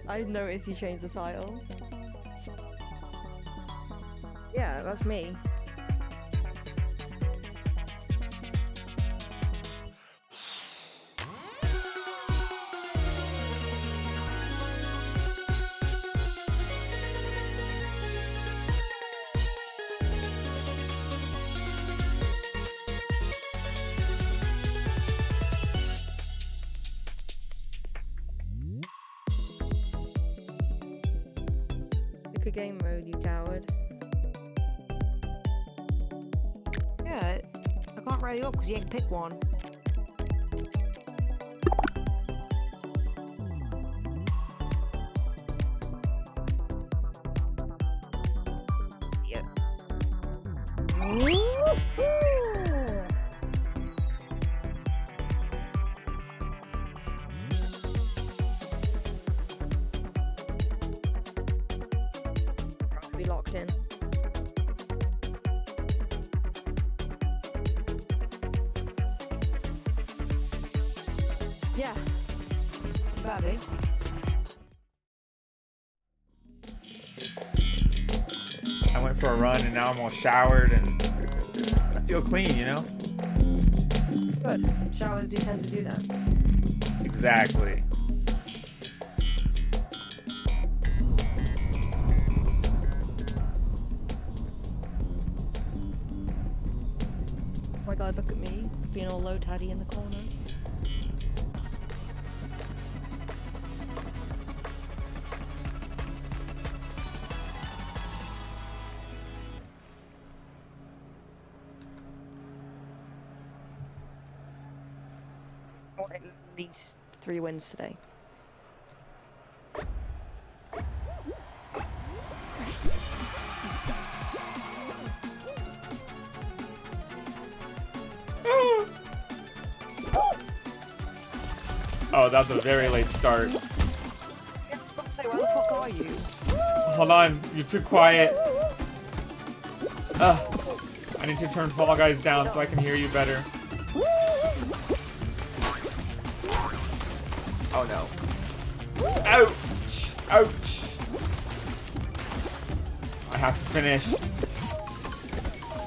I noticed you changed the title. Yeah, that's me. Pick a game mode, you coward. Yeah, I can't rally you up because you ain't pick one. Yep. Be locked in. Yeah. Badly. I went for a run and now I'm all showered and I feel clean, you know? Good. Showers do tend to do that. Exactly. Oh my god, look at me, being all low tatty in the corner. I want at least 3 wins today. Oh, that was a very late start. Yeah, I was about to say, where the fuck are you? Hold on, you're too quiet. I need to turn Fall Guys down so I can hear you better. Oh no. Ouch! Ouch! I have to finish.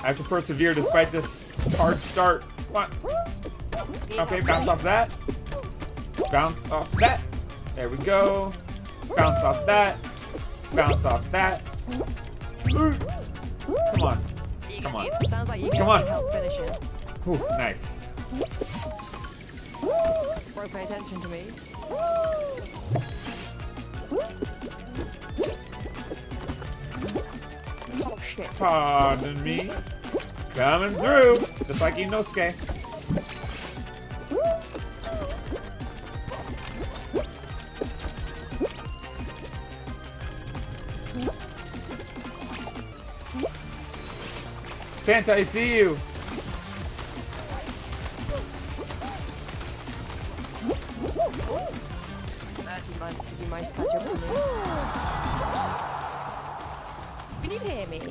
I have to persevere despite this hard start. What? Okay, bounce off that. Bounce off that. There we go. Bounce off that. Bounce off that. Come on. Come on. Sounds like you Come on. need help finishing. Ooh, nice. Bro, pay attention to me. Oh shit. Pardon me. Coming through. Just like Inosuke. Santa, I see you. You might catch up with me. Can you hear me?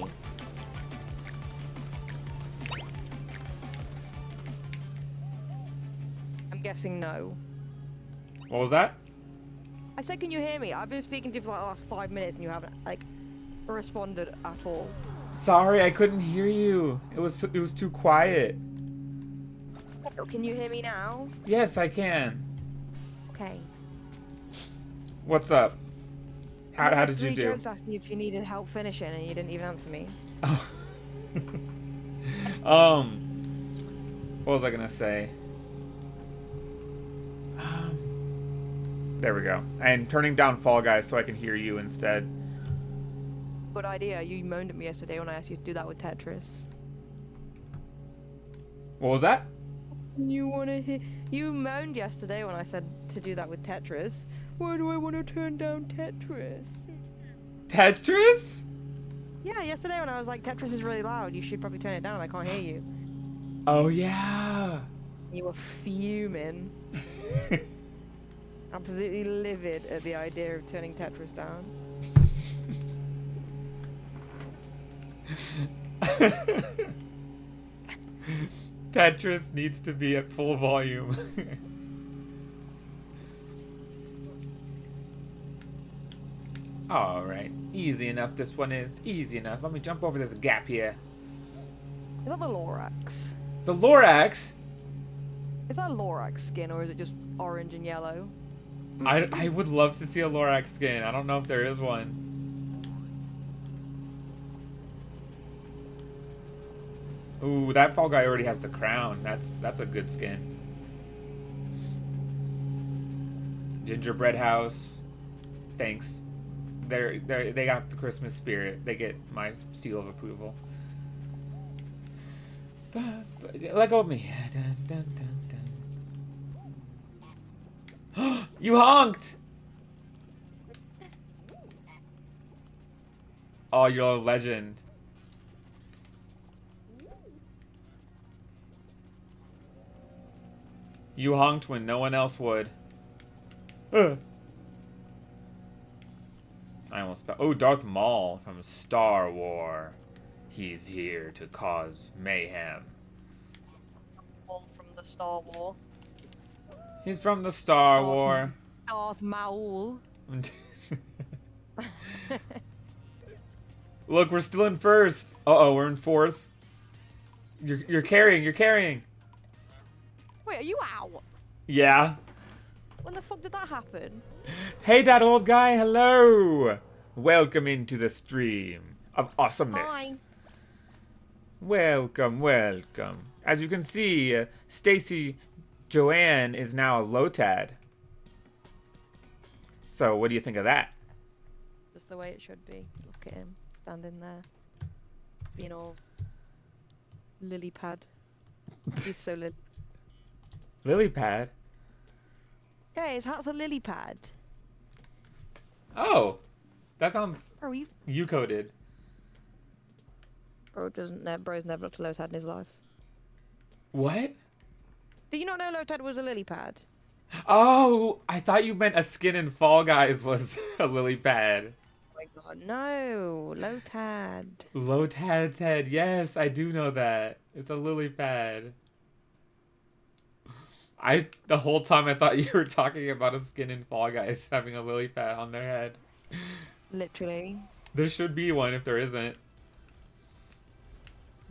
I'm guessing no. What was that? I said, can you hear me? I've been speaking to you for like the last 5 minutes and you haven't, like, responded at all. Sorry, I couldn't hear you. It was too quiet. Oh, can you hear me now? Yes, I can. Okay. What's up? How did you Three do? jokes asking you if you needed help finishing and you didn't even answer me. What was I gonna say? There we go. I'm turning down Fall Guys so I can hear you instead. Good idea. You moaned at me yesterday when I asked you to do that with Tetris. What was that? You wanna hear? You moaned yesterday when I said to do that with Tetris. Why do I want to turn down Tetris? Tetris? Yeah, yesterday when I was like, Tetris is really loud. You should probably turn it down. I can't hear you. Oh yeah. You were fuming. Absolutely livid at the idea of turning Tetris down. Tetris needs to be at full volume. Alright. Easy enough, this one is. Easy enough. Let me jump over this gap here. Is that the Lorax? The Lorax? Is that a Lorax skin or is it just orange and yellow? I would love to see a Lorax skin. I don't know if there is one. Ooh, that Fall Guy already has the crown. That's a good skin. Gingerbread house. Thanks. They got the Christmas spirit. They get my seal of approval. Let go of me. Dun, dun, dun, dun. You honked! Oh, you're a legend. You honked when no one else would. I almost fell. Oh, Darth Maul from Star Wars. He's here to cause mayhem. All from the Star Wars. He's from the Star Wars. Darth Maul. Look, we're still in first. Uh-oh, we're in fourth. You're carrying. You're carrying. Wait, are you out? Yeah. When the fuck did that happen? Hey, that old guy. Hello. Welcome into the stream of awesomeness. Hi. Welcome, welcome. As you can see, Stacy Joanne is now a Lotad. So, what do you think of that? Just the way it should be. Look at him standing there, being all lily pad. He's so lily. Lily pad? Yeah, his hat's a lily pad. Oh, that sounds Bro, you coded. bro's never looked at Lotad in his life. What? Did you not know Lotad was a lily pad? Oh, I thought you meant a skin in Fall Guys was a lily pad. Oh my god, no, Lotad. Lotad's head. Yes, I do know that. It's a lily pad. The whole time I thought you were talking about a skin in Fall Guys having a lily pad on their head. Literally. There should be one if there isn't.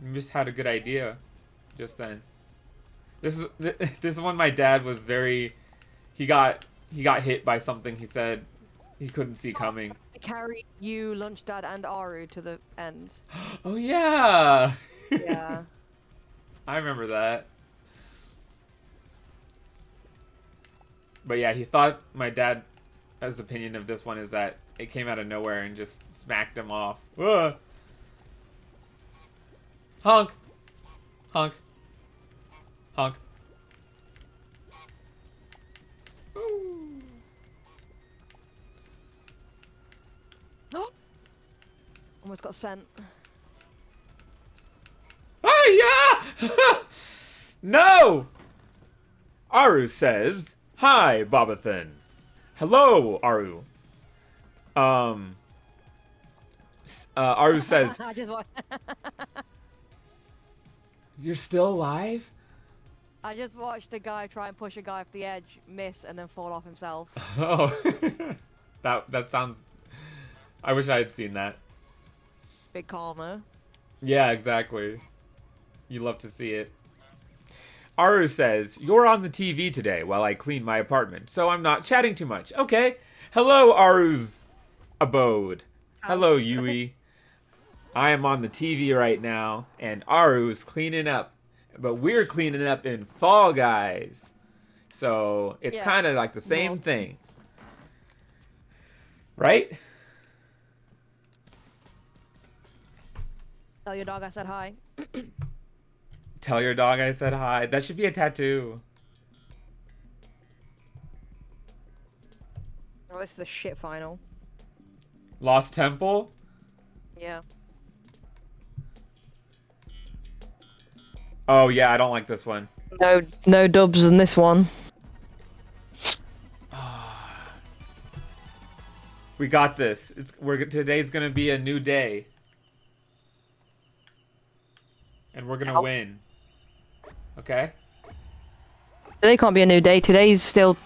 You just had a good idea just then. This is when my dad was very he got hit by something he said he couldn't see coming. To carry you, Lunch Dad, and Aru to the end. Oh yeah. Yeah. I remember that. But yeah, he thought my dad's opinion of this one is that it came out of nowhere and just smacked him off. Ugh. Honk. Honk. Honk. Ooh. Oh! Almost got sent. Ah, yeah! No! Aru says, "Hi, Bobathan." Hello, Aru. Aru says, I just watched. "You're still alive?" I just watched a guy try and push a guy off the edge, miss, and then fall off himself. Oh, that sounds. I wish I had seen that. Big karma. Yeah, exactly. You love to see it. Aru says, "You're on the TV today while I clean my apartment, so I'm not chatting too much." Okay. Hello, Aru's abode. Hello, Yui. I am on the TV right now, and Aru's cleaning up. But we're cleaning up in Fall Guys. So it's kind of like the same thing. Right? Tell your dog I said hi. Tell your dog I said hi. That should be a tattoo. Oh, this is a shit final. Lost Temple? Yeah. Oh, yeah, I don't like this one. No dubs in this one. We got this. Today's gonna be a new day. And we're gonna win. Okay? Today can't be a new day. Today's still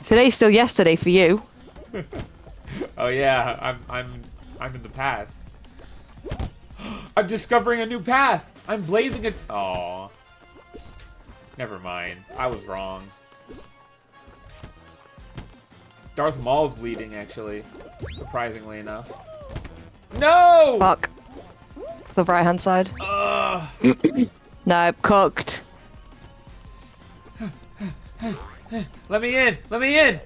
yesterday for you. Oh yeah, I'm in the past. I'm discovering a new path. I'm blazing it. Oh, never mind. I was wrong. Darth Maul's leading, actually, surprisingly enough. No! Fuck. The right hand side. Ugh. No, cooked. Let me in! Let me in!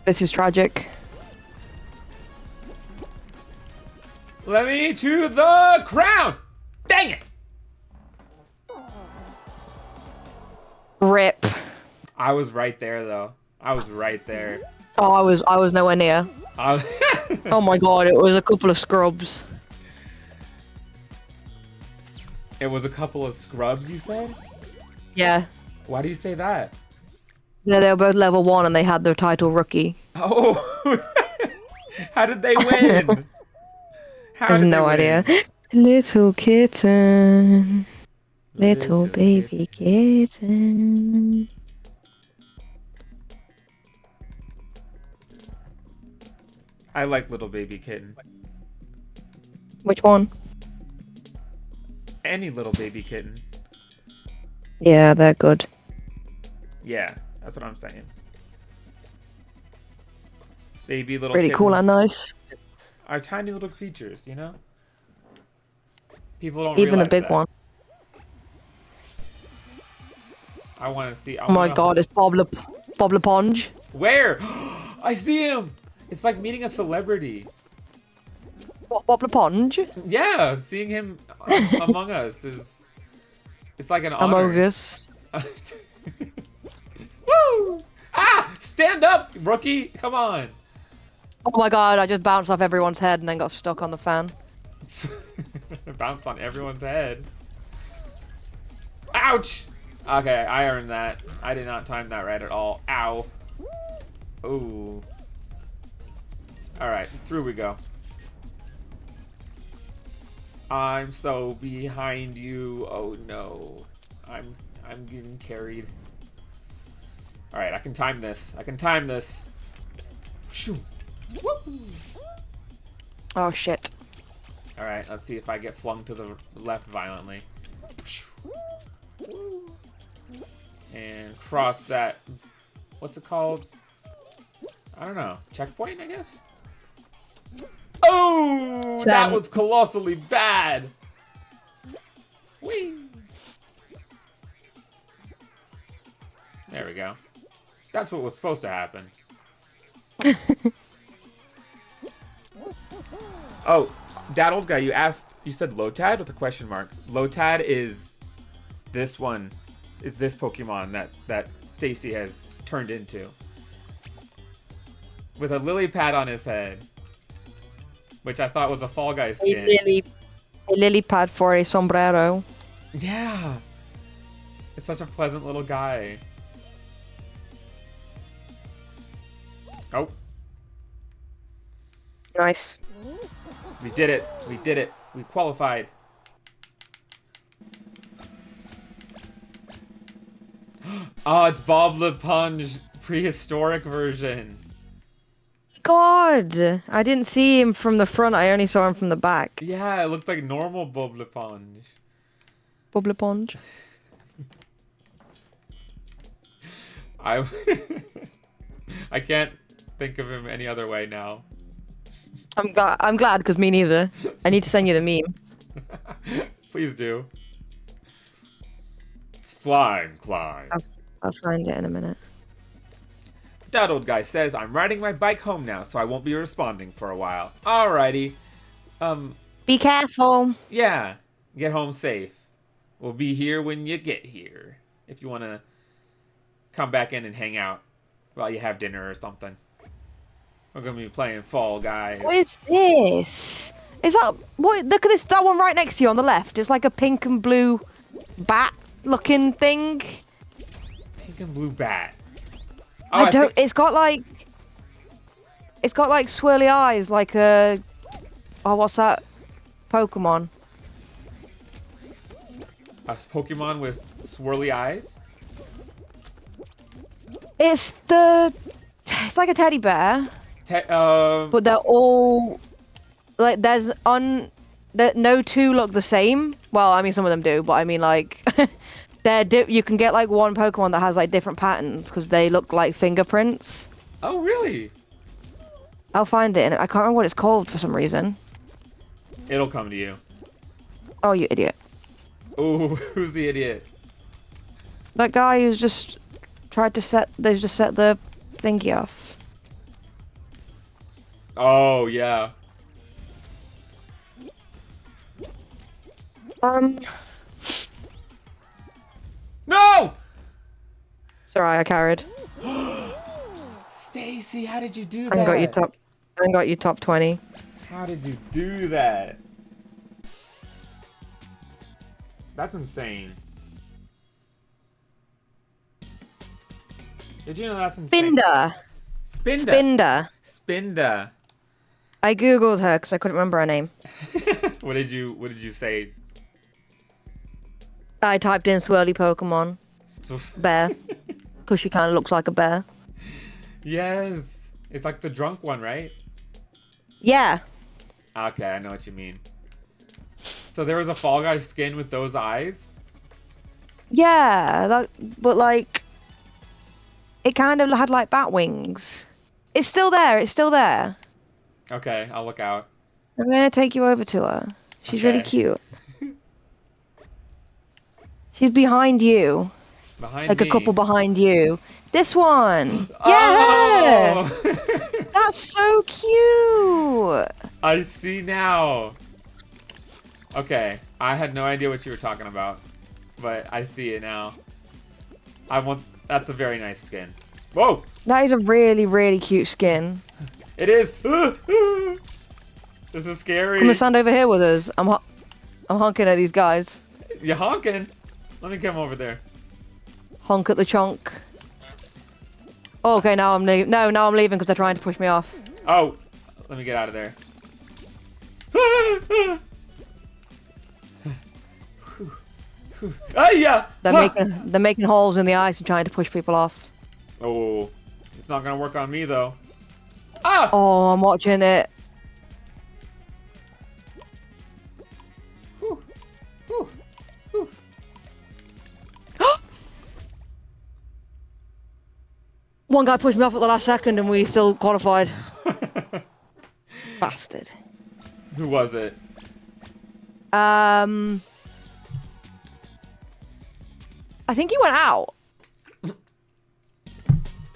This is tragic. Let me to the crown! Dang it! Rip. I was right there, though. I was right there. Oh, I was nowhere near. Oh my god, it was a couple of scrubs. It was a couple of scrubs, you said? Yeah. Why do you say that? Yeah, they were both level 1 and they had their title rookie. Oh! How did they win? I have no idea. Little kitten. Little baby kitten. I like Little Baby Kitten. Which one? Any Little Baby Kitten. Yeah, they're good. Yeah, that's what I'm saying. Baby little Really cool and kittens nice. are tiny little creatures, you know? People don't Even the realize big that. one. I want to see. Oh my god, it's Bob LePonge. Where? I see him! It's like meeting a celebrity. What, Bob LePonge? Yeah, seeing him among us is... It's like an honor. Among Us. Woo! Ah! Stand up, rookie! Come on! Oh my god, I just bounced off everyone's head and then got stuck on the fan. Bounced on everyone's head. Ouch! Okay, I earned that. I did not time that right at all. Ow. Ooh. Alright, through we go. I'm so behind you. Oh no. I'm getting carried. Alright, I can time this. I can time this. Shoo. Woo. Oh shit. Alright, let's see if I get flung to the left violently. And cross that. What's it called? I don't know. Checkpoint, I guess? Oh! That was colossally bad! Whee! There we go. That's what was supposed to happen. Oh, that old guy, you said Lotad with a question mark. Lotad is this one, is this Pokemon that Stacy has turned into. With a lily pad on his head. Which I thought was a Fall Guy skin. A lily pad for a sombrero. Yeah. It's such a pleasant little guy. Oh. Nice. We did it. We did it. We qualified. Oh, it's Bob LePonge prehistoric version. God! I didn't see him from the front, I only saw him from the back. Yeah, it looked like normal Bob LePonge. Bob LePonge. I can't think of him any other way now. I'm glad, because me neither. I need to send you the meme. Please do. Slime climb. I'll find it in a minute. That old guy says, I'm riding my bike home now, so I won't be responding for a while. Alrighty. Be careful. Yeah. Get home safe. We'll be here when you get here. If you want to come back in and hang out while you have dinner or something. We're going to be playing Fall Guys. What is this? Is that... What? Look at this. That one right next to you on the left. It's like a pink and blue bat-looking thing. Pink and blue bat. Oh, I don't... It's got like swirly eyes, like a... Oh, what's that? Pokemon. A Pokemon with swirly eyes? It's the It's like a teddy bear, Te but they're all like no two look the same. Well, I mean some of them do, but I mean like you can get like one Pokemon that has like different patterns because they look like fingerprints. oh, really? I'll find it, and I can't remember what it's called for some reason. It'll come to you. Oh, you idiot! Ooh, who's the idiot? That guy who's just tried to set the thingy off. Oh, yeah. No! Sorry, I carried. Stacy, how did you do I that? got you top 20. How did you do that? That's insane. Did you know that's insane? Spinda. Spinda. Spinda. Spinda. I googled her because I couldn't remember her name. What did you say? I typed in swirly Pokemon bear because she kind of looks like a bear. Yes. It's like the drunk one, right? Yeah. Okay, I know what you mean. So there was a Fall Guy skin with those eyes? Yeah, but like, it kind of had like bat wings. It's still there. It's still there. Okay, I'll look out. I'm gonna take you over to her. She's really Okay. cute. She's behind you. Behind Like me. a couple behind you. This one. Yeah. Oh! That's so cute. I see now. Okay, I had no idea what you were talking about, but I see it now. That's a very nice skin. Whoa! That is a really, really cute skin. It is. This is scary. Come and stand over here with us. I'm honking at these guys. You honking? Let me come over there. Honk at the chonk. Oh, okay, now I'm leaving. No, now I'm leaving because they're trying to push me off. Oh, let me get out of there. Yeah. They're making holes in the ice and trying to push people off. Oh, it's not gonna work on me though. Ah! Oh, I'm watching it. Whew. Whew. Whew. One guy pushed me off at the last second and we still qualified. Bastard. Who was it? I think he went out.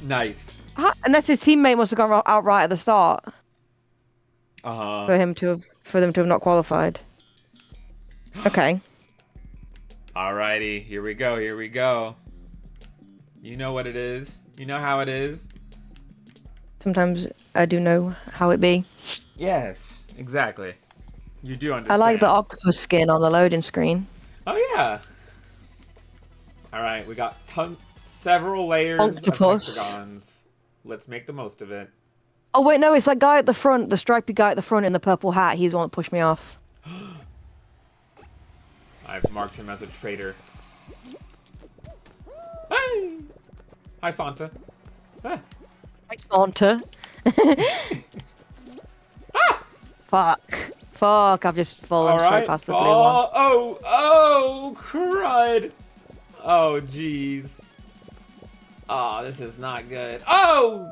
Nice. Unless his teammate must have gone out right at the start Uh-huh. for them to have not qualified. Okay. Alrighty, here we go, here we go. You know what it is. You know how it is. Sometimes I do know how it be. Yes, exactly. You do understand. I like the octopus skin on the loading screen. Oh yeah. Alright, we got several layers Octopus. of hexagons. Let's make the most of it. Oh wait, no, it's that guy at the front, the stripy guy at the front in the purple hat. He's the one that pushed me off. I've marked him as a traitor. Hey! Hi, Santa. Ah. Hi, Santa. Ah! Fuck, I've just fallen straight past the blue one. Oh, crud. Oh, jeez. Oh, this is not good. Oh!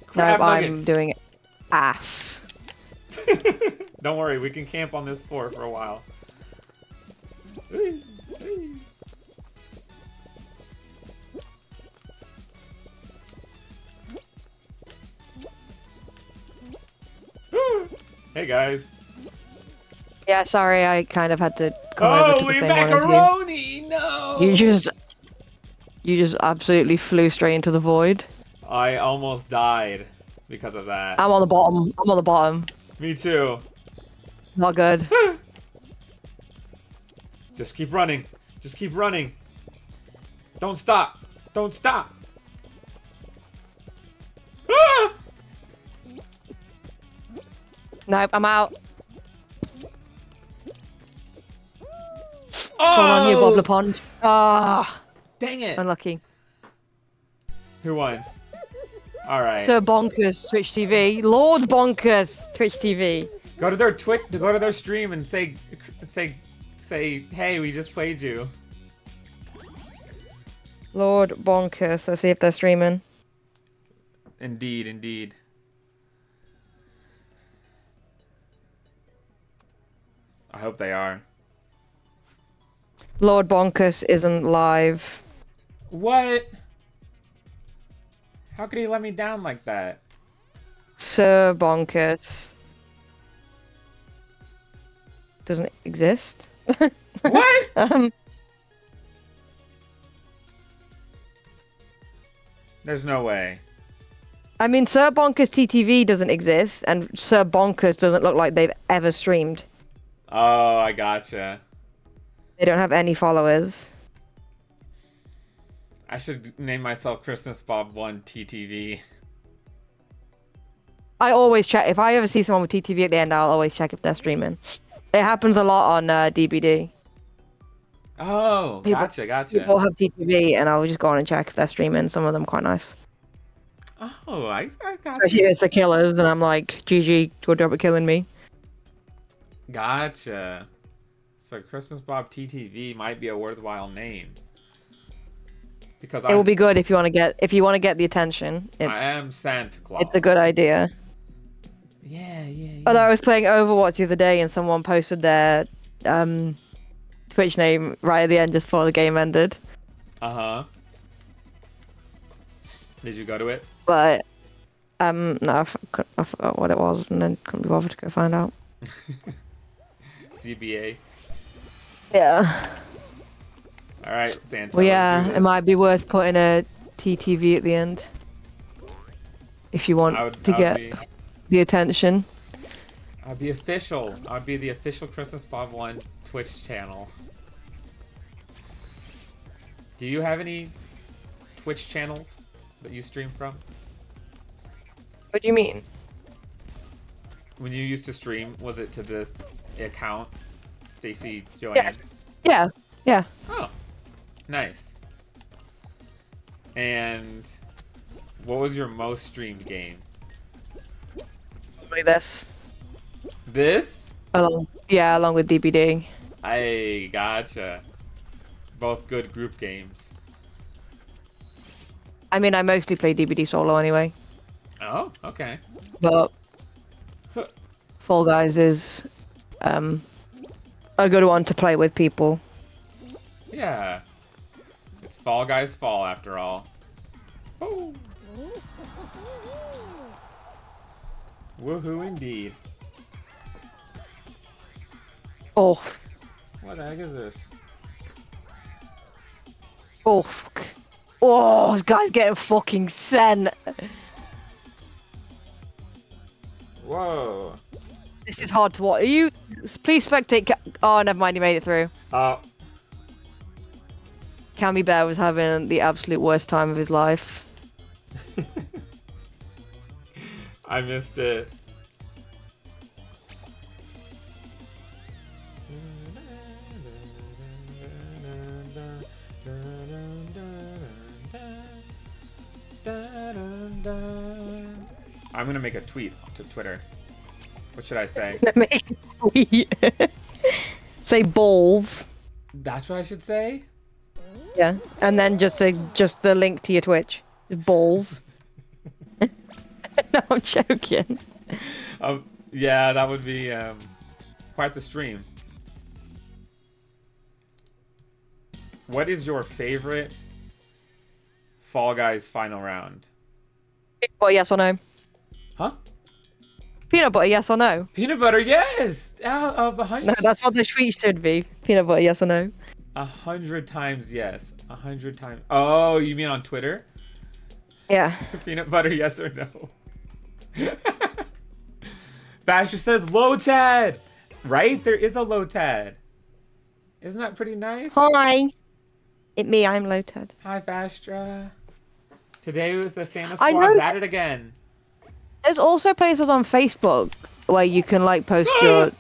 Crab No, nuggets. I'm doing ass. Don't worry, we can camp on this floor for a while. Hey guys. Yeah, sorry, I kind of had to come over to the Holy same one as macaroni! No! you. You just absolutely flew straight into the void. I almost died because of that. I'm on the bottom. I'm on the bottom. Me too. Not good. Just keep running. Just keep running. Don't stop. Don't stop. Ah! Nope, I'm out. Oh! Going on you, Bob the Pond. Ah, Dang it. unlucky. Who won? All right. Sir Bonkers Twitch TV. Lord Bonkers Twitch TV. Go to their go to their stream and say, hey, we just played you. Lord Bonkers. Let's see if they're streaming. Indeed, indeed. I hope they are. Lord Bonkers isn't live. What? How could he let me down like that? Sir Bonkers doesn't exist. What? There's no way. I mean, Sir Bonkers TTV doesn't exist, and Sir Bonkers doesn't look like they've ever streamed. Oh, I gotcha. They don't have any followers. I should name myself Christmas Bob 1 TTV. I always check. If I ever see someone with TTV at the end, I'll always check if they're streaming. It happens a lot on DBD. Oh, gotcha. People have TTV, and I'll just go on and check if they're streaming. Some of them quite nice. Oh, I gotcha. Especially if it's the killers, and I'm like, GG, good job at killing me. Gotcha. So Christmas Bob TTV might be a worthwhile name. Because It will be good if you want to get the attention. I am Santa Claus. It's a good idea. Yeah. Although I was playing Overwatch the other day and someone posted their Twitch name right at the end just before the game ended. Uh-huh. Did you go to it? But no, I forgot what it was and then couldn't be bothered to go find out. CBA. Yeah. All right, Santa. Well, let's yeah, do it this. might be worth putting a TTV at the end if you want to get the attention. I'd be official. I'd be the official Christmas Bob 1 Twitch channel. Do you have any Twitch channels that you stream from? What do you mean? When you used to stream, was it to this account, Stacy Joanne? Yeah. Oh, nice. And what was your most streamed game? Probably this. This? Along with DBD. I gotcha. Both good group games. I mean, I mostly play DBD solo anyway, Oh, okay. but Fall Guys is a good one to play with people. Yeah. It's Fall Guys Fall after all. Oh. Woohoo indeed. Oh, What the heck is this? oh, fuck. Oh, this guy's getting fucking sent. Whoa. This is hard to watch. Please spectate. Oh, never mind. He made it through. Oh. Cammy Bear was having the absolute worst time of his life. I missed it. I'm gonna make a tweet to Twitter. What should I say? Make a tweet. Say balls. That's what I should say? Yeah, and then just the link to your Twitch. Balls. No, I'm joking. Yeah, that would be quite the stream. What is your favorite Fall Guys final round? Peanut butter, yes or no? Huh? Peanut butter, yes or no? Peanut butter, yes! Out of 100. No, that's what the tweet should be. Peanut butter, yes or no? 100 times yes. 100 times. Oh, you mean on Twitter? Yeah. Peanut butter, yes or no? Basher says low tad! Right? There is a low tad. Isn't that pretty nice? Hi. It me, I'm Lotad. Hi, Vastra. Today was the Santa I Squad's know- at it again. There's also places on Facebook where you can like post your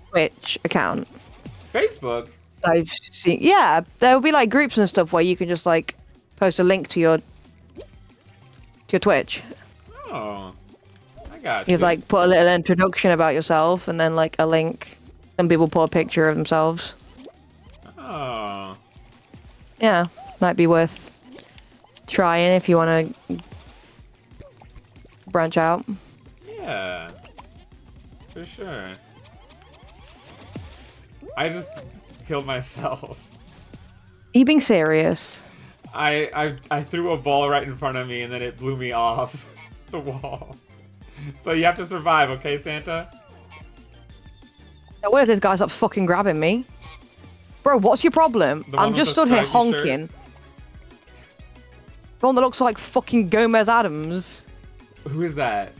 Twitch account. Facebook? I've seen, yeah, there will be like groups and stuff where you can just like post a link to your to your Twitch. Oh, I got You you. like put a little introduction. I got you. You like put a little introduction about yourself, and then like a link. Some people put a picture of themselves. Oh, Yeah, might be worth trying if you want to branch out. yeah, for sure. I just killed myself. Are you being serious? I threw a ball right in front of me and then it blew me off the wall. So you have to survive, okay, Santa? Now, what if this guy stops fucking grabbing me? Bro, what's your problem? The one I'm with just the stood here stripy honking. shirt? The one that looks like fucking Gomez Adams Who is that?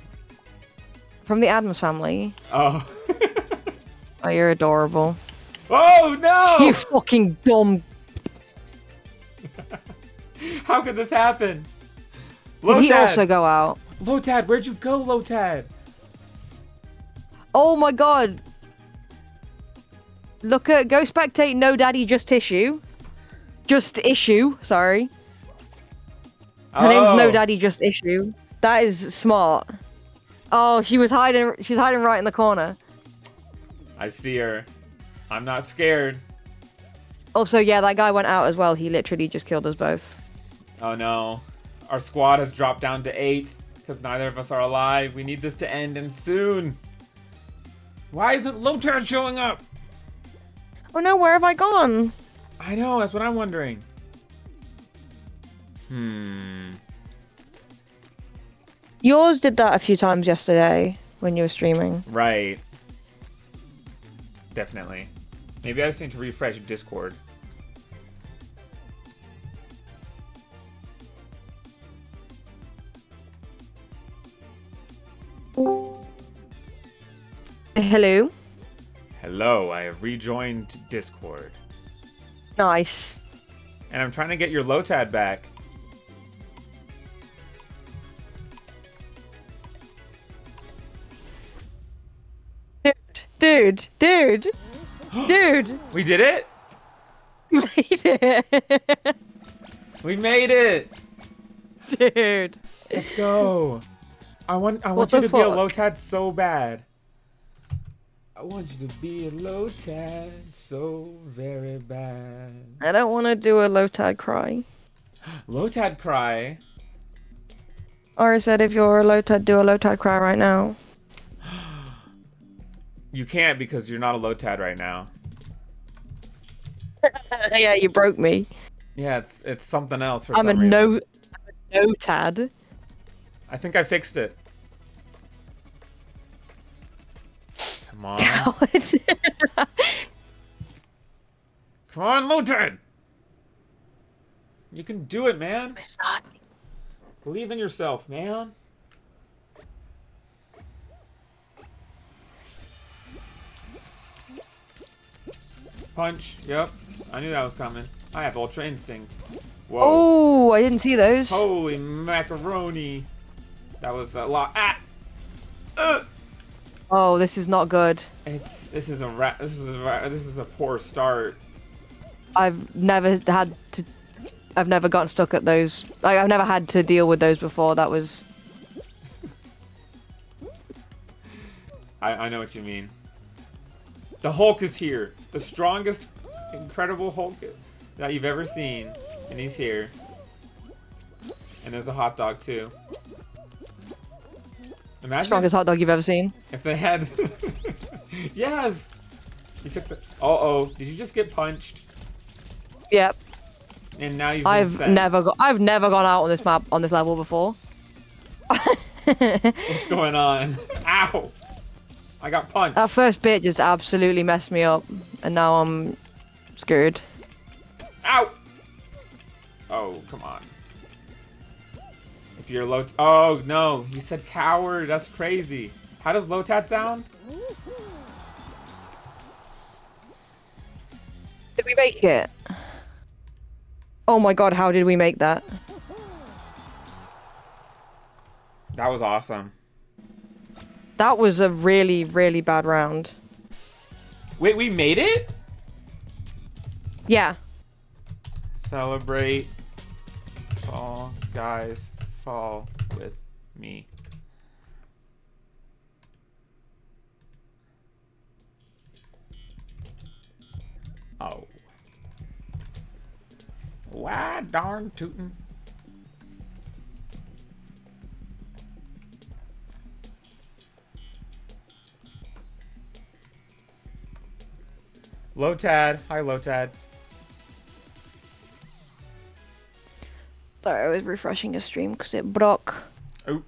from the Adams family. Oh. Oh, you're adorable. Oh no! You fucking dumb. How could this happen? Did he Lotad! also go out? Lotad, where'd you go, Lotad? Oh my god. Look at go spectate No Daddy Just Issue. Just Issue, sorry. Her name's No Daddy Just Issue. That is smart. Oh, she's hiding right in the corner. I see her. I'm not scared. Also, yeah, that guy went out as well. He literally just killed us both. Oh no. Our squad has dropped down to 8 because neither of us are alive. We need this to end and soon. Why isn't Lotad showing up? Oh no, where have I gone? I know, that's what I'm wondering. Yours did that a few times yesterday when you were streaming. Right. Definitely. Maybe I just need to refresh Discord. Hello? Hello, I have rejoined Discord. Nice. And I'm trying to get your Lotad back. Dude. Dude. We did it? Made it. We made it! Dude. Let's go. I want What you the to be a fuck? Lotad so bad. I want you to be a Lotad so very bad. I don't want to do a Lotad cry. Lotad cry? Ari said if you're a Lotad, do a Lotad cry right now. You can't because you're not a Lotad right now. Yeah, you broke me. Yeah, it's something else for I'm some a reason. Notad. I think I fixed it. Come on. Coward. Come on, Lotad! You can do it, man. Believe in yourself, man. Punch. Yep. I knew that was coming. I have Ultra Instinct. Whoa. Oh, I didn't see those. Holy macaroni. That was a lot. Ah! Oh, this is not good. This is a poor start. I've never gotten stuck at those. Like, I've never had to deal with those before. That was. I know what you mean. The Hulk is here. The strongest, incredible Hulk that you've ever seen. And he's here. And there's a hot dog too. Imagine Strongest hot dog you've ever seen. if they had... Yes! You took the... Uh-oh. Did you just get punched? Yep. And now you've been I've sent. never gone out on this map on this level before. What's going on? Ow! I got punched. That first bit just absolutely messed me up, and now I'm screwed. Ow! Oh, come on. If you're low... Oh, no. You said coward. That's crazy. How does Lotad sound? Did we make it? Oh my god, how did we make that? That was awesome. That was a really, really bad round. Wait, we made it? Yeah. Celebrate. Fall Guys fall with me. Oh. Why darn tootin'. Lotad. Hi, Lotad. Sorry, I was refreshing a stream because it broke. Oh.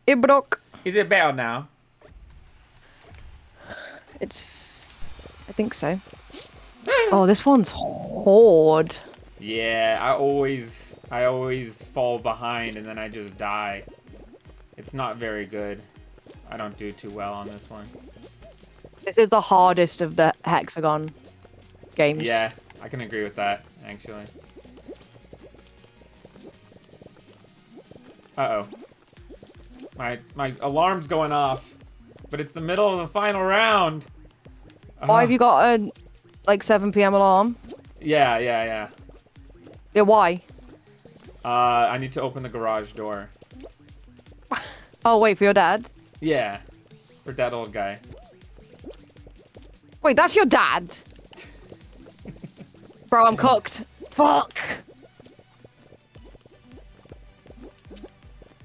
It broke. Is it better now? It's... I think so. Oh, this one's hard. Yeah, I always fall behind and then I just die. It's not very good. I don't do too well on this one. This is the hardest of the hexagon games. Yeah, I can agree with that, actually. Uh-oh. My alarm's going off. But it's the middle of the final round. Why have you got a, like, 7 PM alarm? Yeah. Yeah, why? I need to open the garage door. Oh, wait, for your dad? Yeah. For that old guy. Wait, that's your dad? Bro, I'm cooked. Fuck!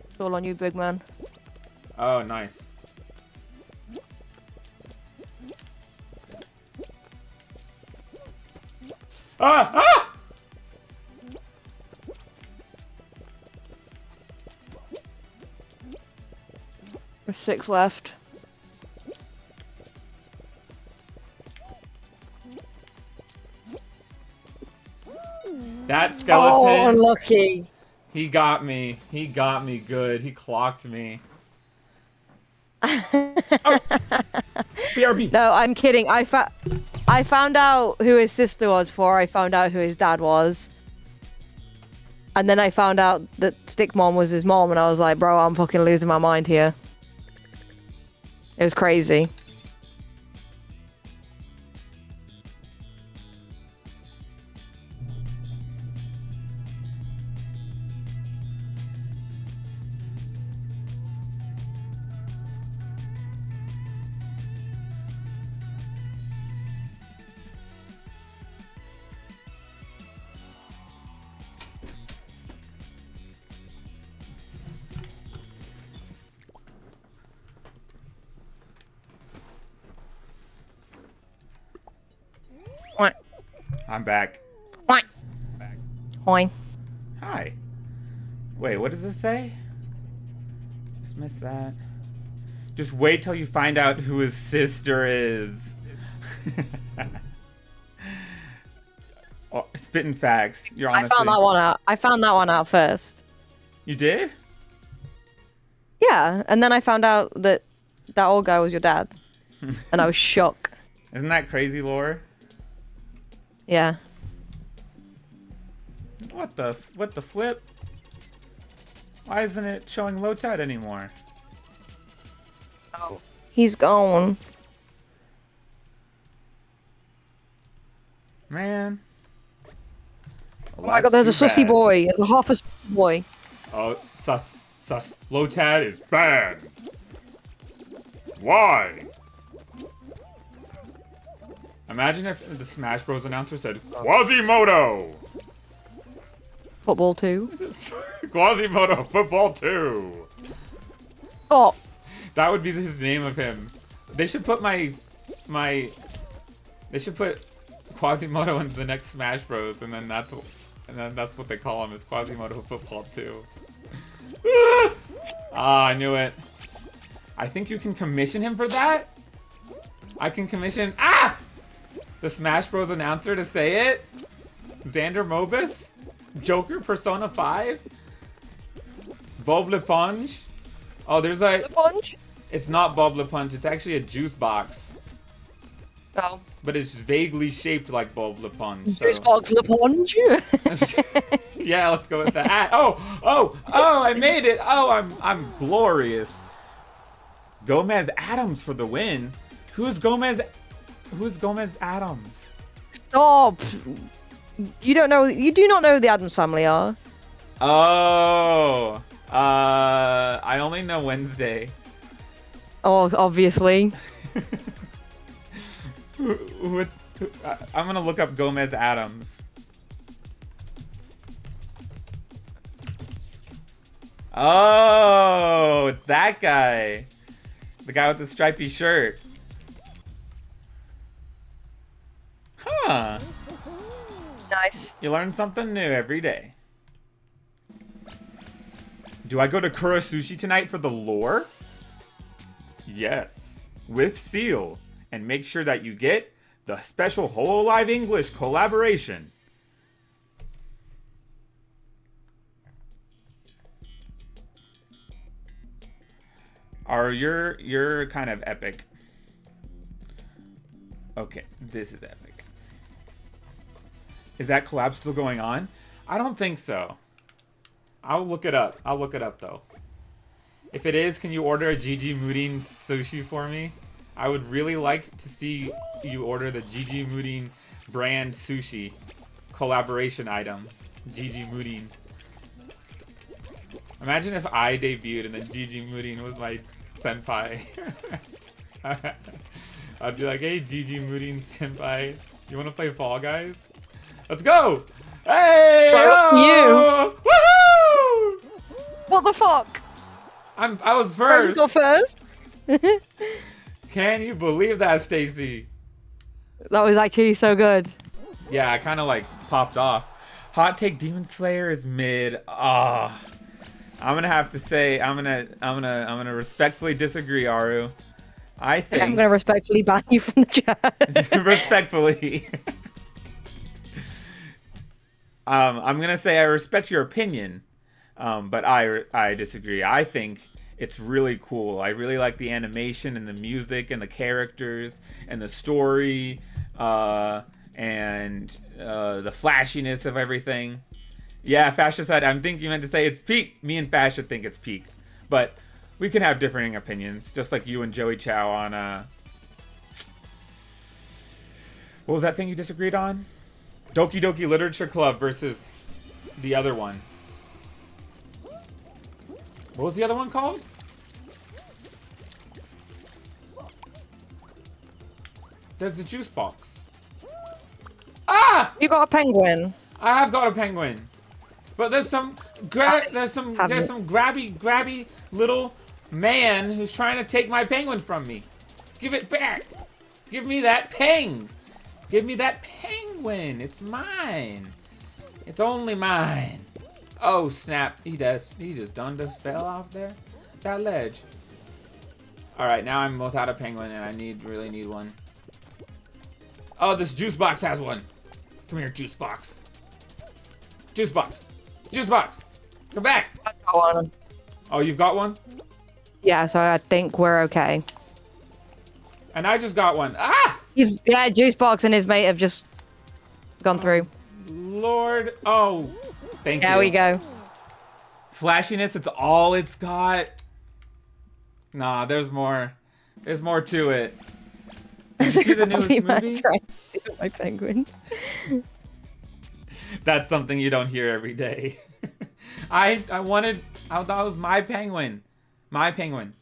It's all on you, big man. Oh, nice. Ah! There's 6 left. That skeleton. Oh, unlucky. He got me. He got me good. He clocked me. Oh. BRB. No, I'm kidding. I found out who his sister was before I found out who his dad was. And then I found out that Stick Mom was his mom, and I was like, bro, I'm fucking losing my mind here. It was crazy. What? I'm back. What? Fine. Hi. Wait, what does this say? Just missed that. Just wait till you find out who his sister is. Oh, spitting facts. You're honestly. I found that one out. I found that one out first. You did? Yeah, and then I found out that that old guy was your dad, and I was shocked. Isn't that crazy lore? Yeah. What the flip? Why isn't it showing Lotad anymore? Oh. He's gone. Man. Oh my god, there's a sussy boy. There's a half a sussy boy. Oh, sus. Lotad is banned. Why? Imagine if the Smash Bros. Announcer said, Quasimodo! Football 2. Quasimodo Football 2! Oh. That would be his name of him. They should put they should put Quasimodo into the next Smash Bros. And then that's what they call him, is Quasimodo Football 2. Ah, I knew it. I think you can commission him for that? I can commission the Smash Bros. Announcer to say it? Xander Mobus? Joker Persona 5? Bob LePonge? Oh, there's like... LePonge? It's not Bob LePonge, it's actually a juice box. Oh. But it's vaguely shaped like Bob LePonge. So. Juice box LePonge? Yeah, let's go with that. Oh, I made it! Oh, I'm glorious. Gomez Adams for the win. Who's Gomez Adams? Stop! You do not know who the Addams family are. Oh, I only know Wednesday. Oh, obviously. I'm gonna look up Gomez Adams. Oh, it's that guy. The guy with the stripy shirt. Huh. Nice. You learn something new every day. Do I go to Kura Sushi tonight for the lore? Yes. With Seal. And make sure that you get the special Hololive English collaboration. You're kind of epic. Okay, this is epic. Is that collab still going on? I don't think so. I'll look it up. I'll look it up though. If it is, can you order a Gigi Moodin sushi for me? I would really like to see you order the Gigi Moodin brand sushi collaboration item. Gigi Moodin. Imagine if I debuted and then Gigi Moodin was my senpai. I'd be like, hey Gigi Moodin senpai, you wanna play Fall Guys? Let's go! Hey! Oh, you! Woohoo! What the fuck? I was First first! or first? Can you believe that, Stacy? That was actually so good. Yeah, I kind of like popped off. Hot take: Demon Slayer is mid. Ah, I'm gonna have to say I'm gonna respectfully disagree, Aru. I think I'm gonna respectfully ban you from the chat. respectfully. I'm gonna say I respect your opinion, but I disagree. I think it's really cool. I really like the animation and the music and the characters and the story and the flashiness of everything. Yeah, Fascia said, I think you meant to say it's peak. Me and Fascia think it's peak. But we can have differing opinions, just like you and Joey Chow on... what was that thing you disagreed on? Doki Doki Literature Club versus the other one. What was the other one called? There's the juice box. Ah! You got a penguin. I have got a penguin. But there's some grabby little man who's trying to take my penguin from me. Give it back. Give me that peng. Give me that penguin. It's mine. It's only mine. Oh snap. He just fell off there. That ledge. Alright, now I'm without a penguin and I really need one. Oh, this juice box has one. Come here, juice box. Juice box. Juice box. Come back. I got one. Oh, you've got one? Yeah, so I think we're okay. And I just got one. Ah! Yeah, juice box and his mate have just gone through. Lord. Oh, thank you. There we go. Flashiness, it's all it's got. Nah, there's more. There's more to it. Did you see the newest movie? Trying to steal my penguin. That's something you don't hear every day. I wanted... that was my penguin. My penguin.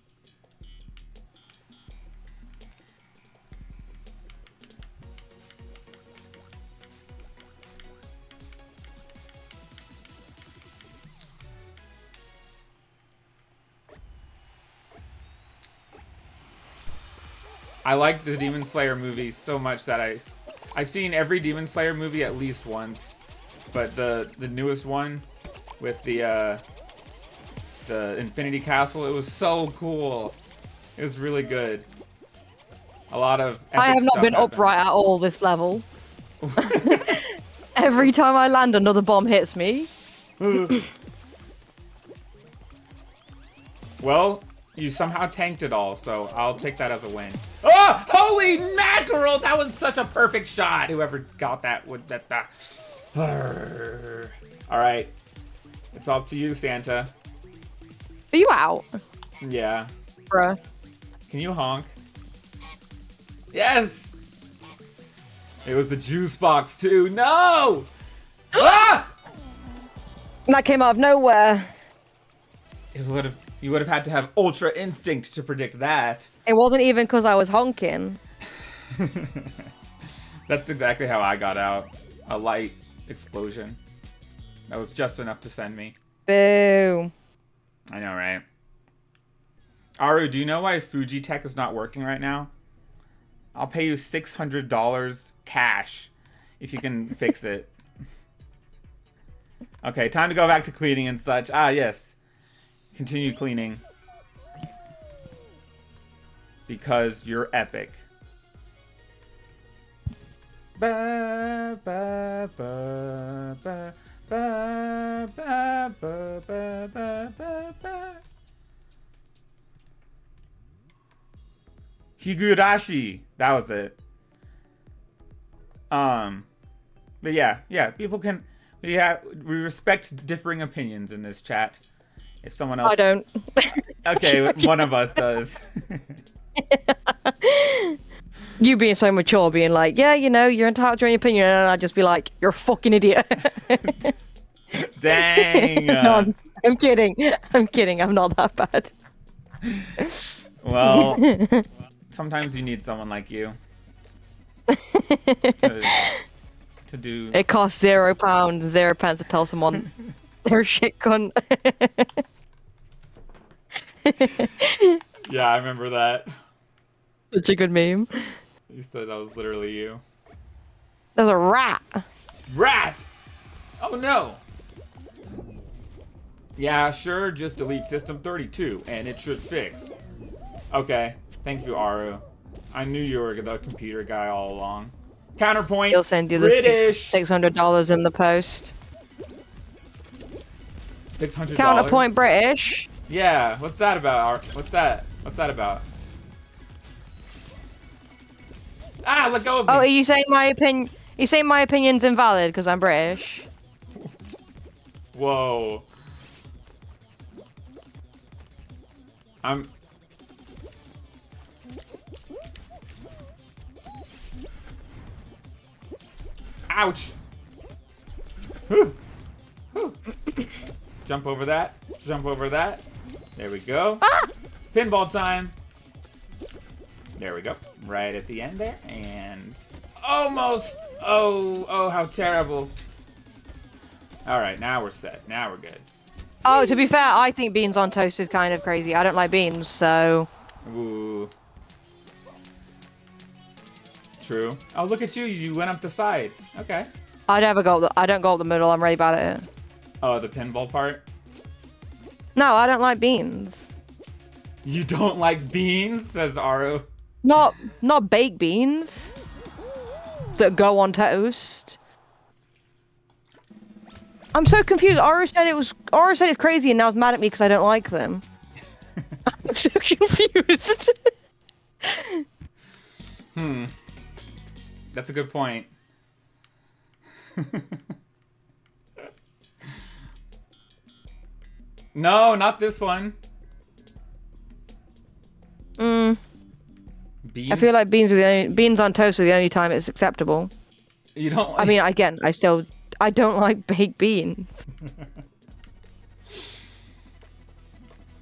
I like the Demon Slayer movies so much that I've seen every Demon Slayer movie at least once. But the newest one with the Infinity Castle, it was so cool. It was really good. A lot of epic I have not stuff been happened. upright at all this level. Every time I land, another bomb hits me. Well, you somehow tanked it all, so I'll take that as a win. Oh, holy mackerel! That was such a perfect shot. Whoever got that would that. All right, it's up to you, Santa. Are you out? Yeah. Bruh. Can you honk? Yes! It was the juice box too. No! Ah! That came out of nowhere. You would have had to have ultra instinct to predict that. It wasn't even because I was honking. That's exactly how I got out. A light explosion. That was just enough to send me. Boo. I know, right? Aru, do you know why Fuji Tech is not working right now? I'll pay you $600 cash if you can fix it. Okay, time to go back to cleaning and such. Ah, yes. Continue cleaning. Because you're epic. Ba, ba, ba, ba, ba, ba, ba, ba, ba, ba, ba. Higurashi. That was it. But yeah, people can we respect differing opinions in this chat. If someone else I don't. Okay, one of us does. You being so mature, being like, yeah, you know, you're entitled to your opinion, and I'd just be like, you're a fucking idiot. Dang. No, I'm kidding. I'm kidding. I'm not that bad. Well, sometimes you need someone like you to do. It costs £0, 0 pence to tell someone they're a shit cunt. Yeah, I remember that. Such a good meme. You said that was literally you. There's a rat. Rat! Oh no! Yeah, sure, just delete system 32 and it should fix. Okay, thank you, Aru. I knew you were the computer guy all along. Counterpoint, He'll send you the British! $600 in the post. $600? Counterpoint British. Yeah, what's that about? What's that? What's that about? Ah, let go of me! Oh, are you saying my opinion? You saying my opinion's invalid because I'm British? Whoa. Ouch! Whew. Whew. Jump over that. Jump over that. There we go. Ah! Pinball time. There we go. Right at the end there. And almost. Oh, how terrible. Alright, now we're set. Now we're good. Oh, to be fair, I think beans on toast is kind of crazy. I don't like beans, so... Ooh. True. Oh, look at you. You went up the side. Okay. I don't go up the middle. I'm really bad at it. Oh, the pinball part? No, I don't like beans. You don't like beans? Says Aru. Not baked beans that go on toast. I'm so confused. Aru said it's crazy and now it's mad at me because I don't like them. I'm so confused. That's a good point. No, not this one. Beans? I feel like beans on toast are the only time it's acceptable. You don't like... I mean, again, I don't like baked beans.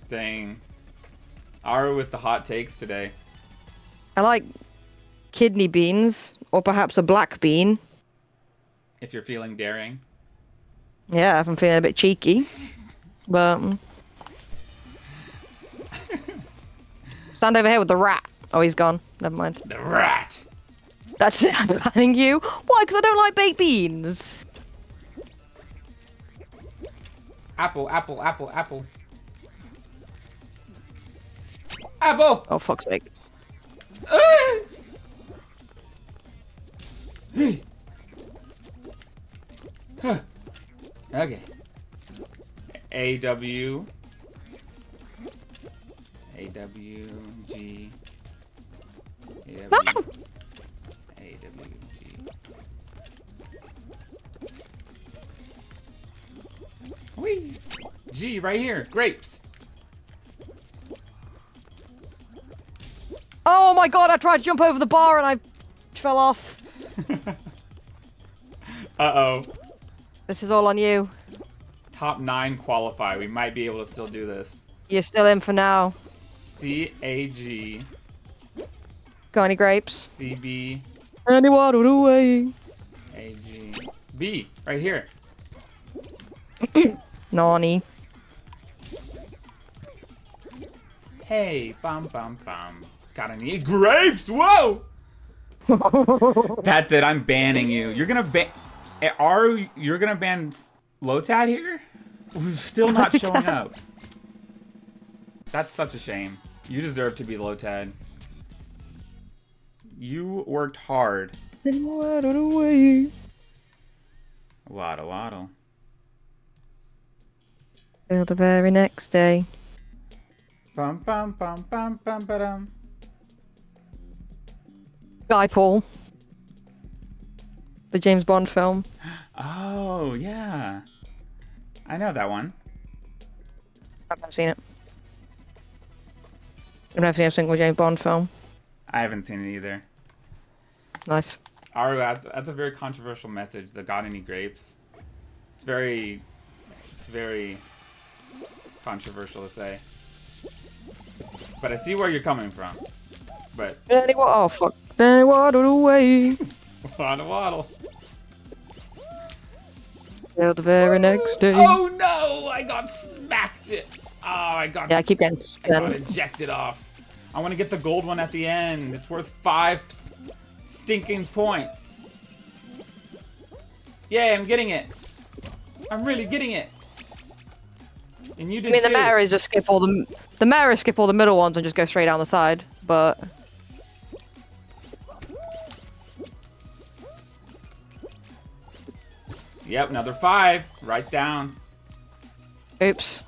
Dang. Aru with the hot takes today. I like kidney beans, or perhaps a black bean. If you're feeling daring. Yeah, if I'm feeling a bit cheeky. But... Stand over here with the rat. Oh, he's gone. Never mind. The rat! That's it, I'm banning you. Why? Because I don't like baked beans. Apple, apple, apple, apple. Apple! Oh, fuck's sake. Okay. A-W. A-W-G. A-W. A-W-G. Whee! G, right here. Grapes. Oh my god, I tried to jump over the bar and I fell off. Uh-oh. This is all on you. Top 9 qualify. We might be able to still do this. You're still in for now. C-A-G. Got any grapes? C-B. Any water away. A-G. B. Right here. Nani. Hey. Bum, bum, bum. Got any grapes? Whoa! That's it. I'm banning you. You're gonna ban... You're gonna ban Lotad here? Who's still not showing up. That's such a shame. You deserve to be Lotad. You worked hard. Away. Waddle, waddle. Till the very next day. Bum, bum, bum, bum, bum, ba-dum. Skyfall. The James Bond film. Oh, yeah. I know that one. I've never seen it. I've never seen a single James Bond film. I haven't seen it either. Nice. Aru, that's a very controversial message. The got any grapes? It's very controversial to say. But I see where you're coming from. But Oh fuck. They waddled away. waddle, waddle. Till the very next day. Oh no! I got smacked it. Oh, I got. Yeah, I keep getting I got scanned. ejected off. I want to get the gold one at the end. It's worth 5 stinking points. Yay, I'm getting it. I'm really getting it. And you did I mean, the too. meta is just skip all the meta is skip all the middle ones and just go straight down the side. But Yep, another 5. Right down. oops.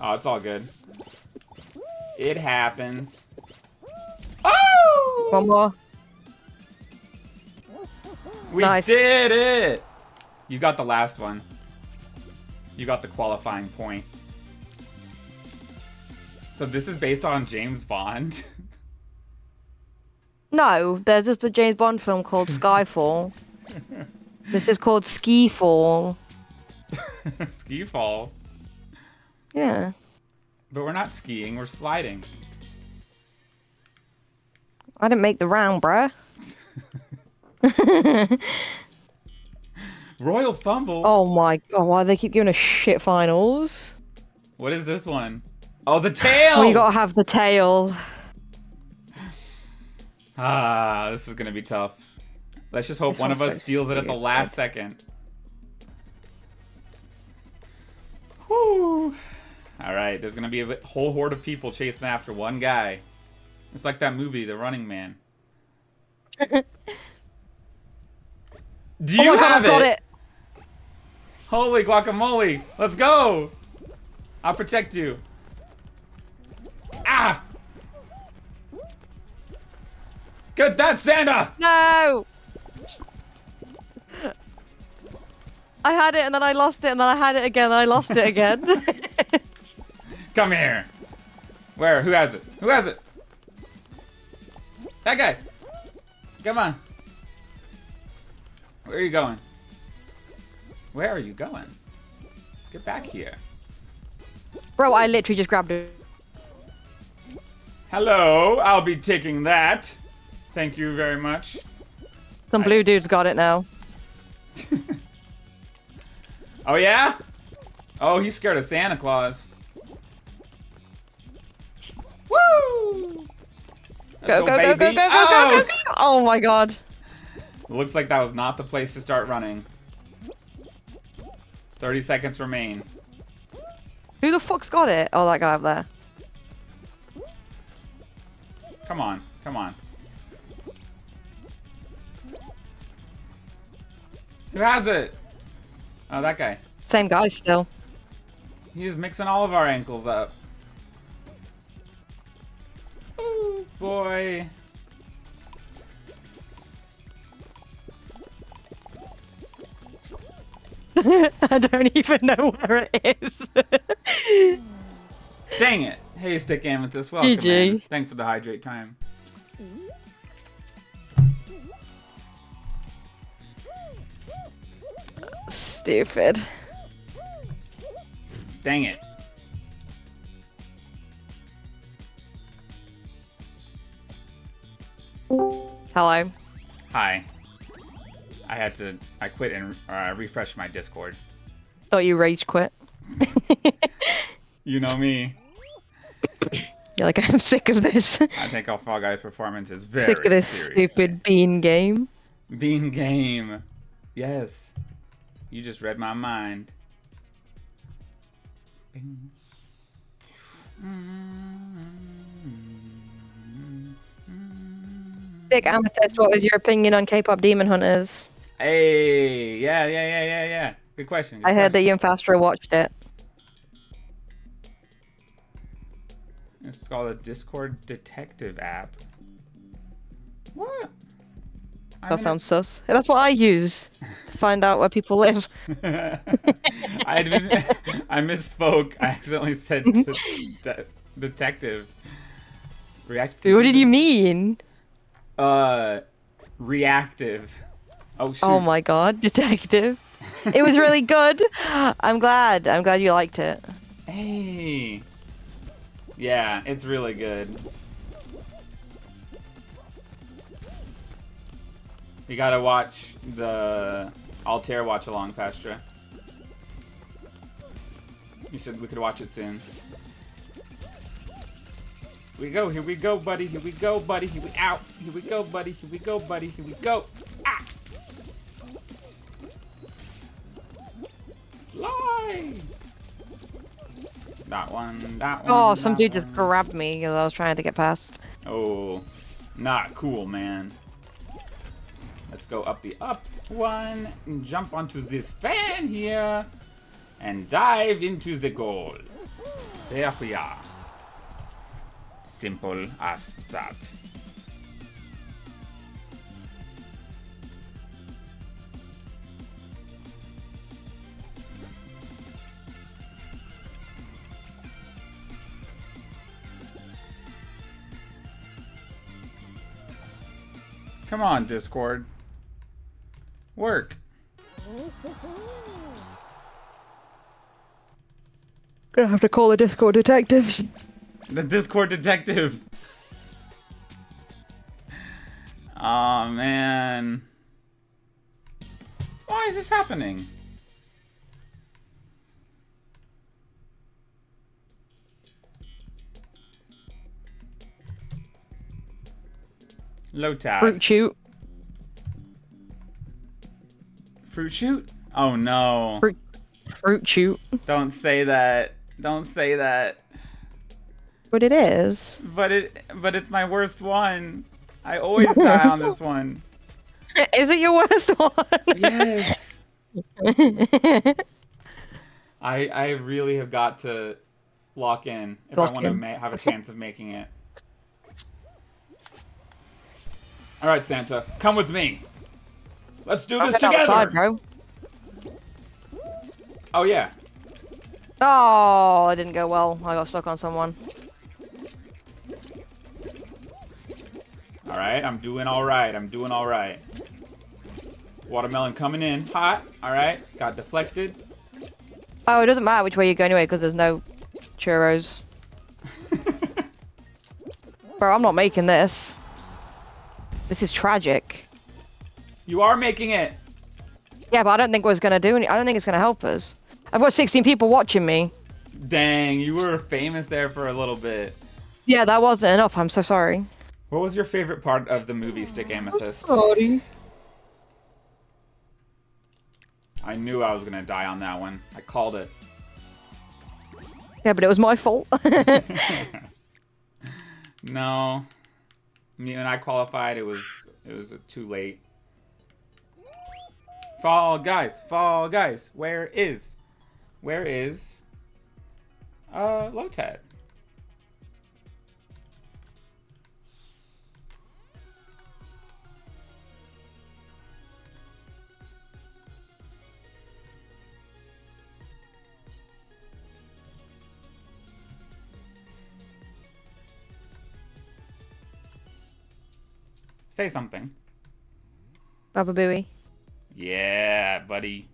Oh, it's all good. It happens. Oh! One more. We Nice. did it! You got the last one. You got the qualifying point. So this is based on James Bond? No, there's just a James Bond film called Skyfall. This is called Ski-Fall. Ski fall. Yeah. But we're not skiing, we're sliding. I didn't make the round, bruh. Royal Fumble? Oh my god, why do they keep giving us shit finals? What is this one? Oh, the tail! Well, you gotta have the tail. Ah, this is gonna be tough. Let's just hope This one of one's us so steals it at the stupid. last second. Whew. Alright, there's gonna be a whole horde of people chasing after one guy. It's like that movie, The Running Man. Do Oh you my god, have I've got it! Holy guacamole! Let's go! I'll protect you. Ah! Get that, Santa! No! I had it and then I lost it and then I had it again and I lost it again. Come here. Where? Who has it? Who has it? That guy. Come on. Where are you going? Where are you going? Get back here. Bro, I literally just grabbed it. Hello, I'll be taking that. Thank you very much. Some blue dude's got it now. Oh yeah? Oh, he's scared of Santa Claus. Woo! Go, Let's go, go, go, go, baby. go, Oh! go, go, go! Oh my god. Looks like that was not the place to start running. 30 seconds remain. Who the fuck's got it? Oh, that guy up there. Come on, come on. Who has it? Oh, that guy. Same guy still. He's mixing all of our ankles up. Oh, boy. I don't even know where it is. Dang it. Hey, Stick Amethyst. Welcome, GG. man. Thanks for the hydrate time. Stupid. Dang it. Hello. Hi. I quit and refreshed my Discord. Thought you rage quit. You know me. You're like, I'm sick of this. I take all Fall Guys performance is very Sick of this seriously. stupid bean game. Bean game. Yes. You just read my mind. Bing. Sick Amethyst, what was your opinion on K-pop Demon Hunters? Hey, yeah. Good question. I heard that you and Fastra watched it. It's called a Discord detective app. What? That sounds sus. That's what I use to find out where people live. I misspoke. I accidentally said detective. What did you mean? Reactive. Oh shoot. Oh my god, detective. It was really good. I'm glad you liked it. Hey. Yeah, it's really good. You gotta watch the Altair watch along, Fastra. We could watch it soon. Here we go, buddy. Here we go, buddy. Here we out. Here we go, buddy. Here we go, buddy. Here we go. Ah! Fly! That one. Oh, some dude one. just grabbed me because I was trying to get past. Oh, not cool, man. Let's go up the up one, and jump onto this fan here, and dive into the goal. There we are. Simple as that. Come on, Discord. Work. Gonna have to call the Discord detectives. The Discord detective. Oh man. Why is this happening? Low tab. Fruit shoot. Fruit shoot? Oh no. Fruit shoot. Don't say that. Don't say that. But it is. But it's my worst one. I always die on this one. Is it your worst one? Yes. I really have got to lock in if I want to have a chance of making it. All right, Santa, come with me. Let's do this together. Outside, bro. Oh yeah. Oh, it didn't go well. I got stuck on someone. All right, I'm doing all right. I'm doing all right. Watermelon coming in hot. All right, got deflected. Oh, it doesn't matter which way you go anyway because there's no churros. Bro, I'm not making this. This is tragic. You are making it. Yeah, but I don't think it's gonna do any. I don't think it's gonna help us. I've got 16 people watching me. Dang, you were famous there for a little bit. Yeah, that wasn't enough. I'm so sorry. What was your favorite part of the movie Stick Amethyst? Sorry. I knew I was gonna die on that one. I called it. Yeah, but it was my fault. No. Me when I qualified, it was too late. Fall Guys, where is Lotad? Say something. Baba Booey. Yeah, buddy.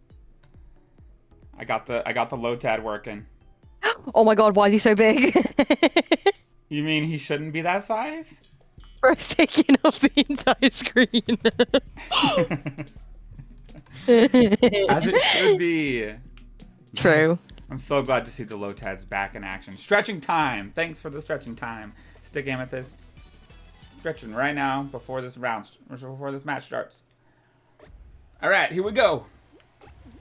I got the Lotad working. Oh my god, why is he so big? You mean he shouldn't be that size? Bro, it's taking up the entire screen. As it should be. True. I'm so glad to see the Lotads back in action. Stretching time. Thanks for the stretching time. Stick Amethyst. Stretching right now before this match starts. All right, here we go.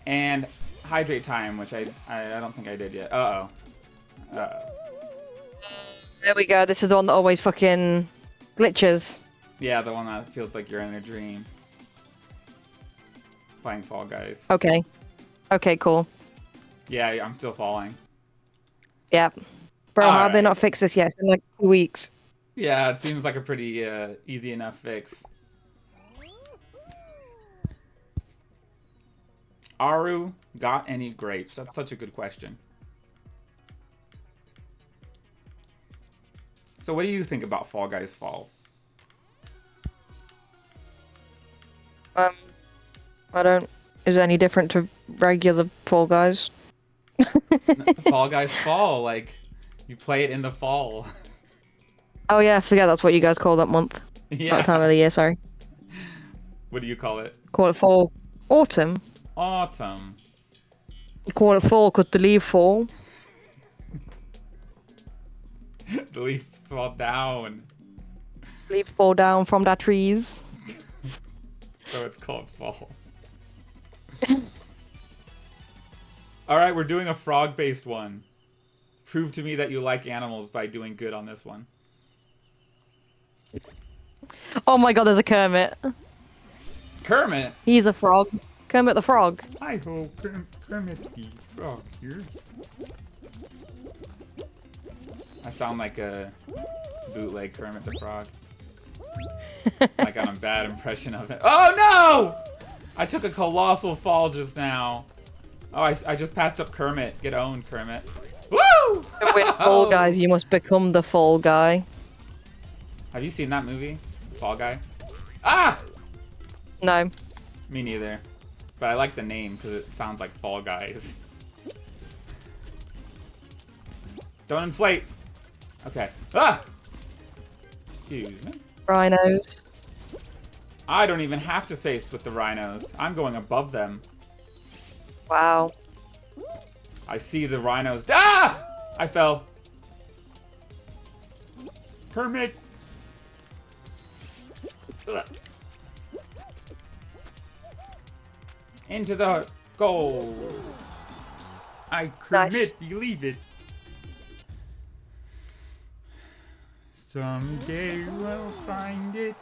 And hydrate time, which I don't think I did yet. Uh-oh. Uh-oh. There we go. This is the one that always fucking glitches. Yeah, the one that feels like you're in a dream. Playing Fall Guys. Okay. Okay, cool. Yeah, I'm still falling. Yeah. Bro, how have they Alright. not fixed this yet? It's been like 2 weeks. Yeah, it seems like a pretty easy enough fix. Aru got any grapes? That's such a good question. So what do you think about Fall Guys Fall? I don't... Is it any different to regular Fall Guys? Fall Guys Fall, like, you play it in the fall. Oh yeah, I forget that's what you guys call that month. Yeah. That time of the year, sorry. What do you call it? Call it fall. Autumn. Autumn. Call it fall because the leaves fall. The leaves fall down. Leaves fall down from the trees. So it's called fall. Alright, we're doing a frog-based one. Prove to me that you like animals by doing good on this one. Oh my god, there's a Kermit. Kermit? He's a frog. Kermit the Frog. I hope Kermit the Frog here. I sound like a bootleg Kermit the Frog. I got a bad impression of it. Oh no! I took a colossal fall just now. Oh, I just passed up Kermit. Get owned, Kermit. Woo! To win Fall Guys, you must become the Fall Guy. Have you seen that movie? Fall Guy? Ah! No. Me neither. But I like the name because it sounds like Fall Guys. Don't inflate. Okay. Ah! Excuse me. Rhinos. I don't even have to face with the rhinos. I'm going above them. Wow. I see the rhinos. Ah! I fell. Kermit. Ugh. Into the goal. I Kermit, Nice. believe it. Someday we'll find it.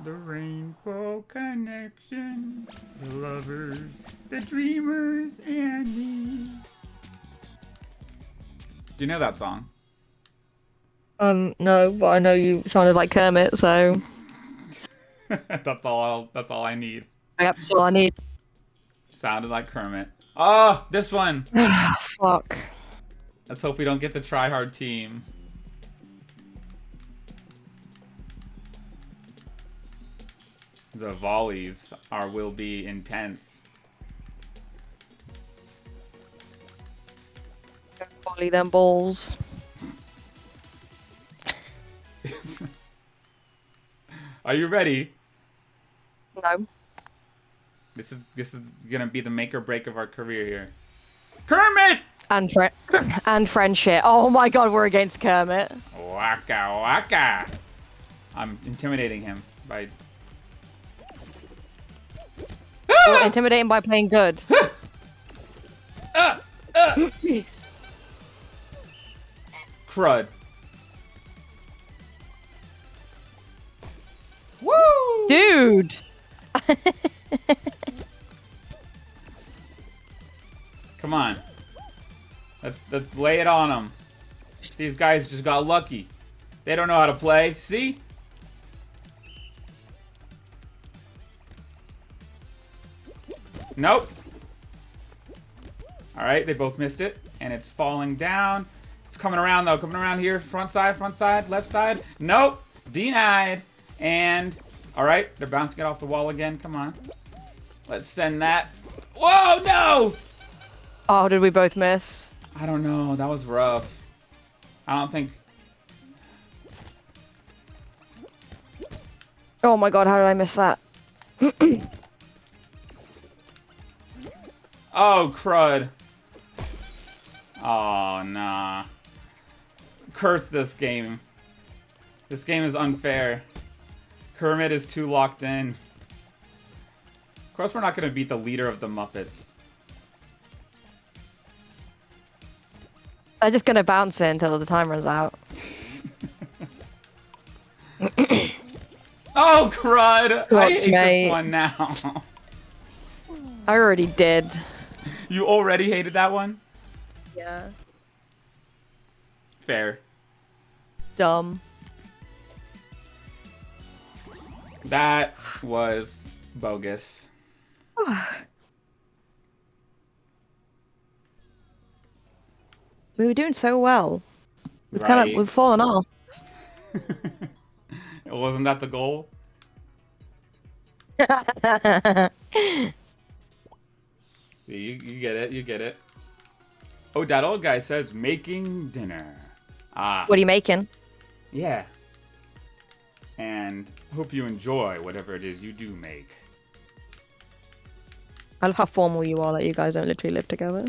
The rainbow connection. The lovers, the dreamers, and me. Do you know that song? No, but I know you sounded like Kermit, so That's all I need. that's all I need. Sounded like Kermit. Oh, this one. Fuck. Let's hope we don't get the try-hard team. The volleys will be intense. Volley them balls. Are you ready? No. This is gonna be the make or break of our career here. Kermit! And friendship. Oh my god, we're against Kermit. Waka waka! I'm intimidating him by. We're intimidating by playing good. Crud. Woo! Dude! Come on. Let's lay it on them. These guys just got lucky. They don't know how to play. See? Nope. Alright, they both missed it. And it's falling down. It's coming around though. Coming around here. Front side, left side. Nope. Denied. And, alright, they're bouncing it off the wall again. Come on. Let's send that. Whoa, no! Oh, did we both miss? I don't know. That was rough. I don't think... Oh my god, how did I miss that? Oh, crud. Oh, nah. Curse this game. This game is unfair. Kermit is too locked in. Of course we're not going to beat the leader of the Muppets. I'm just gonna bounce it until the time runs out. Oh, crud! I Ouch, hate mate. this one now. I already did. You already hated that one? Yeah. Fair. Dumb. That was bogus. We were doing so well. Right. We've fallen off. Wasn't that the goal? See, you get it, you get it. Oh, that old guy says making dinner. Ah, What are you making? yeah. And hope you enjoy whatever it is you do make. I love how formal you are that you guys don't literally live together.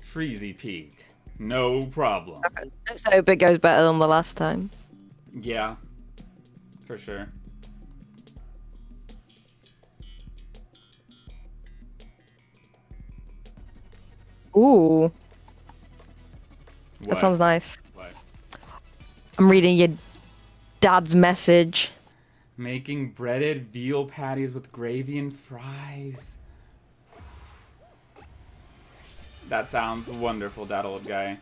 Freezy Peak. No problem. Let's hope it goes better than the last time. Yeah. For sure. Ooh, What? that sounds nice. What? I'm reading your dad's message. Making breaded veal patties with gravy and fries. That sounds wonderful, that old guy.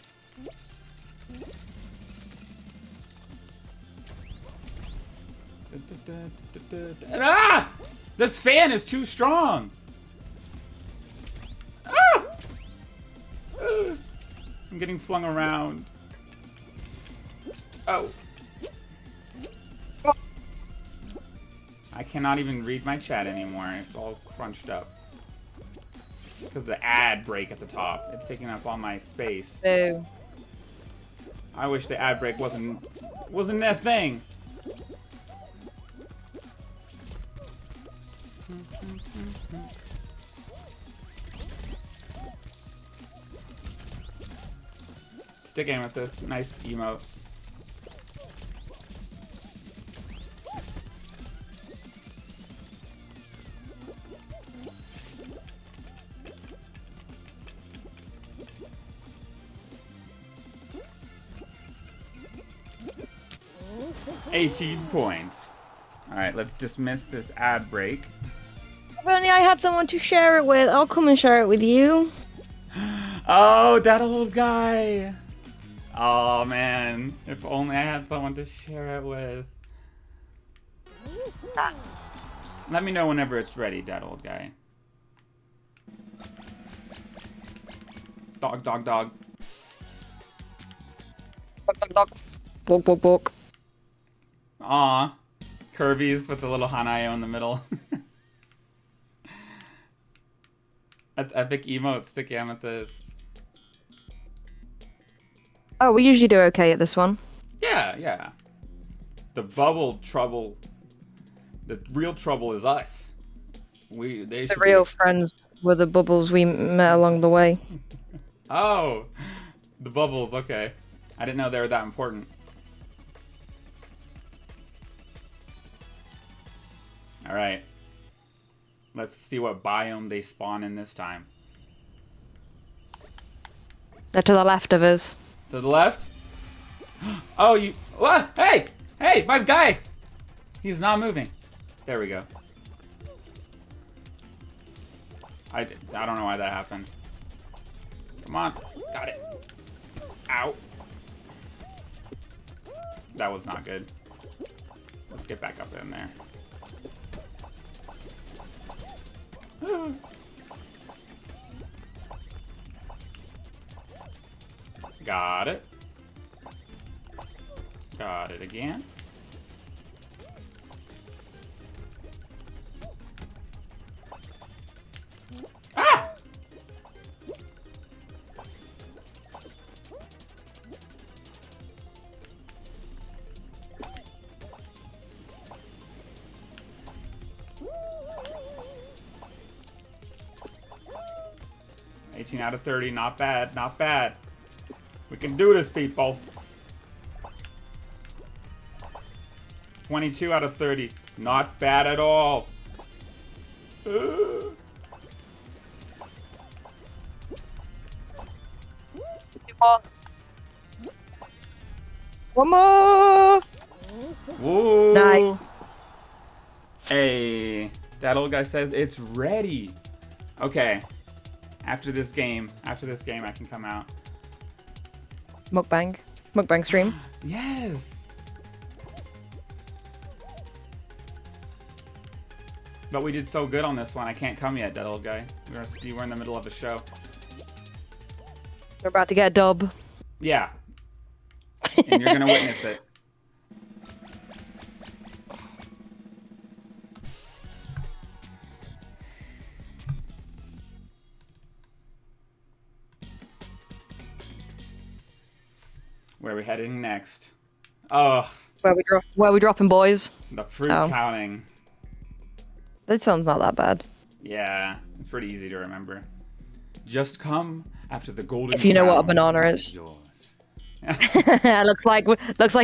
Ah! This fan is too strong! Ah! I'm getting flung around. Oh. I cannot even read my chat anymore. It's all crunched up. Because of the ad break at the top. It's taking up all my space. Boo. I wish the ad break wasn't that thing. Stick aim with this. Nice emote. $18 points. Alright, let's dismiss this ad break. If only I had someone to share it with. I'll come and share it with you. Oh, that old guy! Oh man, if only I had someone to share it with. Let me know whenever it's ready, that old guy. Dog, dog, dog. Bark, bark, bark. Bark, bark, bark. Aw. Kirby's with the little Hanayo in the middle. That's epic emote, Stick Amethyst. Oh, we usually do okay at this one. Yeah, yeah. The bubble trouble. The real trouble is us. They The should real friends were the bubbles we met along the way. Oh, the bubbles. Okay, I didn't know they were that important. All right. Let's see what biome they spawn in this time. They're to the left of us. To the left? Oh, you... What? Hey! Hey, my guy! He's not moving. There we go. I don't know why that happened. Come on. Got it. Ow. That was not good. Let's get back up in there. Got it. Got it again. Ah! $18 out of 30, not bad, not bad. We can do this, people. 22 out of 30, not bad at all. One more. Woo! Nice. Hey, that old guy says it's ready. Okay, after this game, I can come out. Mukbang stream. Yes. But we did so good on this one. I can't come yet, that old guy. We're in the middle of a show. We're about to get a dub. Yeah. And you're gonna witness it. Where are we heading next? Oh, Where we dropping, boys? the fruit Oh. counting. That sounds not that bad. Yeah, it's pretty easy to remember. Just come after the golden If you know what a crown banana is. yours. looks like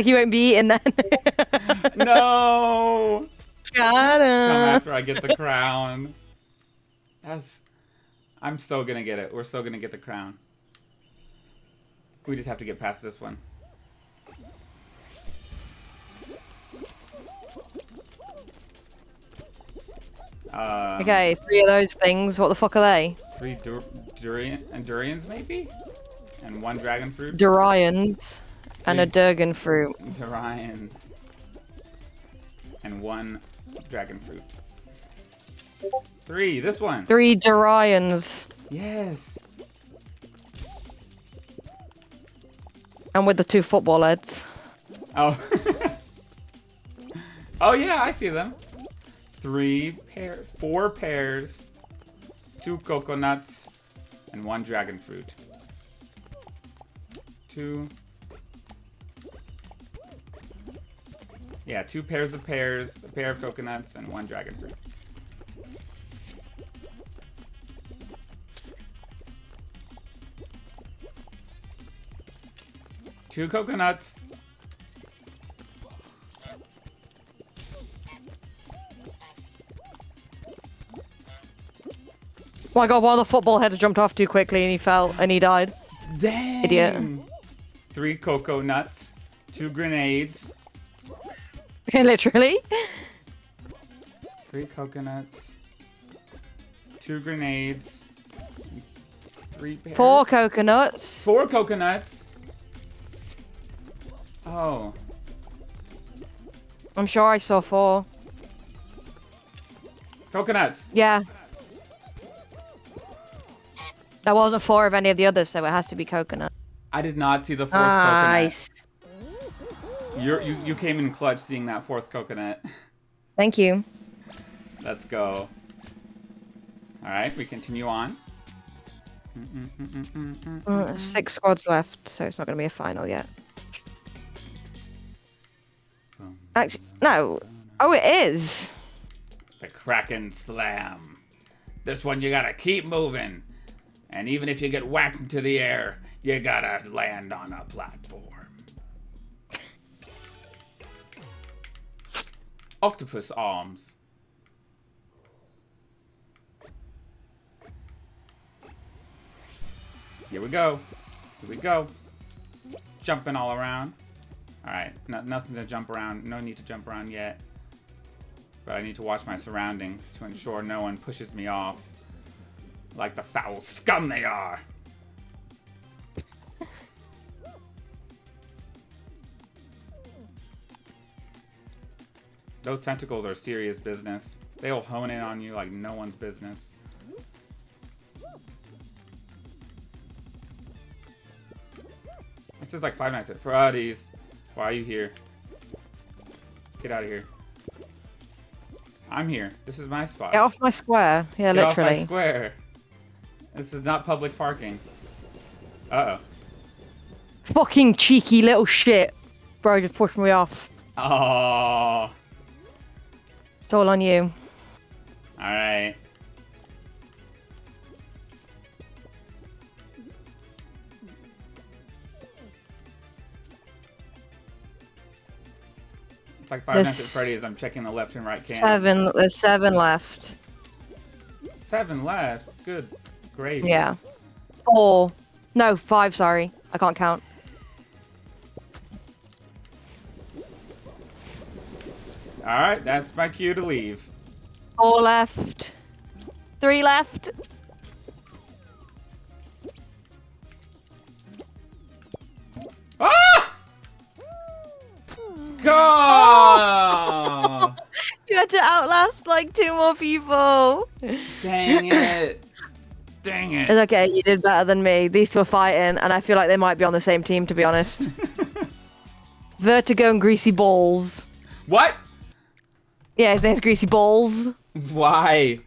you won't be eating that. No! Got Come him. after I get the crown. I'm so gonna get it. We're so gonna get the crown. We just have to get past this one. Okay, 3 of those things. What the fuck are they? 3 durians, maybe? And 1 dragon fruit? Durians and a Three. Durgan fruit. Durians. And 1 dragon fruit. 3, this one. 3 Durians. Yes. And with the 2 football heads. Oh. Oh yeah, I see them. 4 pears, 2 coconuts, and 1 dragon fruit. 2 pairs of pears, a pair of coconuts, and 1 dragon fruit. Two coconuts. Oh my god, one of the football heads jumped off too quickly and he fell and he died. Dang! Idiot. 3 coconuts, 2 grenades, Literally. 3 coconuts, 2 grenades, 3 pears. 4 coconuts. 4 coconuts. Oh. I'm sure I saw 4. Coconuts. Yeah. That wasn't 4 of any of the others, so it has to be coconut. I did not see the 4th Nice. coconut. You came in clutch seeing that 4th coconut. Thank you. Let's go. Alright, we continue on. 6 squads left, so it's not going to be a final yet. Actually, no. Oh, it is. The Kraken Slam. This one you gotta keep moving. And even if you get whacked into the air, you gotta land on a platform. Octopus arms. Here we go. Here we go. Jumping all around. Alright, nothing to jump around. No need to jump around yet. But I need to watch my surroundings to ensure no one pushes me off. Like the foul scum they are. Those tentacles are serious business. They'll hone in on you like no one's business. This is like Five Nights at Freddy's. Why are you here? Get out of here. I'm here. This is my spot. Get off my square. Yeah, Get literally. off my square. This is not public parking. Uh-oh. Fucking cheeky little shit. Bro, just pushed me off. Oh. It's all on you. Alright. It's like Five Nights at Freddy's. I'm checking the left and right camera. There's 7 left. 7 left. Good gravy. Yeah. 4. No, 5, sorry. I can't count. Alright, that's my cue to leave. 4 left. 3 left. Ah! Go! You had to outlast like 2 more people. Dang it. Dang it. It's okay, you did better than me. These 2 are fighting, and I feel like they might be on the same team, to be honest. Vertigo and Greasy Balls. What? Yeah, his name's Greasy Balls. Why?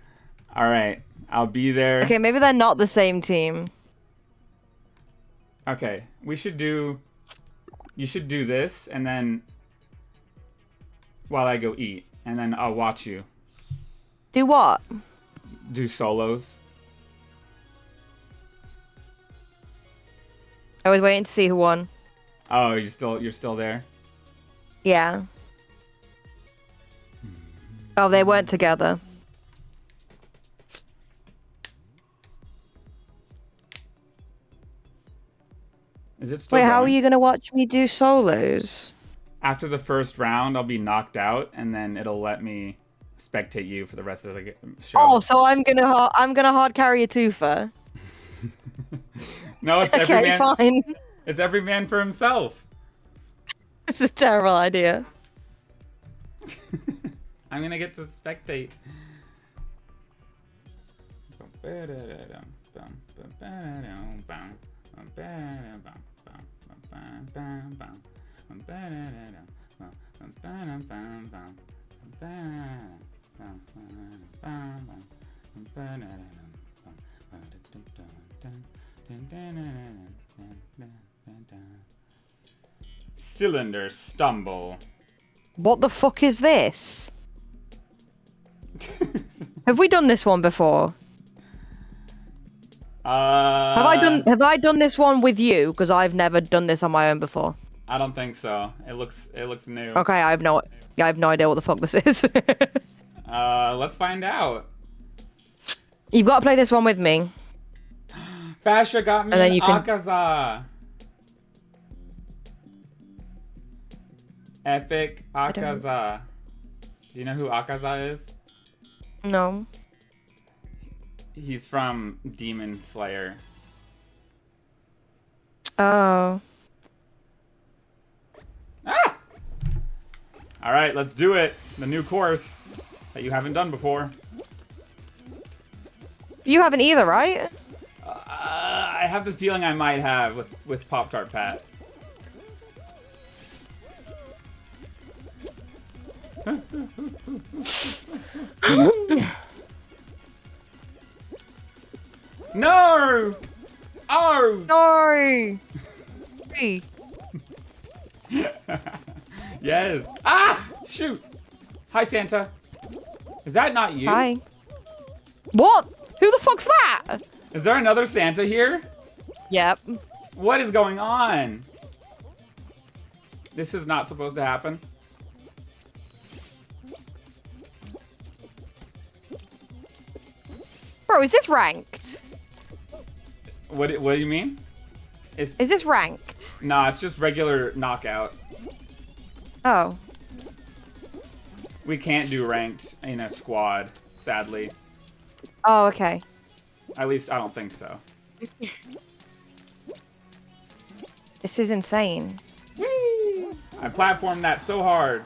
Alright, I'll be there. Okay, maybe they're not the same team. Okay, we should do... You should do this, and then... While I go eat, and then I'll watch you. Do what? Do solos. I was waiting to see who won. Oh, you're still there? Yeah. Oh, they weren't together. Is it still Wait, how are going? you gonna watch me do solos? After the first round, I'll be knocked out, and then it'll let me spectate you for the rest of the show. Oh, so I'm gonna hard carry a twofer. No, it's every Okay, man. fine. It's every man for himself. It's a terrible idea. I'm gonna get to spectate. Cylinder stumble. What the fuck is this? Have we done this one before? Have I done this one with you? Because I've never done this on my own before. I don't think so. It looks new. Okay, I have no idea what the fuck this is. Let's find out. You've got to play this one with me. Fascia got me And then an you can- Akaza. Epic Akaza. Do you know who Akaza is? No. He's from Demon Slayer. Oh. Ah! Alright, let's do it. The new course that you haven't done before. You haven't either, right? I have this feeling I might have with Pop-Tart Pat. No! Oh! No. Hey. Yes. Ah! Shoot! Hi, Santa. Is that not you? Hi. What? Who the fuck's that? Is there another Santa here? Yep. What is going on? This is not supposed to happen. Bro, is this ranked? What do you mean? It's Is this ranked? Nah, it's just regular knockout. Oh. We can't do ranked in a squad, sadly. Oh, okay. At least I don't think so. This is insane. I platformed that so hard.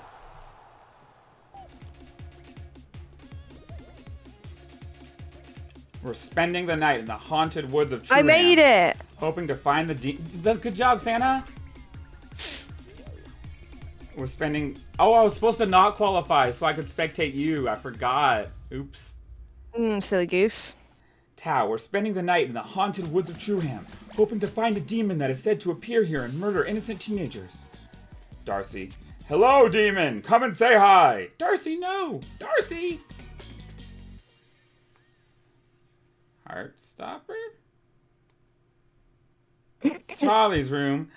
We're spending the night in the haunted woods of True I made it. hoping to find the Good job, Santa. We're spending... Oh, I was supposed to not qualify so I could spectate you. I forgot. Oops. Silly goose. Tao, we're spending the night in the haunted woods of Truham, hoping to find a demon that is said to appear here and murder innocent teenagers. Darcy. Hello, demon! Come and say hi! Darcy, no! Darcy! Heartstopper? Charlie's room.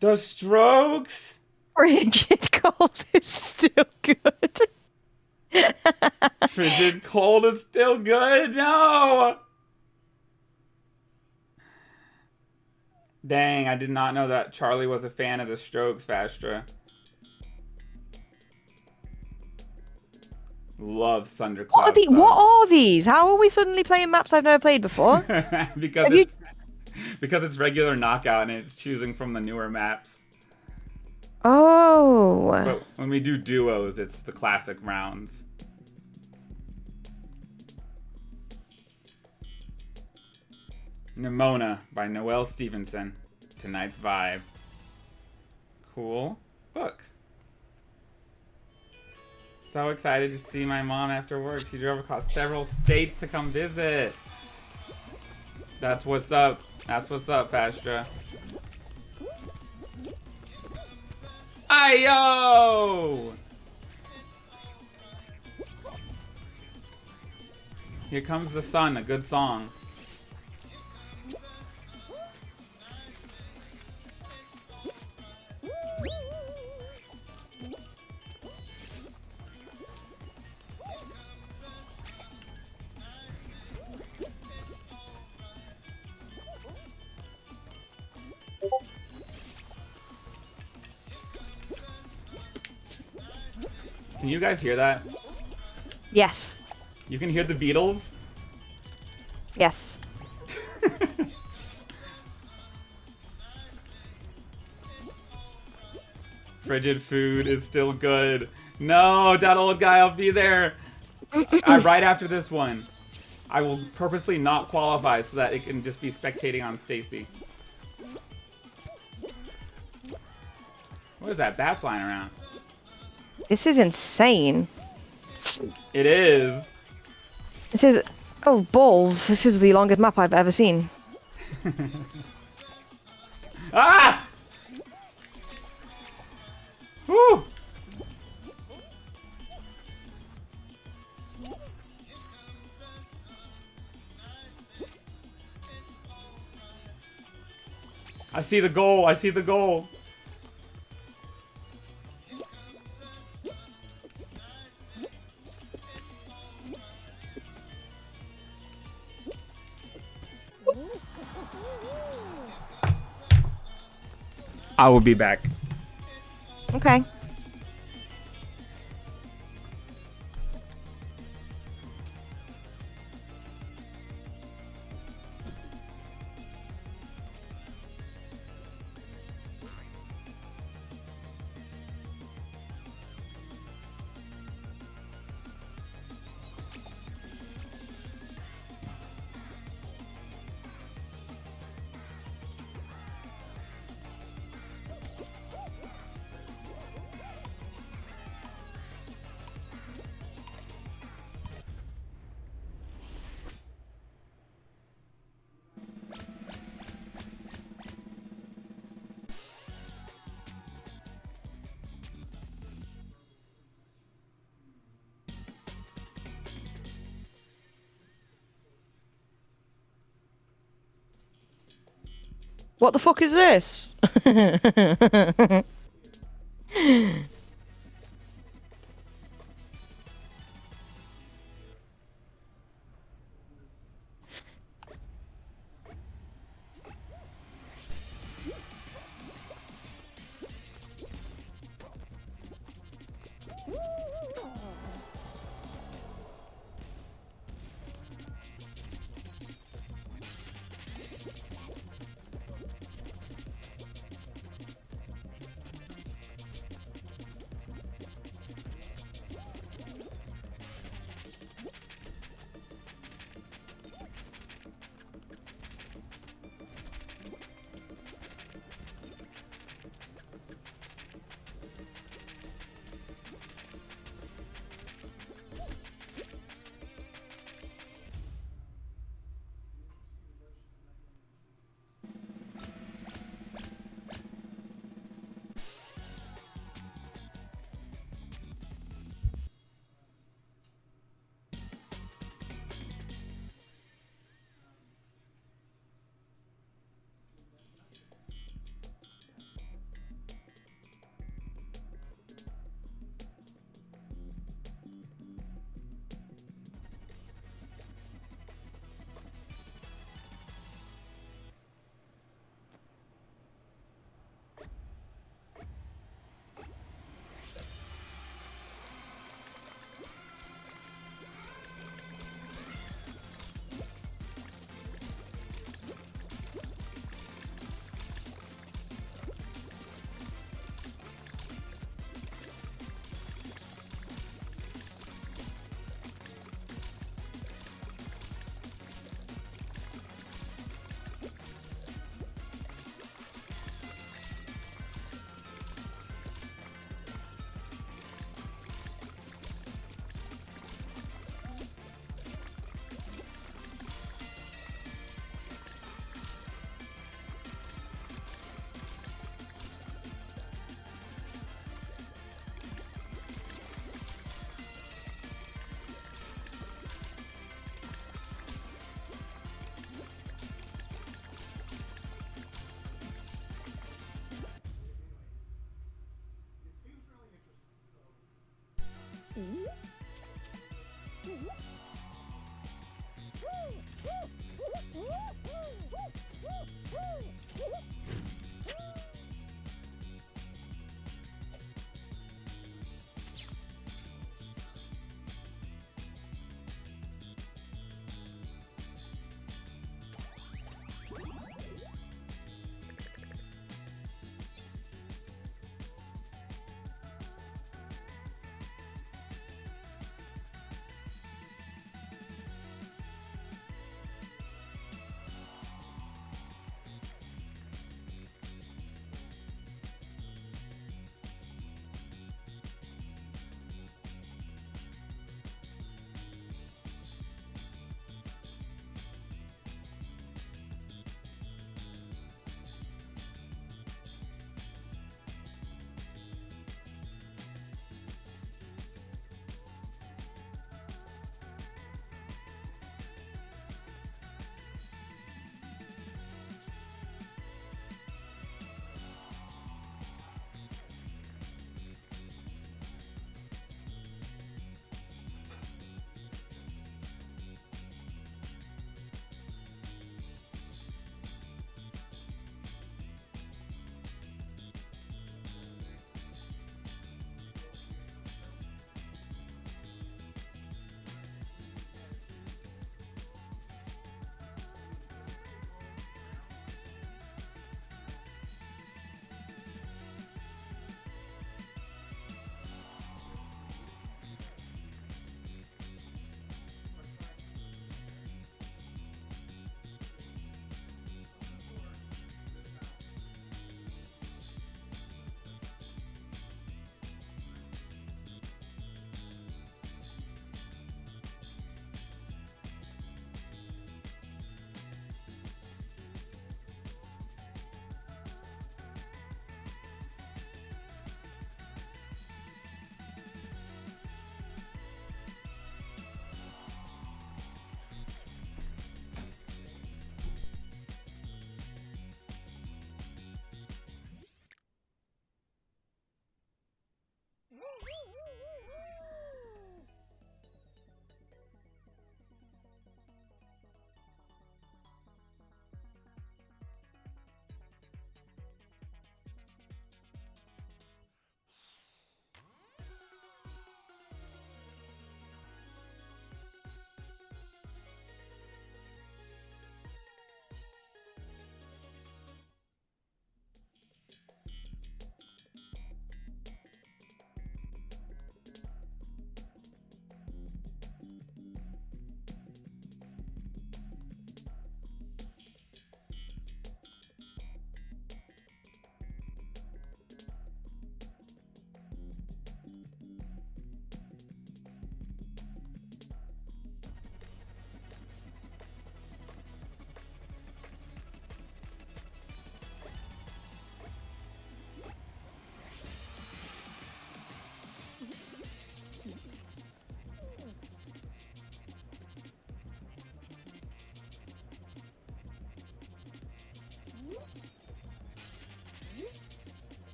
The Strokes! Frigid cold is still good. Frigid cold is still good? No! Dang, I did not know that Charlie was a fan of the Strokes, Vastra. Love Thundercloud. What are these? How are we suddenly playing maps I've never played before? because it's regular knockout and it's choosing from the newer maps. Oh. But when we do duos, it's the classic rounds. Nimona by Noelle Stevenson. Tonight's vibe. Cool book. So excited to see my mom after work. She drove across several states to come visit. That's what's up. That's what's up, Fastra. Ayo! Here Comes the Sun, a good song. Can you guys hear that? Yes. You can hear the Beatles? Yes. Frigid food is still good. No, that old guy, I'll be there. Right after this one. I will purposely not qualify so that it can just be spectating on Stacy. What is that? Bat flying around. This is insane. It is. This is... Oh, balls. This is the longest map I've ever seen. Ah! Woo! I see the goal. I see the goal. I will be back. Okay. What the fuck is this?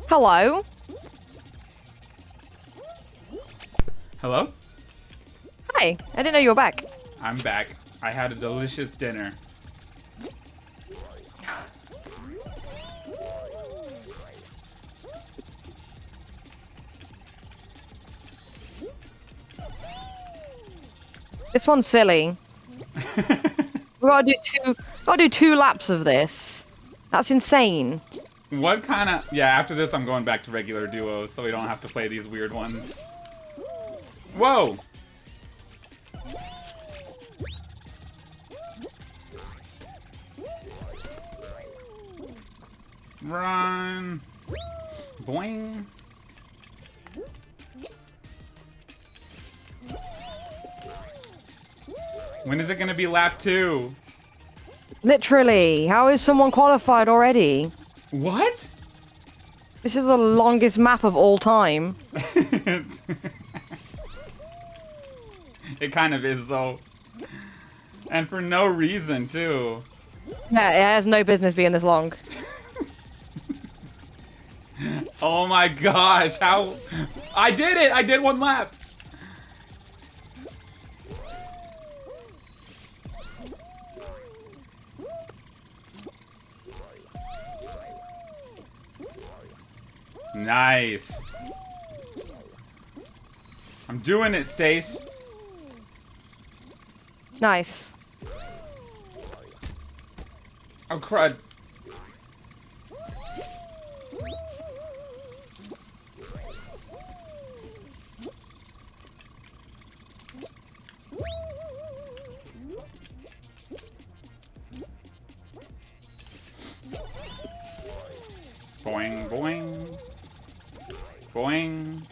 Hello. Hello? Hi. I didn't know you were back. I'm back. I had a delicious dinner. This one's silly. We gotta do two laps of this. That's insane. What kind of... Yeah, after this, I'm going back to regular duos, so we don't have to play these weird ones. Whoa! Run! Boing! When is it gonna be lap 2? Literally, how is someone qualified already? What? This is the longest map of all time. It kind of is, though. And for no reason, too. Yeah, it has no business being this long. Oh my gosh, how... I did it! I did 1 lap! Nice. I'm doing it, Stace. Nice. Oh, crud. Boing, boing. Boing.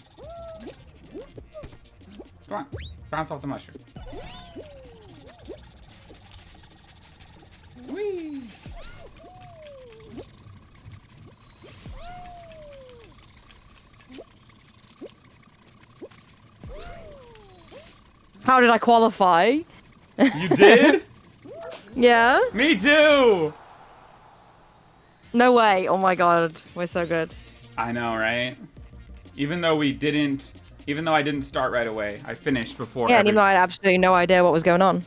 Come on. Bounce off the mushroom. Whee! How did I qualify? You did? Yeah? Me too! No way. Oh my god. We're so good. I know, right? Even though I didn't start right away, I finished before. Yeah, and even though I had absolutely no idea what was going on.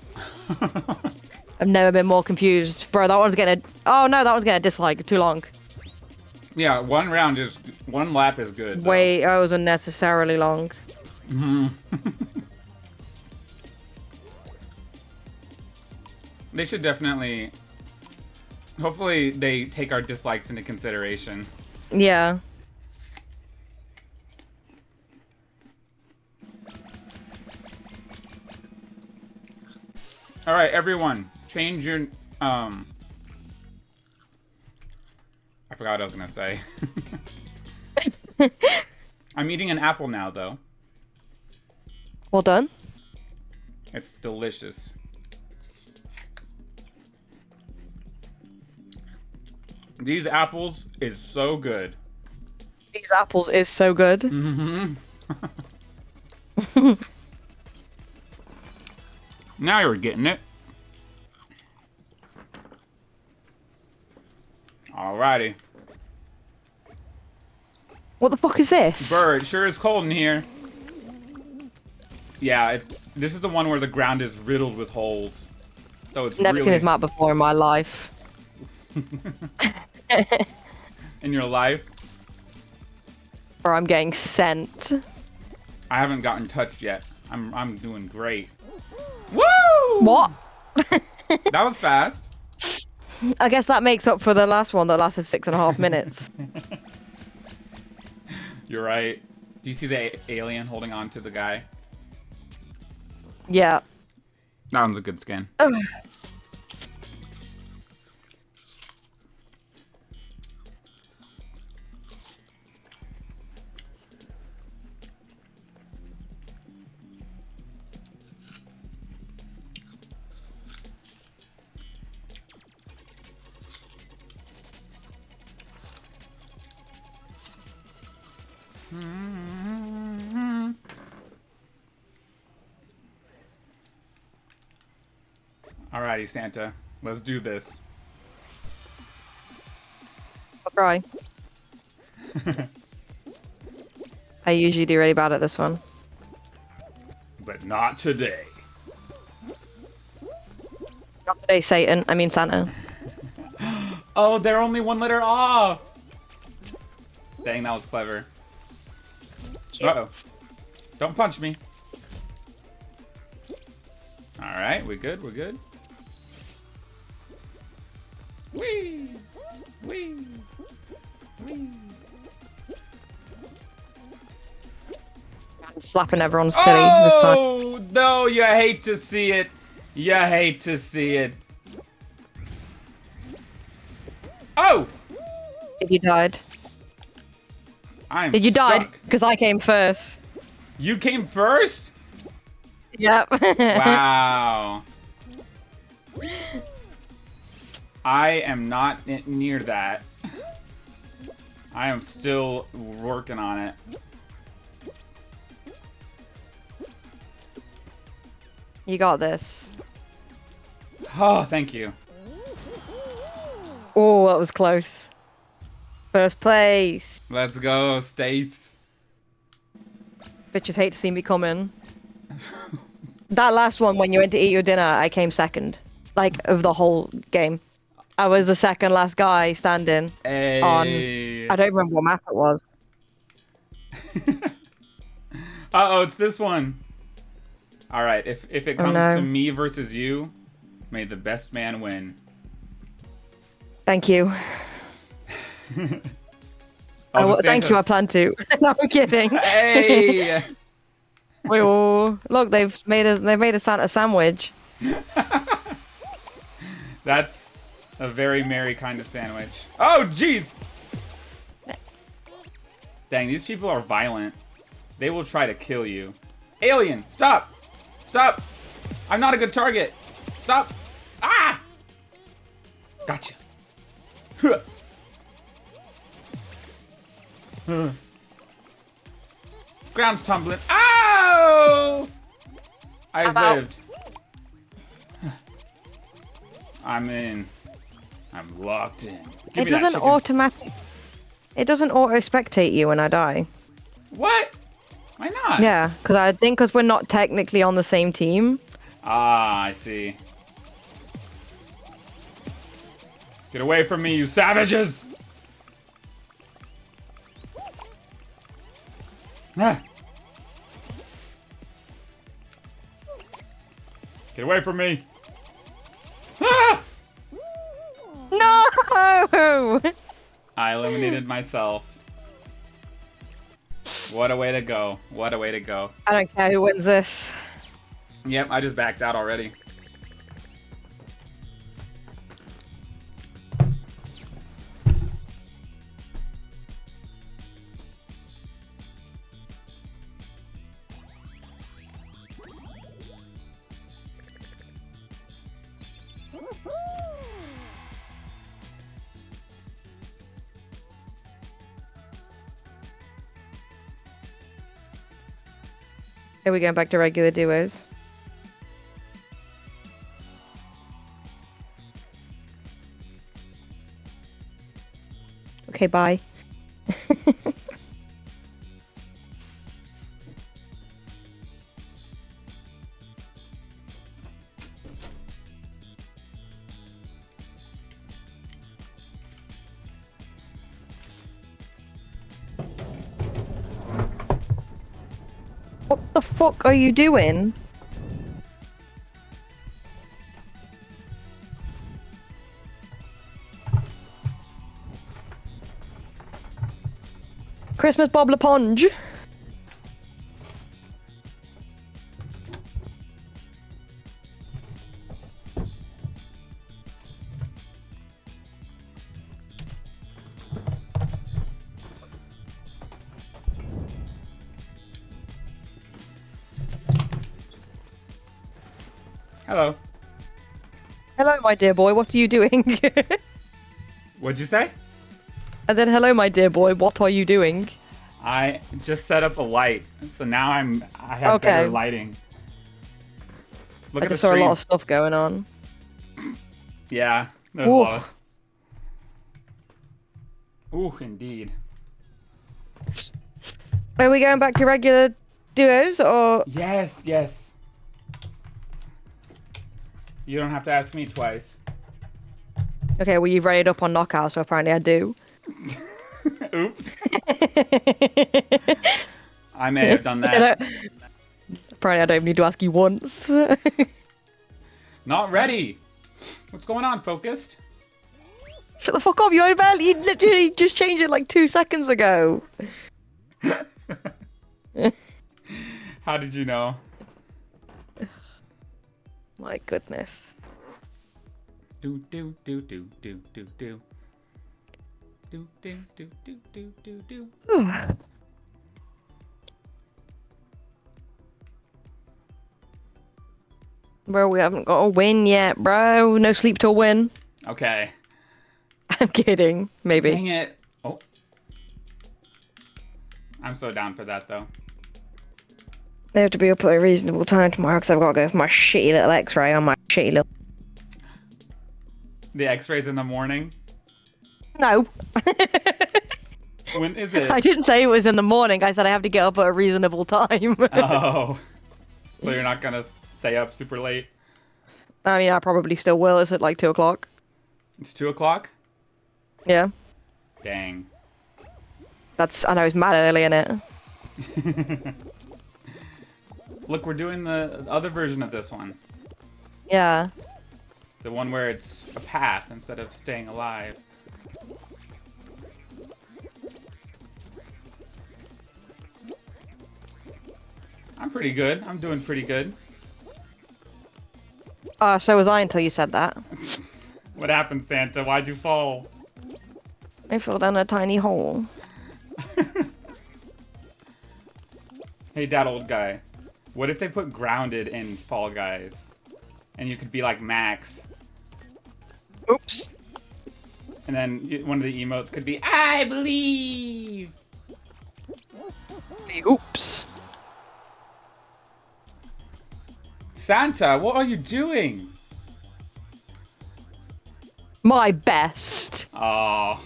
I've never been more confused. Bro, that one's getting Oh no, that one's getting a dislike. Too long. Yeah, 1 lap is good. Though. Wait, that was unnecessarily long. They should definitely... Hopefully they take our dislikes into consideration. Yeah. Alright, everyone. Change your... I forgot what I was gonna say. I'm eating an apple now, though. Well done. It's delicious. These apples is so good. These apples is so good. Mm-hmm. Now you're getting it. Alrighty. What the fuck is this? Bird, sure is cold in here. Yeah, this is the one where the ground is riddled with holes. So it's Never really... seen this map before in my life. In your life? Or I'm getting sent. I haven't gotten touched yet. I'm doing great. Woo! What? That was fast. I guess that makes up for the last one that lasted 6.5 minutes. You're right. Do you see the alien holding on to the guy? Yeah. That one's a good skin. Alrighty, Santa. Let's do this. I'll try. I usually do really bad at this one. But not today. Not today, Satan. I mean Santa. Oh, they're only 1 letter off! Dang, that was clever. Uh-oh. Don't punch me. Alright, we good, we're good. Whee! Whee! Slapping everyone silly this time. Oh no! You hate to see it. You hate to see it. Oh! You died. I'm Did you die? stuck. Because I came first. You came first? Yep. Wow. I am not near that. I am still working on it. You got this. Oh, thank you. Oh, that was close. First place. Let's go, Stace. Bitches hate to see me coming. That last one, when you went to eat your dinner, I came second. Like, of the whole game. I was the second last guy standing on... I don't remember what map it was. Uh-oh, it's this one. Alright, if it comes to me versus you, may the best man win. Thank you. Thank you, I plan to. No, I'm kidding. Hey! Look, they've made a Santa sandwich. That's a very merry kind of sandwich. Oh, jeez! Dang, these people are violent. They will try to kill you. Alien, stop! Stop! I'm not a good target. Stop! Ah! Gotcha. Huh. Huh. Ground's tumbling. Ow! I lived. I'm in. I'm locked in. Give me that chicken. It doesn't auto spectate you when I die. What? Why not? Yeah, because we're not technically on the same team. Ah, I see. Get away from me, you savages! Ah. Get away from me! Ah! No! I eliminated myself. What a way to go. What a way to go. I don't care who wins this. Yep, I just backed out already. Are we going back to regular duos? Okay, bye. What the fuck are you doing? Christmas Bob LaPonge. Hello. Hello, my dear boy. What are you doing? What'd you say? And then, hello, my dear boy. What are you doing? I just set up a light, so now I have better lighting. Look I at the just saw a stream. lot of stuff going on. Yeah, there's a lot of... Ooh, indeed. Are we going back to regular duos, or...? Yes, yes. You don't have to ask me twice. Okay, well, you've rated up on Knockout, so apparently I do. Oops. I may have done that. Apparently I don't even need to ask you once. Not ready. What's going on, Focused? Shut the fuck up! You literally just changed it like 2 seconds ago. How did you know? My goodness. Do do do do do do do. Do do do do do do do. Bro, we haven't got a win yet, bro. No sleep till win. Okay. I'm kidding. Maybe. Dang it. Oh. I'm so down for that though. They have to be up at a reasonable time tomorrow because I've got to go for my shitty little X-ray on my shitty little. The X-rays in the morning. No. When is it? I didn't say it was in the morning. I said I have to get up at a reasonable time. Oh. So you're not gonna stay up super late? I mean, I probably still will. It's at like 2 o'clock. It's 2 o'clock? Yeah. Dang. I know it's mad early, innit? Look, we're doing the other version of this one. Yeah. The one where it's a path instead of staying alive. I'm pretty good. I'm doing pretty good. So was I until you said that. What happened, Santa? Why'd you fall? I fell down a tiny hole. Hey, that old guy. What if they put grounded in Fall Guys? And you could be like Max. Oops. And then one of the emotes could be, I believe! Oops. Santa, what are you doing? My best. Oh.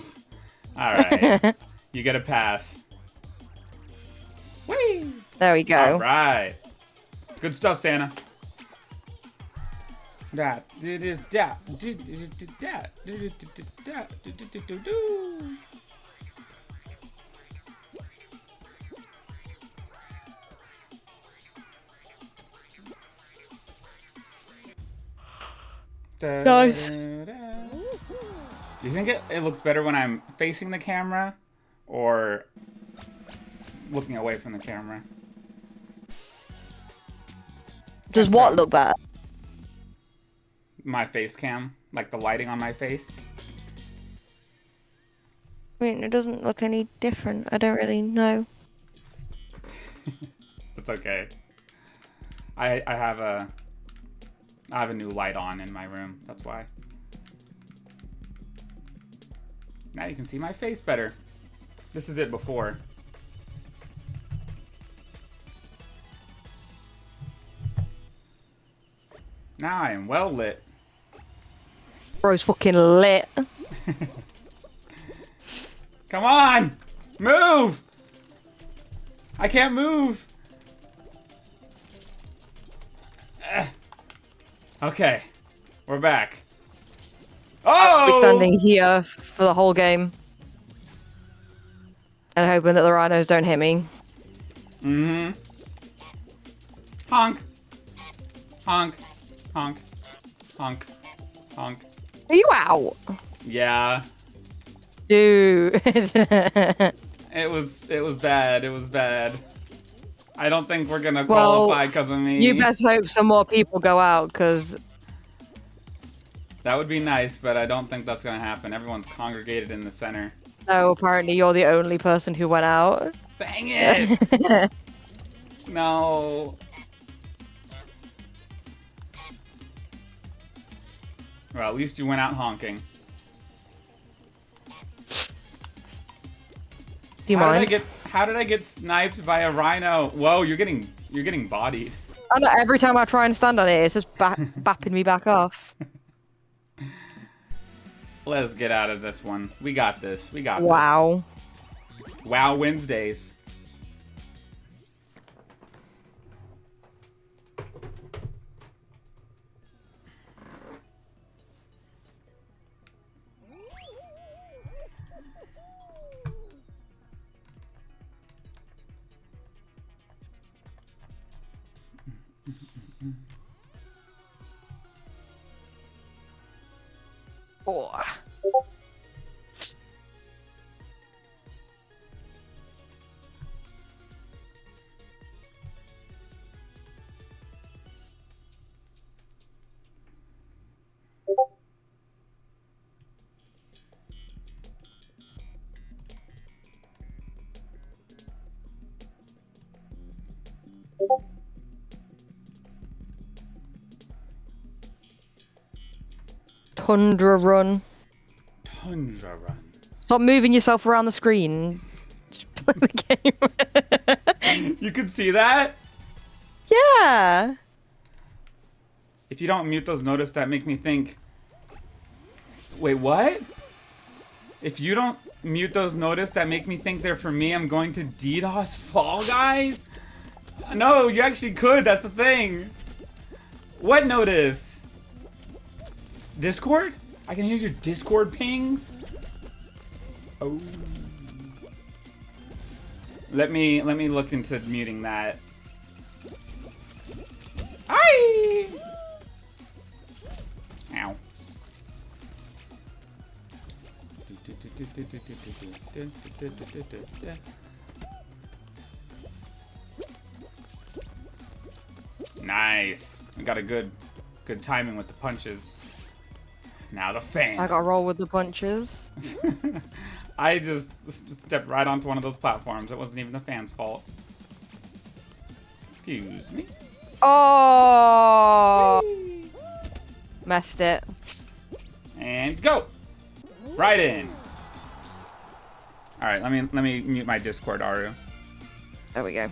Alright. You get a pass. Whee! There we go. Alright. Good stuff, Santa. That. Nice. Do you think it looks better when I'm facing the camera or looking away from the camera? Does what look better? My face cam, like the lighting on my face. I mean, it doesn't look any different. I don't really know. It's okay. I have a new light on in my room. That's why. Now you can see my face better. This is it before. Now I am well lit. Bro's fucking lit. Come on! Move! I can't move! Okay. We're back. I'll be Oh! standing here for the whole game. And hoping that the rhinos don't hit me. Mm-hmm. Honk. Honk. Honk. Honk. Honk. Are you out? Yeah. Dude. It was bad. It was bad. I don't think we're gonna Well, qualify because of me. You best hope some more people go out, because... That would be nice, but I don't think that's gonna happen. Everyone's congregated in the center. No, apparently you're the only person who went out. Dang it! No. Well, at least you went out honking. Do you mind? How did I get sniped by a rhino? Whoa, you're getting bodied. I know, every time I try and stand on it, it's just bapping me back off. Let's get out of this one. We got this. We got Wow. this. Wow Wednesdays. Oh. Tundra run. Tundra run. Stop moving yourself around the screen. Just play the game. You can see that? Yeah. If you don't mute those notice that make me think... Wait, what? If you don't mute those notice that make me think they're for me, I'm going to DDoS Fall Guys? No, you actually could. That's the thing. What notice? Discord? I can hear your Discord pings? Oh. Let me look into muting that. Aye! Ow. Nice. We got a good timing with the punches. Now the fan. I gotta roll with the punches. I just stepped right onto one of those platforms. It wasn't even the fan's fault. Excuse me. Oh! Messed it. And go. Right in. All right, let me mute my Discord, Aru. There we go.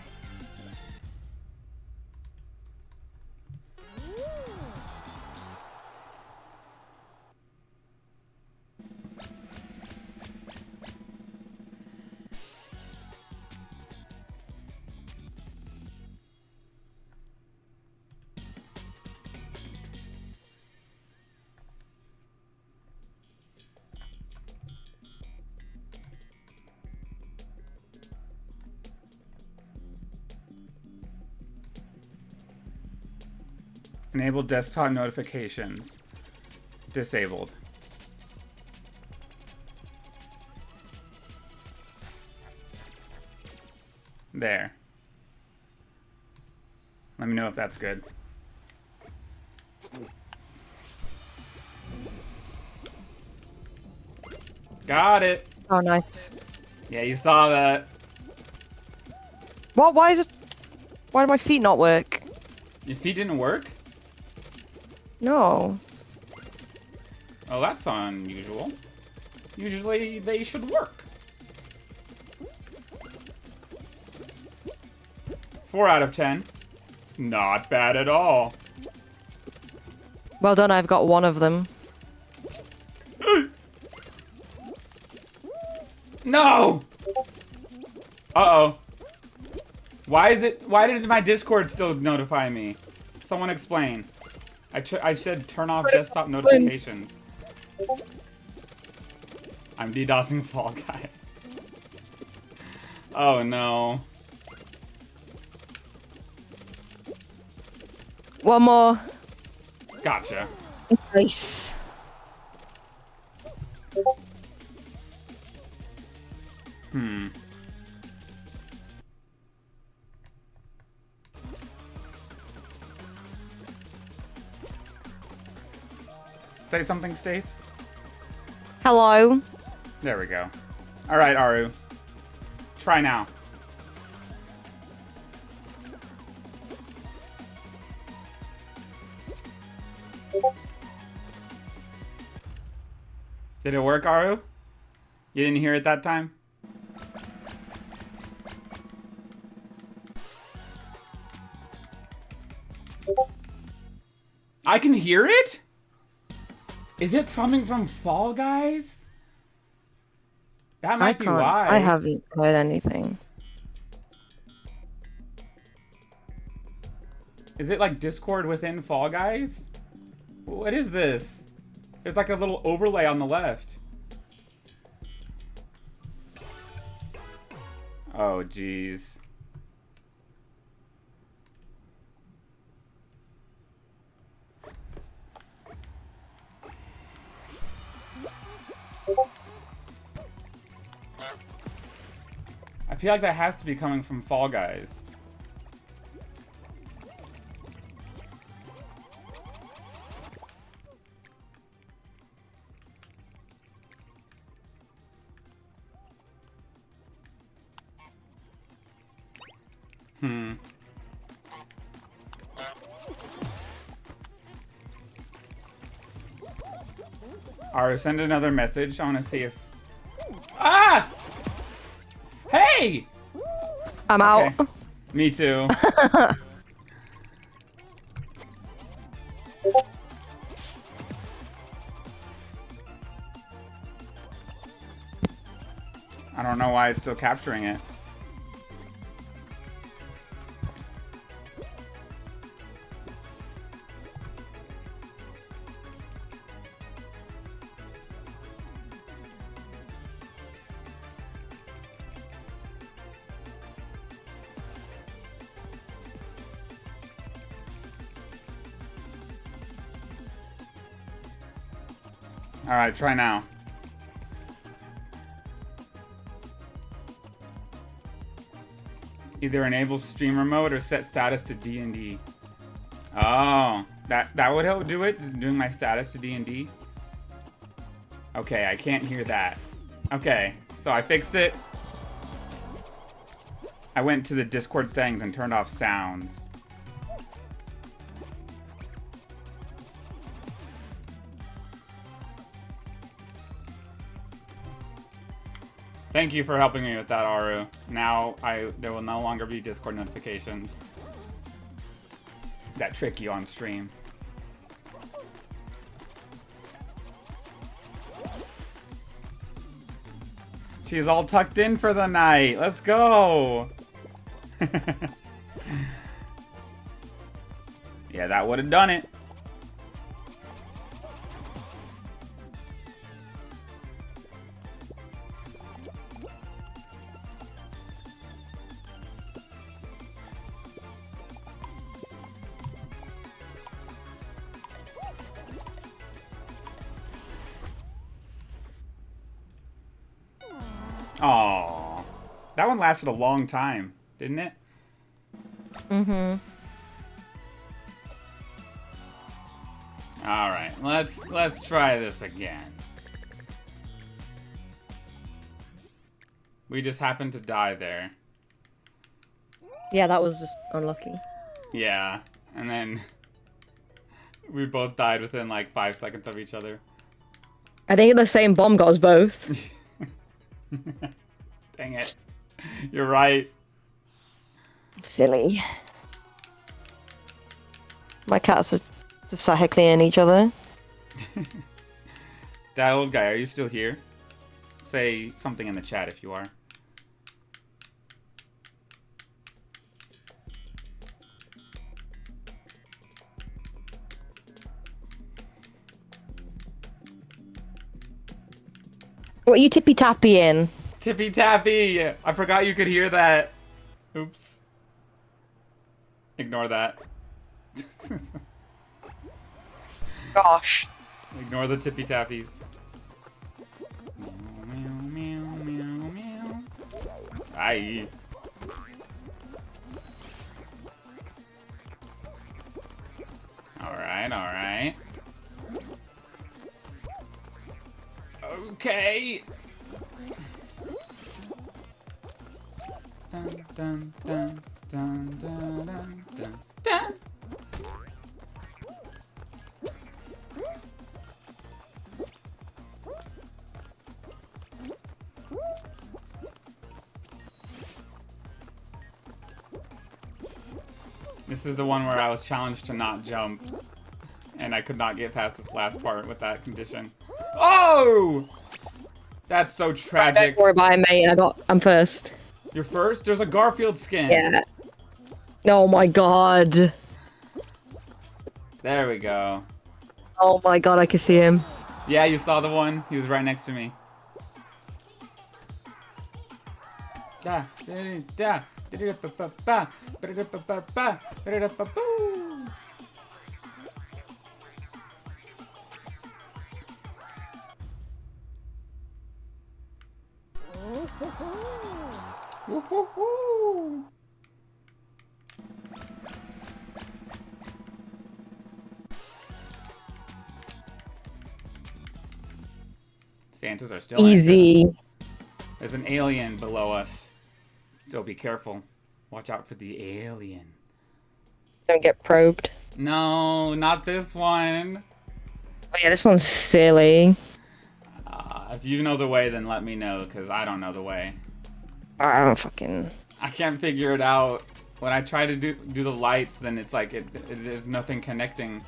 Enable desktop notifications. Disabled. There. Let me know if that's good. Got it. Oh, nice. Yeah, you saw that. What? Why do my feet not work? Your feet didn't work? No. Oh, that's unusual. Usually they should work. 4 out of 10. Not bad at all. Well done, I've got one of them. No! Uh-oh. Why did my Discord still notify me? Someone explain. I said turn off desktop notifications. I'm DDoSing Fall Guys. Oh no. One more. Gotcha. Nice. Say something, Stace. Hello. There we go. Alright, Aru. Try now. Did it work, Aru? You didn't hear it that time? I can hear it? Is it coming from Fall Guys? That might be why. I haven't heard anything. Is it like Discord within Fall Guys? What is this? There's like a little overlay on the left. Oh, jeez. I feel like that has to be coming from Fall Guys. Alright, send another message. I want to see if... Ah! Hey! I'm Okay. out. Me too. I don't know why it's still capturing it. Alright, try now. Either enable streamer mode or set status to D&D. Oh, that would help do it, just doing my status to D&D. Okay, I can't hear that. Okay, so I fixed it. I went to the Discord settings and turned off sounds. Thank you for helping me with that, Aru. Now there will no longer be Discord notifications that trick you on stream. She's all tucked in for the night. Let's go. Yeah, that would have done it. Aww. That one lasted a long time, didn't it? Mm-hmm. Alright, let's try this again. We just happened to die there. Yeah, that was just unlucky. Yeah, and then we both died within like 5 seconds of each other. I think the same bomb got us both. Dang it. You're right. Silly. My cats are just sat here cleaning each other. That old guy, are you still here? Say something in the chat if you are. What are you tippy-tappy-ing? Tippy tappy! I forgot you could hear that. Oops. Ignore that. Gosh. Ignore the tippy tappies. Meow, meow, meow, meow. Aye. Alright, alright. Okay. Dun, dun, dun, dun, dun, dun, dun, dun. This is the one where I was challenged to not jump, and I could not get past this last part with that condition. Oh! That's so tragic. Don't worry about it, mate. I'm first. You're first? There's a Garfield skin. Yeah. Oh my god. There we go. Oh my god, I can see him. Yeah, you saw the one? He was right next to me. Da, da, da, da, ba, ba, ba, ba, da, ba, ba, ba, ba, da, ba, boo. Woo-hoo-hoo. Santas are still Easy. active. There's an alien below us, so be careful. Watch out for the alien. Don't get probed. No, not this one. Oh yeah, this one's silly. If you know the way, then let me know, because I don't know the way. I don't fucking. I can't figure it out. When I try to do the lights, then it's like there's nothing connecting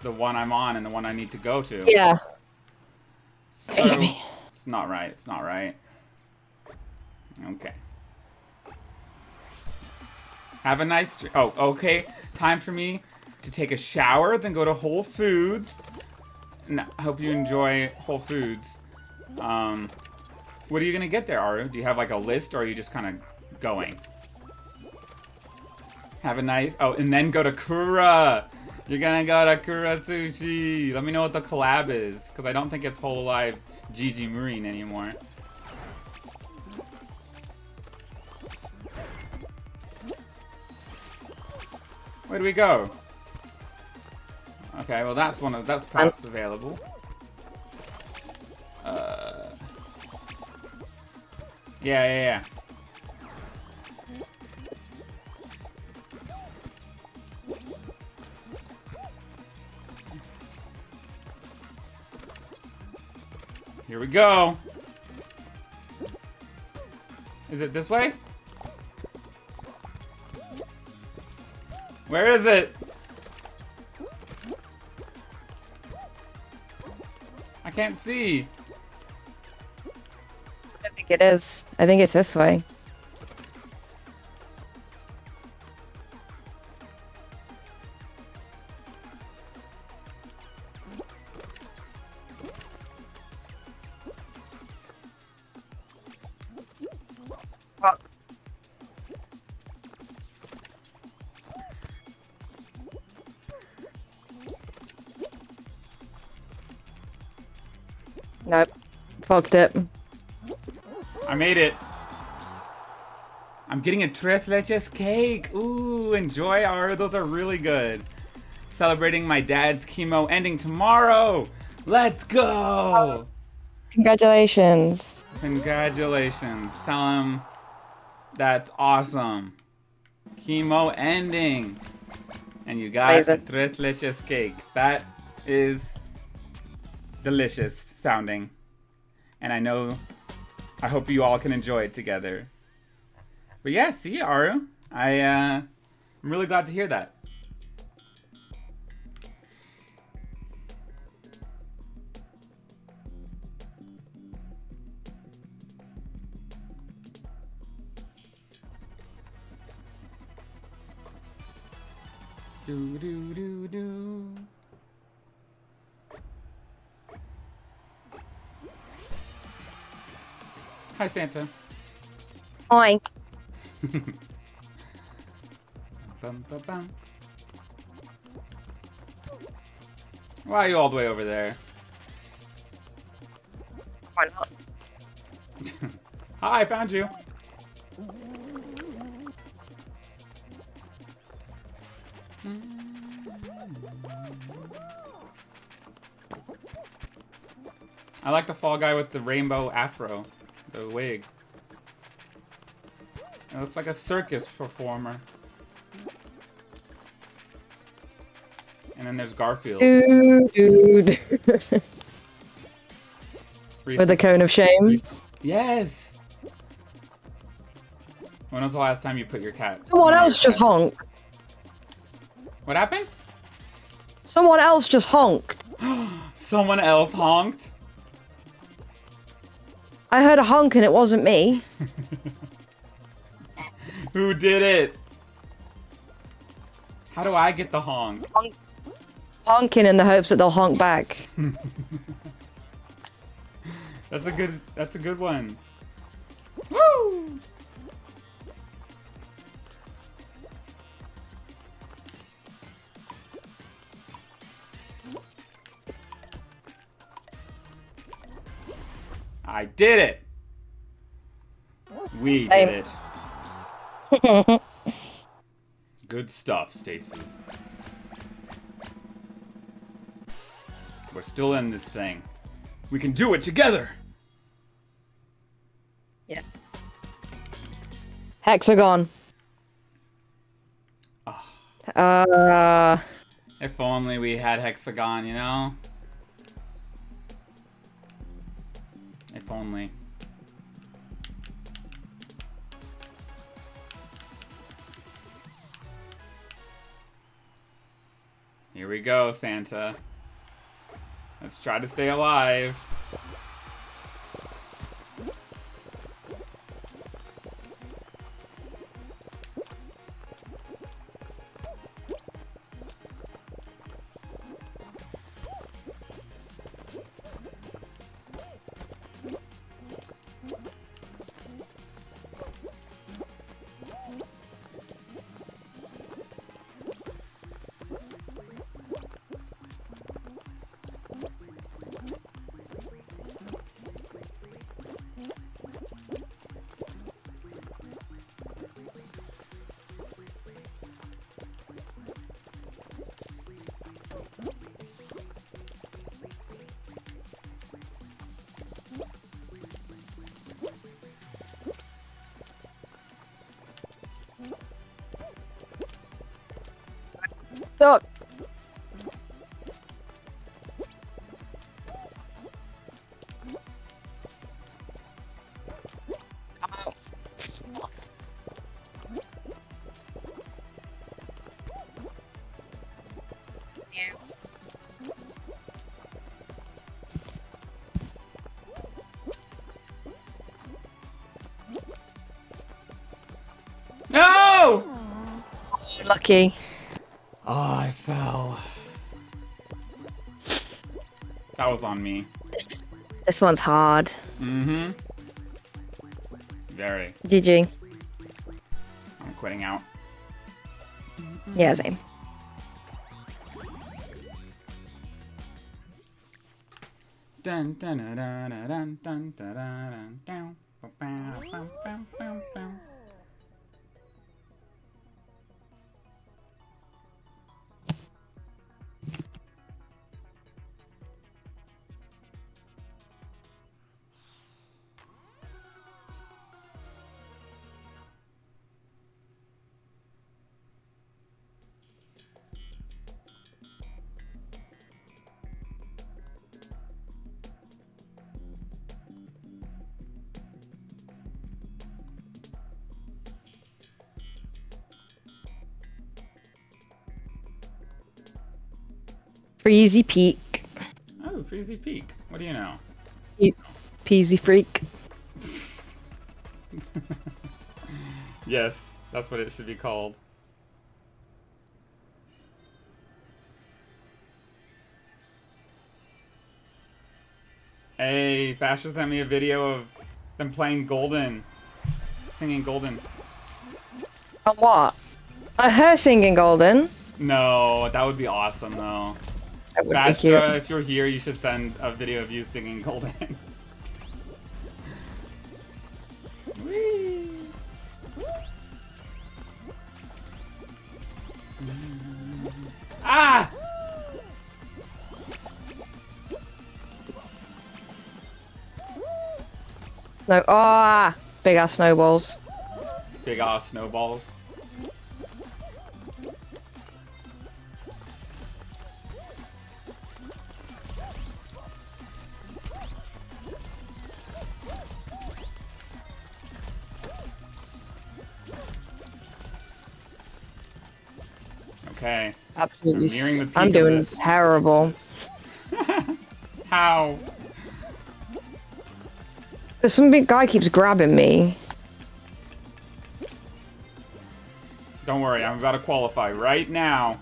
the one I'm on and the one I need to go to. Yeah. So, Excuse me. It's not right. It's not right. Okay. Have a nice stream. Oh, okay. Time for me to take a shower, then go to Whole Foods. And I hope you enjoy Whole Foods. What are you gonna get there, Aru? Do you have like a list, or are you just kind of going? Have a nice... Oh, and then go to Kura. You're gonna go to Kura Sushi. Let me know what the collab is, because I don't think it's Whole Live Gigi Marine anymore. Where do we go? Okay, well that's paths available. Yeah. Here we go. Is it this way? Where is it? I can't see. I think it is. I think it's this way. Fuck. Nope. Fucked it. I made it. I'm getting a tres leches cake. Ooh, enjoy, Aru. Those are really good. Celebrating my dad's chemo ending tomorrow. Let's go. Congratulations. Congratulations. Tell him that's awesome. Chemo ending. And you got Amazing. a tres leches cake. That is delicious sounding. And I hope you all can enjoy it together. But yeah, see, Aru. I'm really glad to hear that. Do do do do. Hi, Santa. Hi. Bum, bum, bum. Why are you all the way over there? Why not? Hi, I found you. I like the fall guy with the rainbow afro, the wig. It looks like a circus performer. And then there's Garfield. Dude. With a cone of shame. Yes! When was the last time you put your cat? Someone on your else just cat? honked. What happened? Someone else just honked. Someone else honked? I heard a honk and it wasn't me. Who did it? How do I get the honk? Honking in the hopes that they'll honk back. That's a good one. Woo! I did it. We did it. Good stuff, Stacy. We're still in this thing. We can do it together. Yeah. Hexagon. If only we had hexagon, you know? If only. Here we go, Santa. Let's try to stay alive. Stuck. No! Lucky. Oh, I fell. That was on me. This one's hard. Mm-hmm. Very. GG. I'm quitting out. Yeah, same. Dun dun dun dun dun dun dun dun dun. Bam, bam, bam, bam, bam. Freezy Peak. Oh, Freezy Peak. What do you know? Peasy Freak. Yes, that's what it should be called. Hey, Fasher sent me a video of them playing Golden. Singing Golden. On what? Her singing Golden. No, that would be awesome though. That would be cute. Fasher, if you're here, you should send a video of you singing Golden. Whee! Ah! No. Ah! Big ass snowballs. Big ass snowballs. Okay. Absolutely. I'm nearing the peak I'm of doing this. terrible. How? Some big guy keeps grabbing me. Don't worry, I'm about to qualify right now.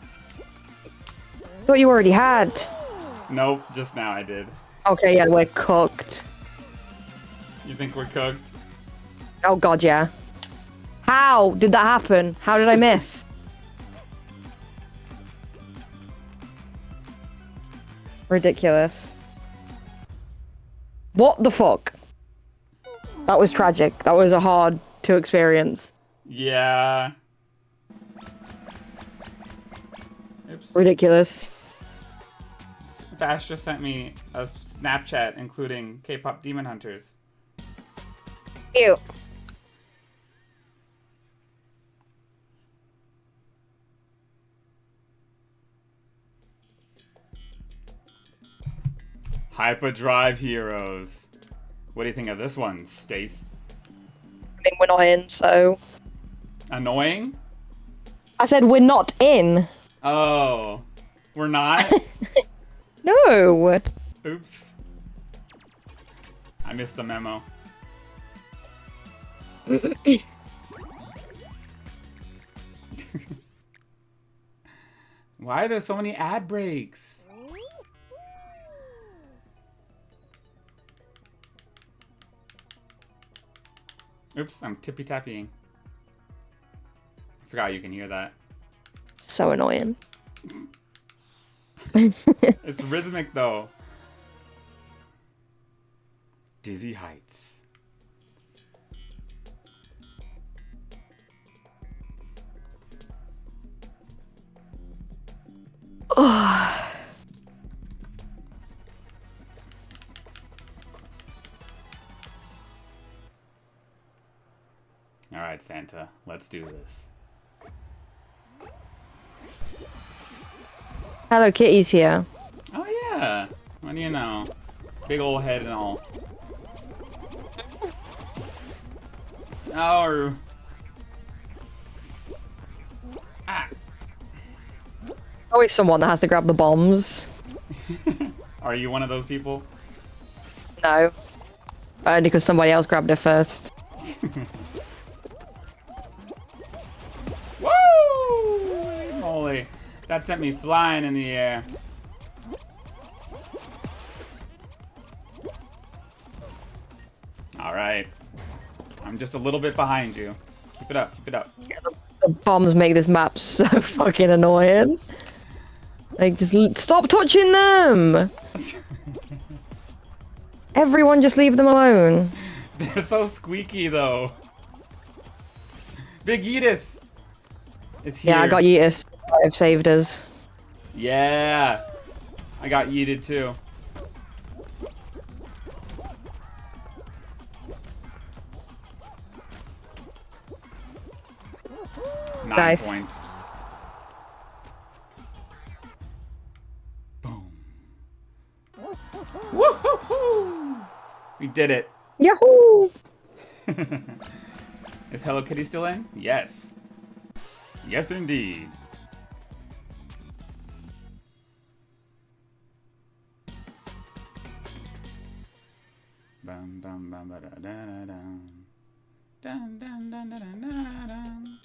Thought you already had. Nope, just now I did. Okay, yeah, we're cooked. You think we're cooked? Oh god, yeah. How did that happen? How did I miss? Ridiculous. What the fuck? That was tragic. That was a hard to experience. Yeah. Oops. Ridiculous. Fash just sent me a Snapchat including K-pop Demon Hunters. Ew. Hyperdrive Heroes. What do you think of this one, Stace? I mean, we're not in, so. Annoying? I said we're not in. Oh. We're not? No. Oops. I missed the memo. Why are there so many ad breaks? Oops, I'm tippy-tappying. I forgot you can hear that. So annoying. It's rhythmic, though. Dizzy Heights. Alright, Santa. Let's do this. Hello Kitty's here. Oh, yeah. What do you know? Big old head and all. Oh. Ah. Always someone that has to grab the bombs. Are you one of those people? No. Only because somebody else grabbed it first. Woo! Holy moly. That sent me flying in the air. Alright. I'm just a little bit behind you. Keep it up, keep it up. The bombs make this map so fucking annoying. Like, just stop touching them! Everyone just leave them alone. They're so squeaky, though. Big Yeetus is here. Yeah, I got Yeetus. I've saved us. Yeah. I got yeeted, too. Nice. 9 points. Boom. Woohoo! We did it. Yahoo! Is Hello Kitty still in? Yes. Yes, indeed. Bum bum bum ba da da da dum. Dun dun dun dun dun dun dun.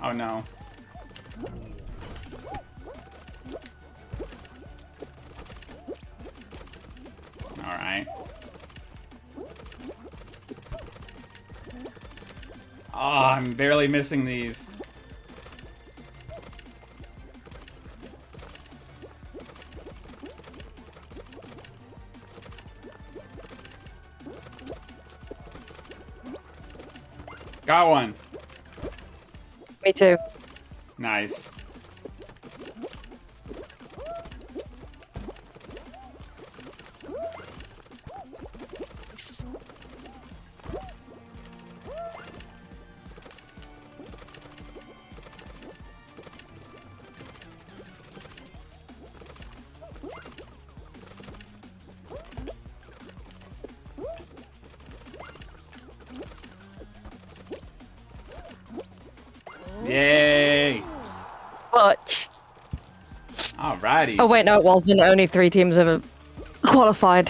Oh no. Alright. Oh, I'm barely missing these. Got one. Me too. Nice. Yay! Clutch. Alrighty. Oh wait, no, it wasn't. Only 3 teams have qualified.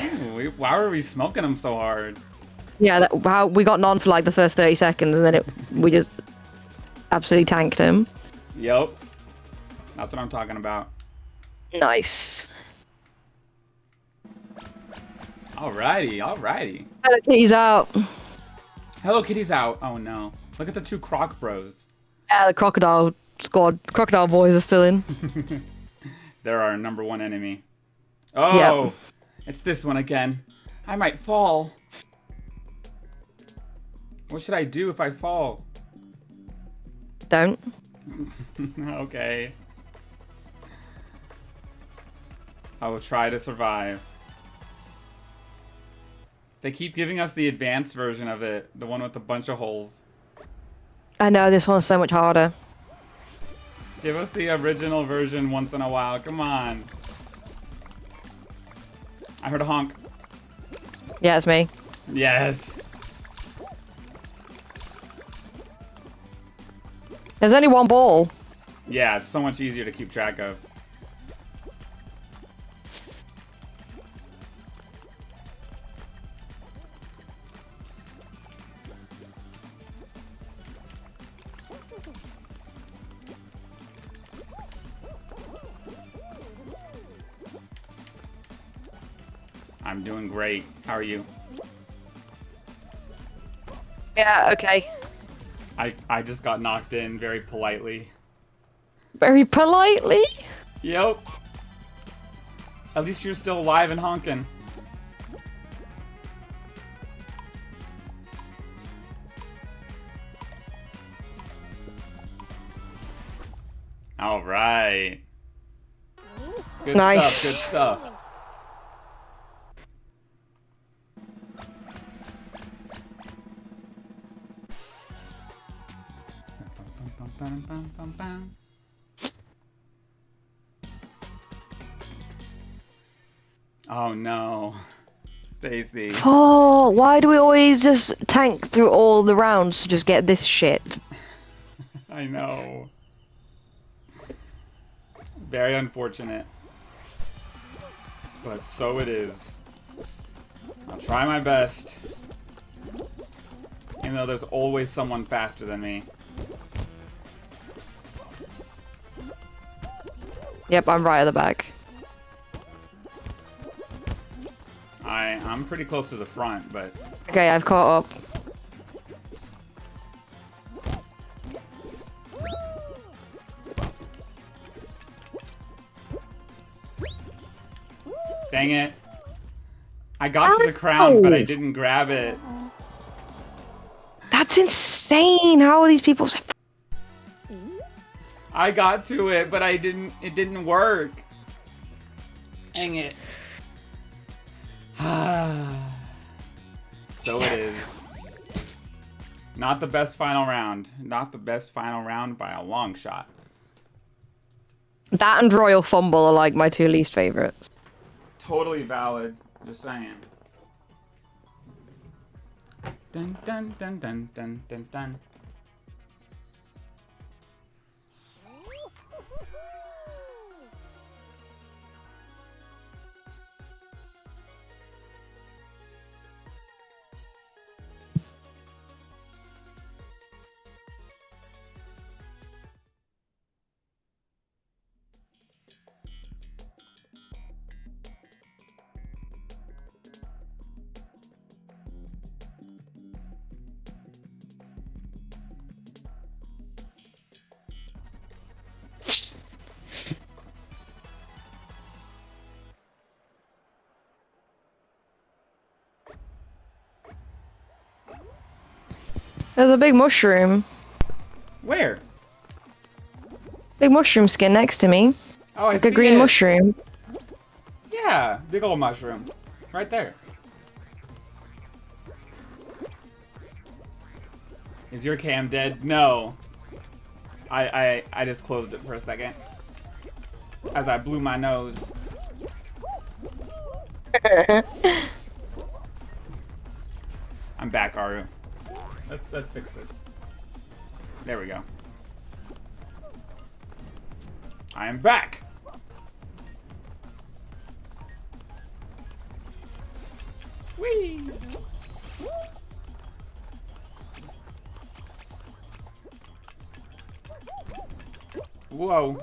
Why were we smoking them so hard? Yeah, how we got none for like the first 30 seconds, and then we just absolutely tanked him. Yep. That's what I'm talking about. Nice. Alrighty, alrighty. He's out. Hello Kitty's out. Oh no. Look at the 2 Croc Bros. Yeah, the crocodile squad, crocodile boys are still in. They're our #1 enemy. Oh! It's this one again. I might fall. What should I do if I fall? Don't. Okay. I will try to survive. They keep giving us the advanced version of it, the one with a bunch of holes. I know, this one's so much harder. Give us the original version once in a while, come on. I heard a honk. Yeah, it's me. Yes. There's only one ball. Yeah, it's so much easier to keep track of. I'm doing great. How are you? Yeah, okay. I just got knocked in very politely. Very politely. Yep. At least you're still alive and honking. All right. Good Nice. stuff, good stuff. Oh no. Stacy. Oh, why do we always just tank through all the rounds to just get this shit? I know. Very unfortunate. But so it is. I'll try my best. Even though there's always someone faster than me. Yep, I'm right at the back. I'm pretty close to the front, but... Okay, I've caught up. Dang it. I got to the crown, but I didn't grab it. That's insane! How are these people so... I got to it, but it didn't work. Dang it. So it is. Not the best final round. Not the best final round by a long shot. That and Royal Fumble are like my two least favorites. Totally valid. Just saying. Dun dun dun dun dun dun dun. There's a big mushroom. Where? Big mushroom skin next to me. Oh, I Like see a green it. mushroom. Yeah, big old mushroom. Right there. Is your cam dead? No. I just closed it for a second. As I blew my nose. I'm back, Aru. Let's fix this. There we go. I am back. Whee! Whoa.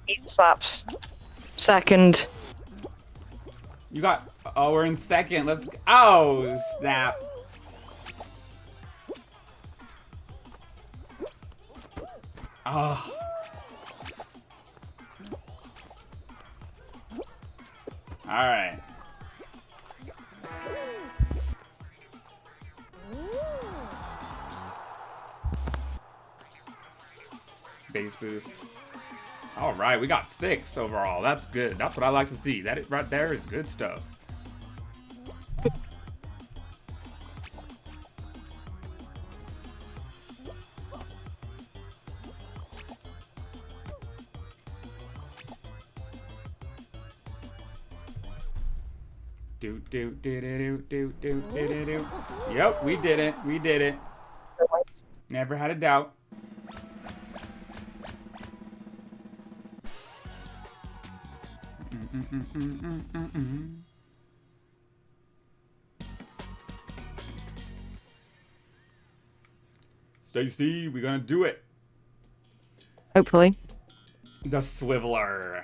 Eight slaps. Second. You got... Oh, we're in second. Let's... Oh, snap. Oh. Alright. Base boost. Alright, we got 6 overall. That's good. That's what I like to see. That is, right there is good stuff. Do. Yep, we did it. We did it. Never had a doubt. Stacy, we're gonna do it. Hopefully. The Swiveler.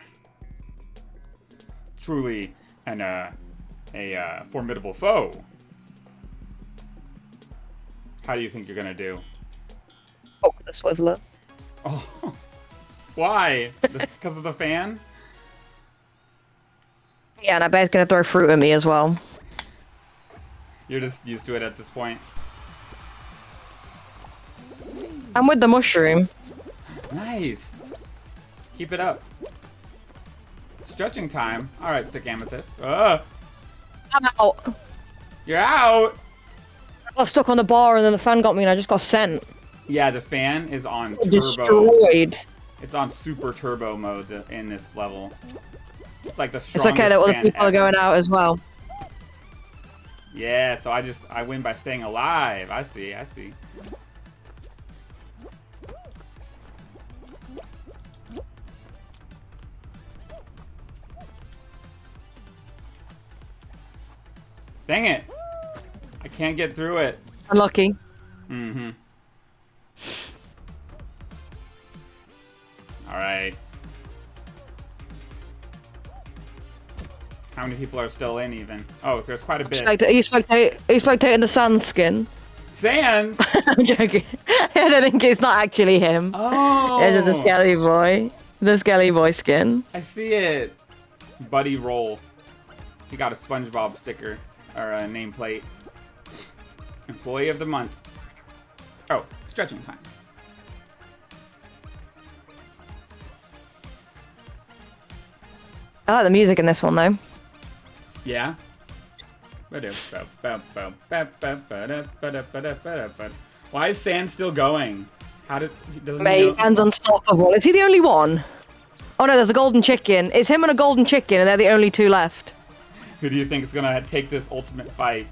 Truly a formidable foe. How do you think you're gonna do? Oh, the Swiveler. Oh, why? Because of the fan? Yeah, and I bet he's gonna throw fruit at me as well. You're just used to it at this point. I'm with the mushroom. Nice. Keep it up. Stretching time. All right, stick amethyst. I'm out. You're out. I got stuck on the bar and then the fan got me and I just got sent. Yeah, the fan is on turbo. Destroyed. It's on super turbo mode in this level. It's like the It's strongest okay that other fan people are ever. going out as well. Yeah, so I win by staying alive. I see. Dang it. I can't get through it. Unlucky. Mm-hmm. Alright. How many people are still in even? Oh, there's quite a bit. He's spectating the sand skin. Sans! I'm joking. I don't think it's not actually him. Oh! It's the Skelly Boy. The Skelly Boy skin. I see it. Buddy Roll. He got a SpongeBob sticker. Or a nameplate. Employee of the month. Oh, stretching time. I like the music in this one though. Yeah? Why is Sand still going? Doesn't he Mate, know? Sand's unstoppable. Is he the only one? Oh no, there's a golden chicken. It's him and a golden chicken and they're the only 2 left. Who do you think is gonna take this ultimate fight?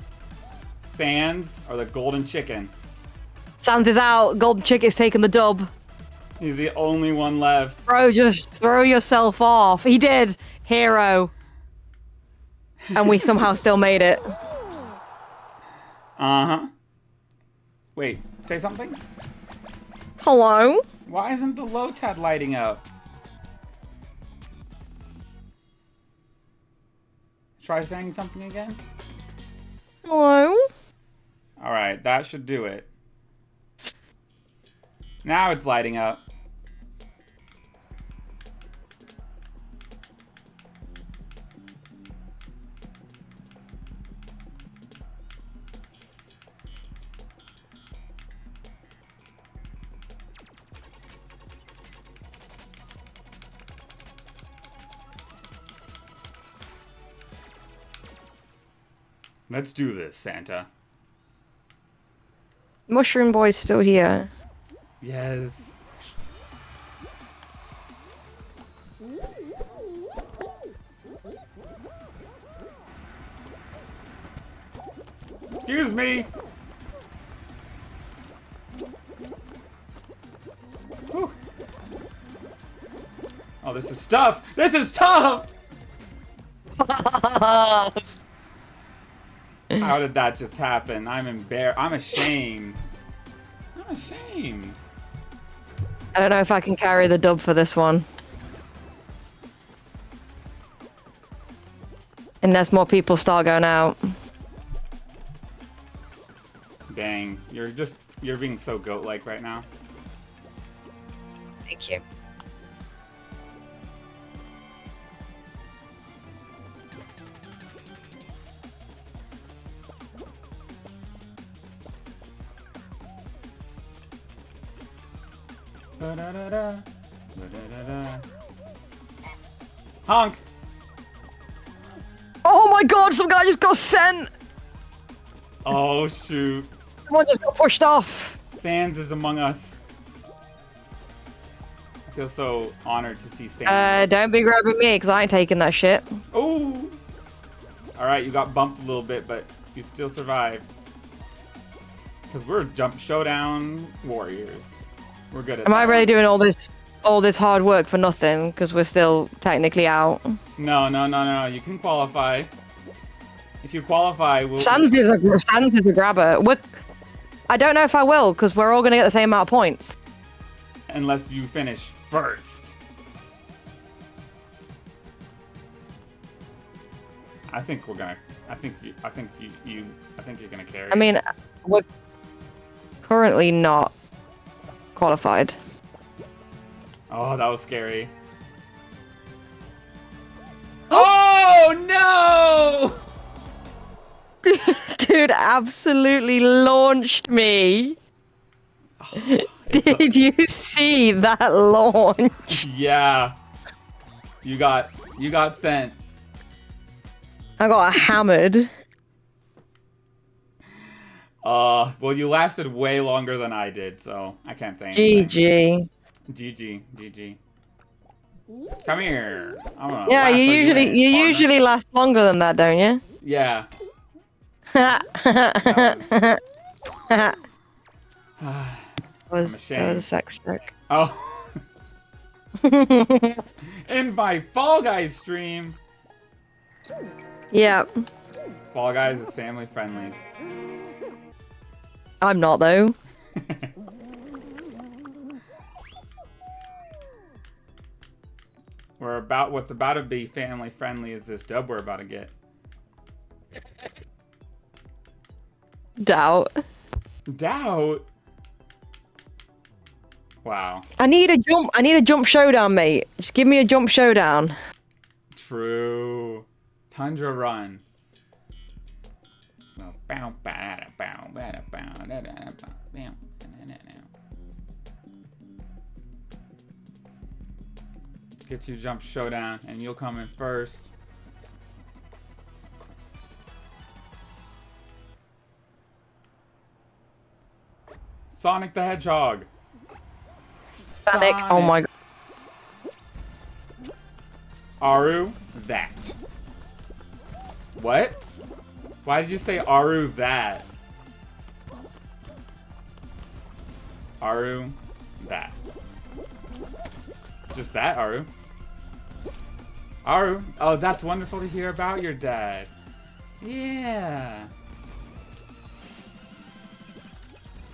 Sans or the golden chicken? Sans is out. Golden chicken's taking the dub. He's the only one left. Bro, just throw yourself off. He did. Hero. And we somehow still made it. Uh-huh. Wait, say something? Hello? Why isn't the Lotad lighting up? Try saying something again? Hello? Alright, that should do it. Now it's lighting up. Let's do this, Santa. Mushroom Boy's still here. Yes. Excuse me. Whew. Oh, this is tough. This is tough. How did that just happen? I'm embarrassed. I'm ashamed. I'm ashamed. I don't know if I can carry the dub for this one. Unless more people start going out. Dang, you're being so goat-like right now. Thank you. Ba-da-da-da. Ba-da-da-da. Honk! Oh my god, some guy just got sent! Oh shoot. Someone just got pushed off. Sans is among us. I feel so honored to see Sans. Don't be grabbing me, because I ain't taking that shit. Oh! Alright, you got bumped a little bit, but you still survived. Because we're jump showdown warriors. We're good at Am that. I really doing all this hard work for nothing? Because we're still technically out. No, no, no, no. You can qualify. If you qualify, we'll... Sans is a grabber. I don't know if I will, because we're all going to get the same amount of points. Unless you finish first. I think we're gonna... I think you're gonna carry. I mean, we're currently not qualified. Oh, that was scary. Oh no! Dude absolutely launched me. Did you see that launch? Yeah. You got sent. I got hammered. Well, you lasted way longer than I did, so I can't say anything. GG. GG. Come here. I'm gonna Yeah, lasso you in, partner. usually last longer than that, don't you? Yeah. was ashamed. that was a sex joke. Oh. In my Fall Guys stream. Yeah, Fall Guys is family friendly. I'm not though. What's about to be family friendly is this dub we're about to get. Doubt. Doubt. Wow. I need a jump showdown, mate. Just give me a jump showdown. True. Tundra Run. Get you jump showdown, and you'll come in first. Sonic the Hedgehog. Sonic. Oh my god. Aru, that. What? Why did you say Aru that? Aru, that. Just that, Aru. Aru, oh, that's wonderful to hear about your dad. Yeah.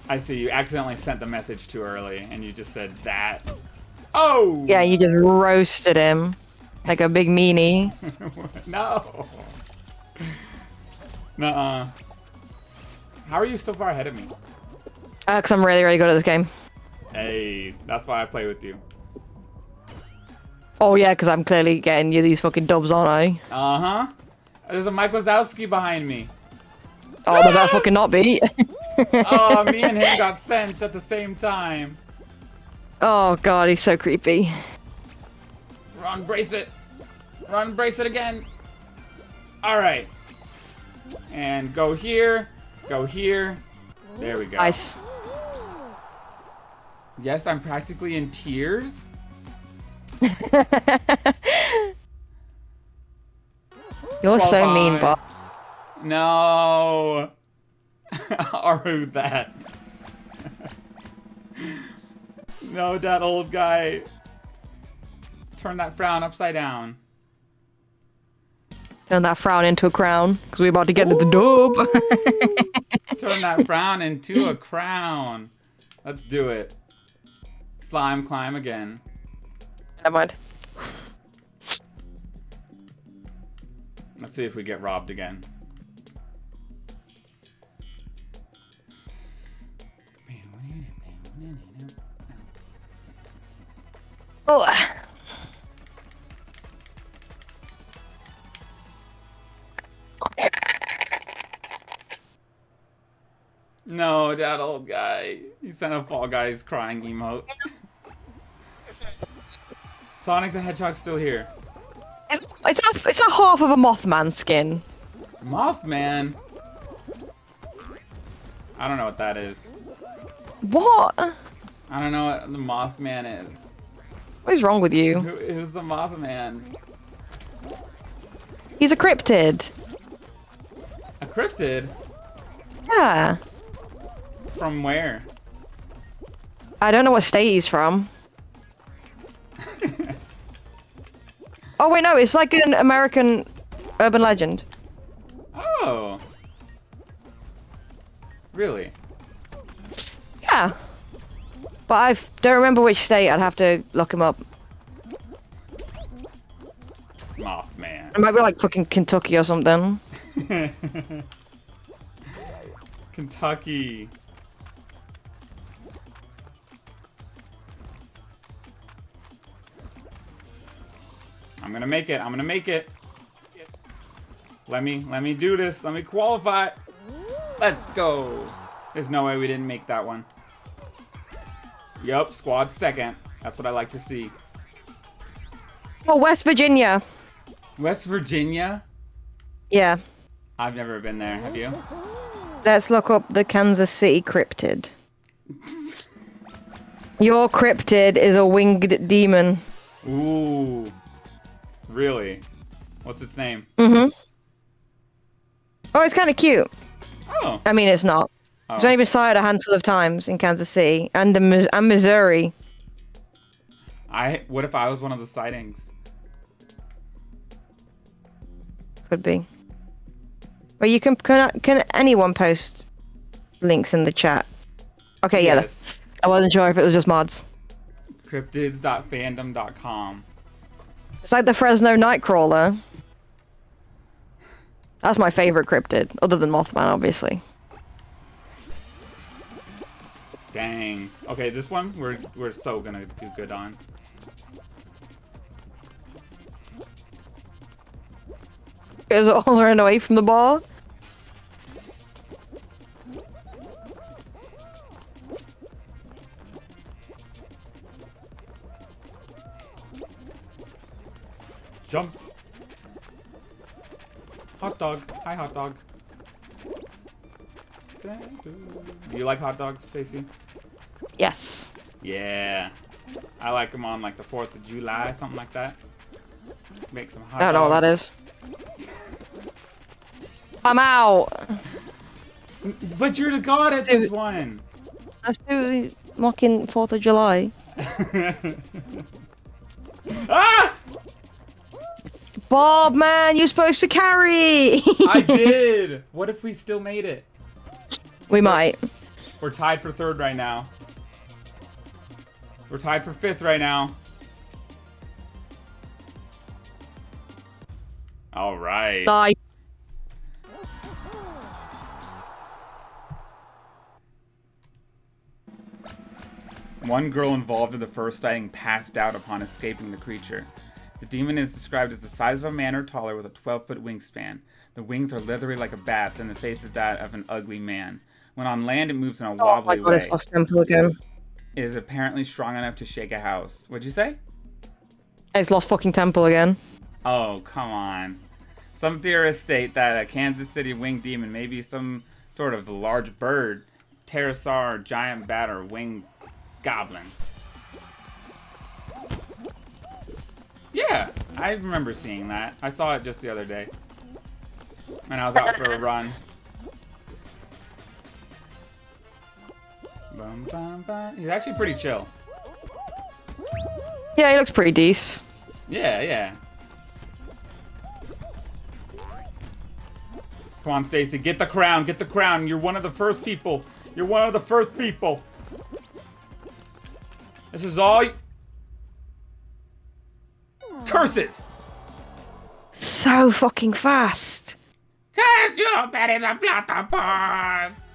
I see, you accidentally sent the message too early, and you just said that. Oh! Yeah, you just roasted him. Like a big meanie. No. Nuh-uh. How are you so far ahead of me? Cause I'm really, really good at this game. Hey, that's why I play with you. Oh yeah, cause I'm clearly getting you these fucking dubs, aren't I? Uh-huh. There's a Mike Wazowski behind me. Oh, they better fucking not be. Oh, me and him got sent at the same time. Oh god, he's so creepy. Run, brace it. Run, brace it again. All right. And go here. Go here. There we go. Nice. Yes, I'm practically in tears. You're so mean, Bob. No. Aru that. No, that old guy. Turn that frown upside down. Turn that frown into a crown, because we're about to get to the dub. Turn that frown into a crown. Let's do it. Slime climb again. Never mind. Let's see if we get robbed again. Oh. No, that old guy. He sent a Fall Guys crying emote. Sonic the Hedgehog's still here. It's a half of a Mothman skin. Mothman? I don't know what that is. What? I don't know what the Mothman is. What is wrong with you? Who's the Mothman? He's a cryptid. A cryptid? Yeah. From where? I don't know what state he's from. Oh wait, no, it's like an American urban legend. Oh. Really? Yeah. But I don't remember which state. I'd have to look him up. Mothman. It might be like fucking Kentucky or something. Kentucky. I'm gonna make it. I'm gonna make it. Let me do this. Let me qualify. Let's go. There's no way we didn't make that one. Yup, squad second. That's what I like to see. Oh, West Virginia. West Virginia? Yeah. I've never been there. Have you? Let's look up the Kansas City cryptid. Your cryptid is a winged demon. Ooh. Really? What's its name? Mm-hmm. Oh, it's kind of cute. Oh. I mean, it's not. Oh. It's only been sighted a handful of times in Kansas City and Missouri. What if I was one of the sightings? Could be. But you can anyone post links in the chat? Okay, yeah. Yes. I wasn't sure if it was just mods. Cryptids.fandom.com. It's like the Fresno Nightcrawler. That's my favorite cryptid, other than Mothman, obviously. Dang. Okay, this one we're so gonna do good on. Goes all around away from the bar. Jump. Hot dog. Hi, hot dog. Do you like hot dogs, Stacy? Yes. Yeah. I like them on like the 4th of July, something like that. Make some hot I don't know what that is. I'm out. But you're the god at this one. Let's do mocking 4th of July. Ah! Bob, man, you're supposed to carry. I did. What if we still made it? We might. We're tied for 3rd right now. We're tied for 5th right now. All right. Die. One girl involved in the first sighting passed out upon escaping the creature. The demon is described as the size of a man or taller with a 12-foot wingspan. The wings are leathery like a bat's, and the face is that of an ugly man. When on land, it moves in a wobbly way. It's lost temple again. It is apparently strong enough to shake a house. What'd you say? It's lost fucking temple again. Oh, come on. Some theorists state that a Kansas City winged demon may be some sort of large bird, pterosaur, giant bat, or winged goblin. Yeah, I remember seeing that. I saw it just the other day when I was out for a run. Bum, bum, bum. He's actually pretty chill. Yeah, he looks pretty decent. Yeah, yeah. Come on, Stacy, get the crown, get the crown. You're one of the first people. You're one of the first people. This is all. Curses! So fucking fast. Cause you're better than platypus.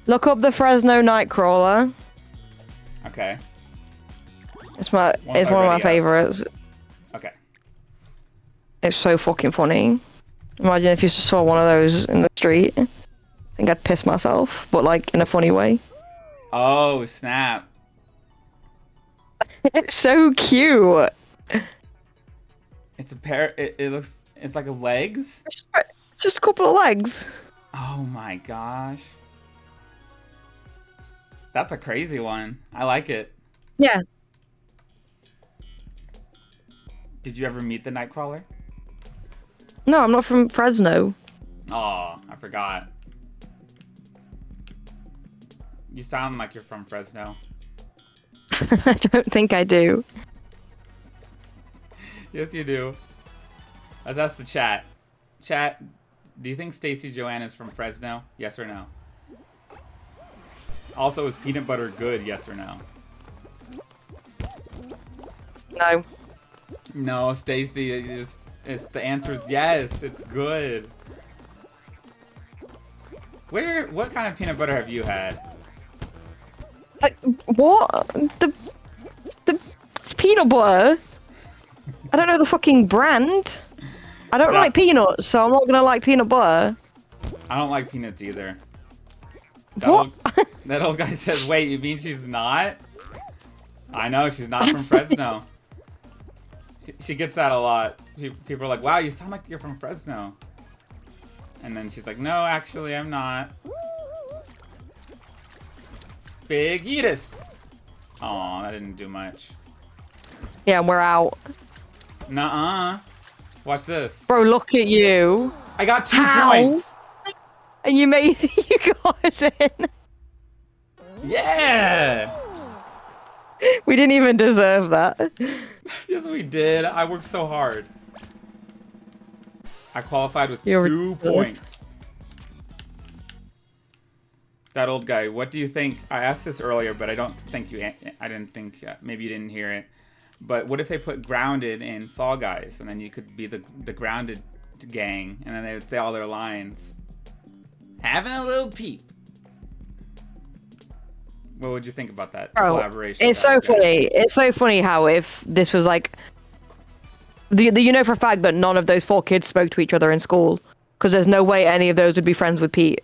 Look up the Fresno Nightcrawler. Okay. It's one of my already up. favorites. Okay. It's so fucking funny. Imagine if you saw one of those in the street. I think I'd piss myself, but like in a funny way. Oh, snap. It's so cute. It's a pair. It looks. It's like a legs. It's just a couple of legs. Oh my gosh. That's a crazy one. I like it. Yeah. Did you ever meet the Nightcrawler? No, I'm not from Fresno. Oh, I forgot. You sound like you're from Fresno. I don't think I do. Yes, you do. Let's ask the chat. Chat, do you think Stacy Joanne is from Fresno? Yes or no? Also, is peanut butter good? Yes or no? No. No, Stacy, the answer is yes. It's good. What kind of peanut butter have you had? Like, what? It's peanut butter. I don't know the fucking brand. I don't like peanuts, so I'm not gonna like peanut butter. I don't like peanuts either. What? That old guy says, wait, you mean she's not? I know, she's not from Fresno. She gets that a lot. People are like, wow, you sound like you're from Fresno. And then she's like, no, actually, I'm not. Big Edis. Aw, that didn't do much. Yeah, and we're out. Nuh-uh. Watch this. Bro, look at you. I got 2 How? points. And you made you guys in. Yeah. We didn't even deserve that. Yes, we did. I worked so hard. I qualified with You're 2 ridiculous. points. That old guy, what do you think? I asked this earlier, but I don't think I didn't think, maybe you didn't hear it. But what if they put Grounded in Fall Guys, and then you could be the Grounded gang, and then they would say all their lines. Having a little peep. What would you think about that collaboration? It's so funny. It's so funny how if this was like, you know for a fact that none of those 4 kids spoke to each other in school, because there's no way any of those would be friends with Pete.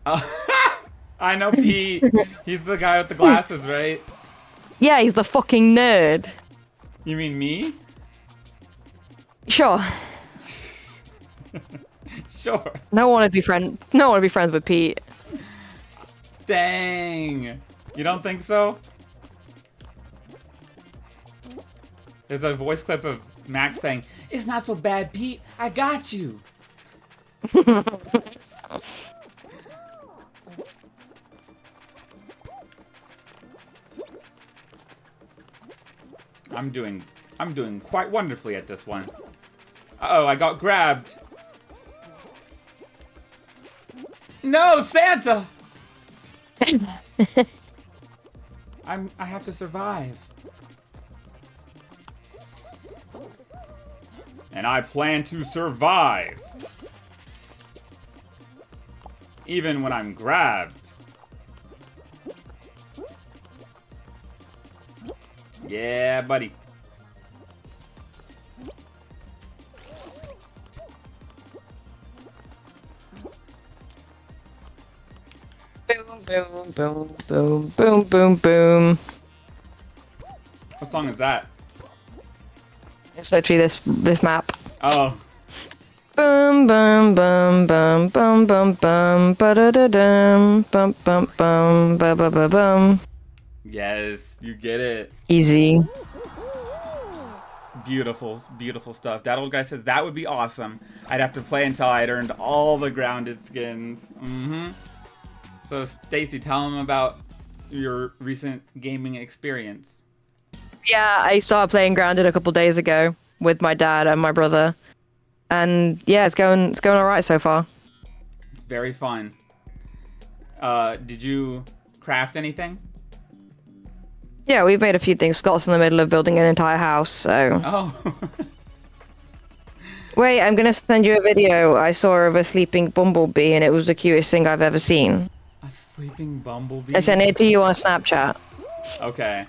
I know Pete. He's the guy with the glasses, right? Yeah, he's the fucking nerd. You mean me? Sure. Sure. No one would be friends with Pete. Dang. You don't think so? There's a voice clip of Max saying, "It's not so bad, Pete. I got you." I'm doing quite wonderfully at this one. Uh-oh, I got grabbed. No, Santa! I have to survive. And I plan to survive. Even when I'm grabbed. Yeah, buddy. Boom, boom, boom, boom, boom, boom, boom. What song is that? It's literally this map. Oh. Bum bum bum bum bum bum bum ba da da dum bum bum bum ba ba ba bum. Yes, you get it. Easy. Beautiful, beautiful stuff. That old guy says that would be awesome. I'd have to play until I'd earned all the grounded skins. Mm-hmm. So, Stacy, tell him about your recent gaming experience. Yeah, I started playing Grounded a couple days ago with my dad and my brother, and yeah, it's going all right so far. It's very fun. Did you craft anything? Yeah, we've made a few things. Scott's in the middle of building an entire house, so. Oh. Wait, I'm gonna send you a video I saw of a sleeping bumblebee, and it was the cutest thing I've ever seen. A sleeping bumblebee? I sent it to you on Snapchat. Okay.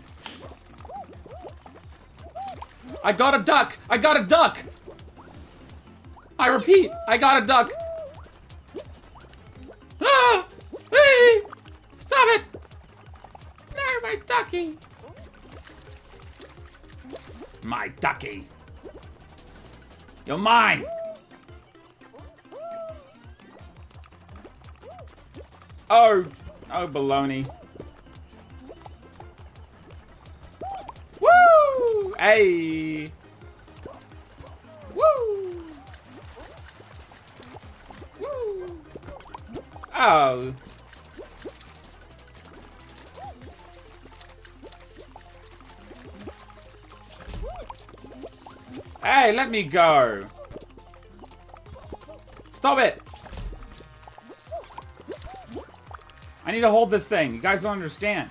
I got a duck! I got a duck! I repeat, I got a duck! Ah! Hey! Stop it! There, my ducky! My ducky. You're mine. Oh, baloney. Woo! Hey. Woo! Woo! Oh. Hey, let me go. Stop it. I need to hold this thing. You guys don't understand.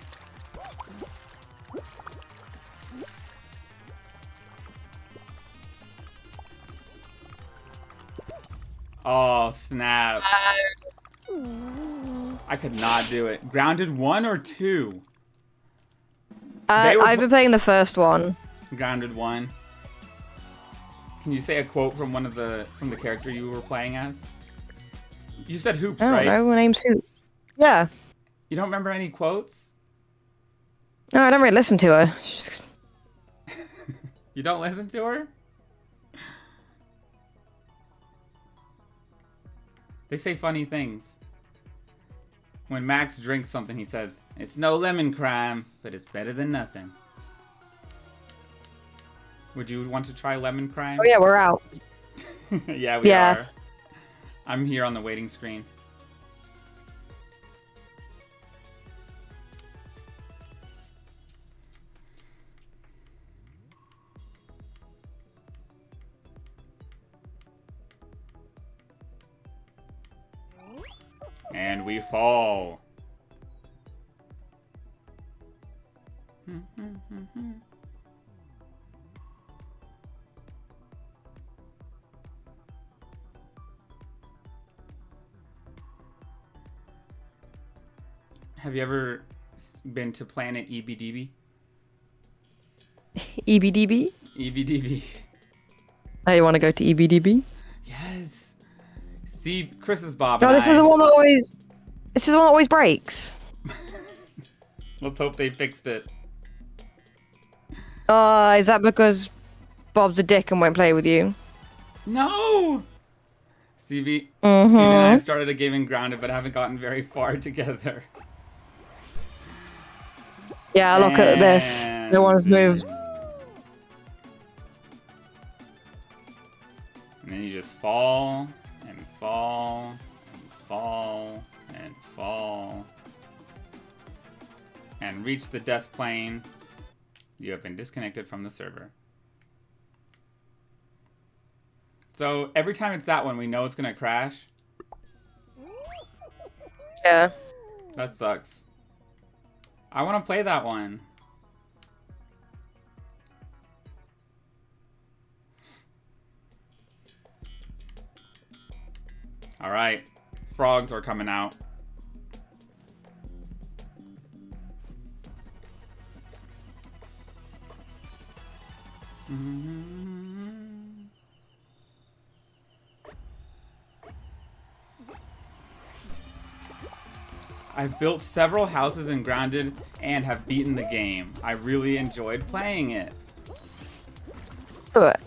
Oh, snap. I could not do it. Grounded 1 or 2? I've been playing the first one. Grounded 1. Can you say a quote from from the character you were playing as? You said Hoops, right? I don't know. My name's Hoops. Yeah. You don't remember any quotes? No, I don't really listen to her. She's... You don't listen to her? They say funny things. When Max drinks something, he says, "It's no lemon crime, but it's better than nothing." Would you want to try lemon crime? Oh yeah, we're out. Yeah, we are. I'm here on the waiting screen. And we fall. Have you ever been to planet EBDB? EBDB? EBDB. Oh, you want to go to EBDB? Yes. See, Chris is Bob. No, this is the one that always. This is the one that always breaks. Let's hope they fixed it. Is that because Bob's a dick and won't play with you? No. CB and I started a game in Grounded, but haven't gotten very far together. Yeah, look at this. No one's moved. And then you just fall and fall and fall and fall and reach the death plane. You have been disconnected from the server. So every time it's that one, we know it's gonna crash. Yeah. That sucks. I want to play that one. All right, frogs are coming out. I've built several houses in Grounded and have beaten the game. I really enjoyed playing it. Do it.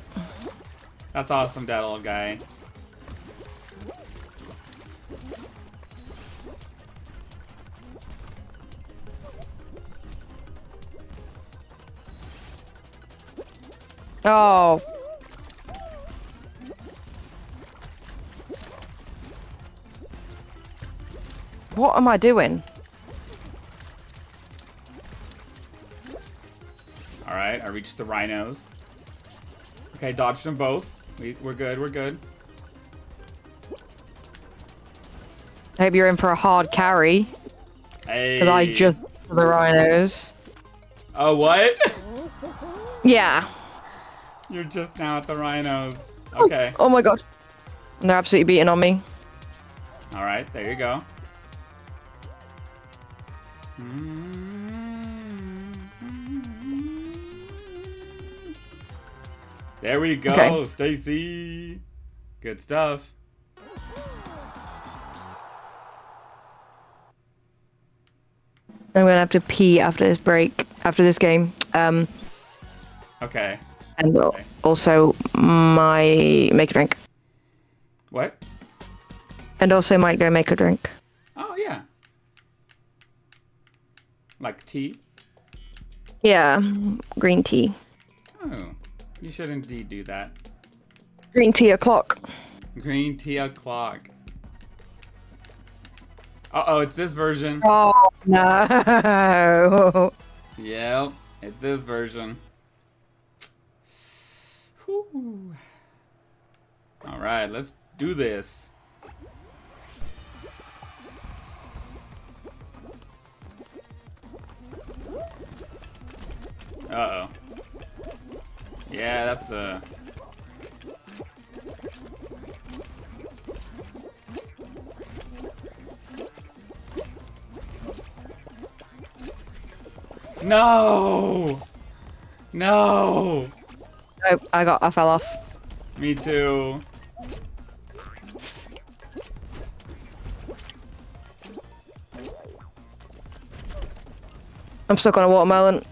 That's awesome, that old guy. Oh. What am I doing? Alright, I reached the rhinos. Okay, dodged them both. We're good, we're good. I hope you're in for a hard carry. Hey. Because I just the rhinos. Oh, what? Yeah. You're just now at the rhinos. Okay. Oh my god. They're absolutely beating on me. Alright, there you go. There we go, Okay. Stacy. Good stuff. I'm gonna have to pee after this break, after this game. Okay. And Okay. also my make a drink. What? And also might go make a drink. Oh, yeah. Like tea? Yeah, green tea. Oh, you should indeed do that. Green tea o'clock. Green tea o'clock. Uh-oh, it's this version. Oh no. Yep, it's this version. Whew. Alright, let's do this. Uh-oh. Yeah, that's the... No! No! Nope, I fell off. Me too. I'm stuck on a watermelon.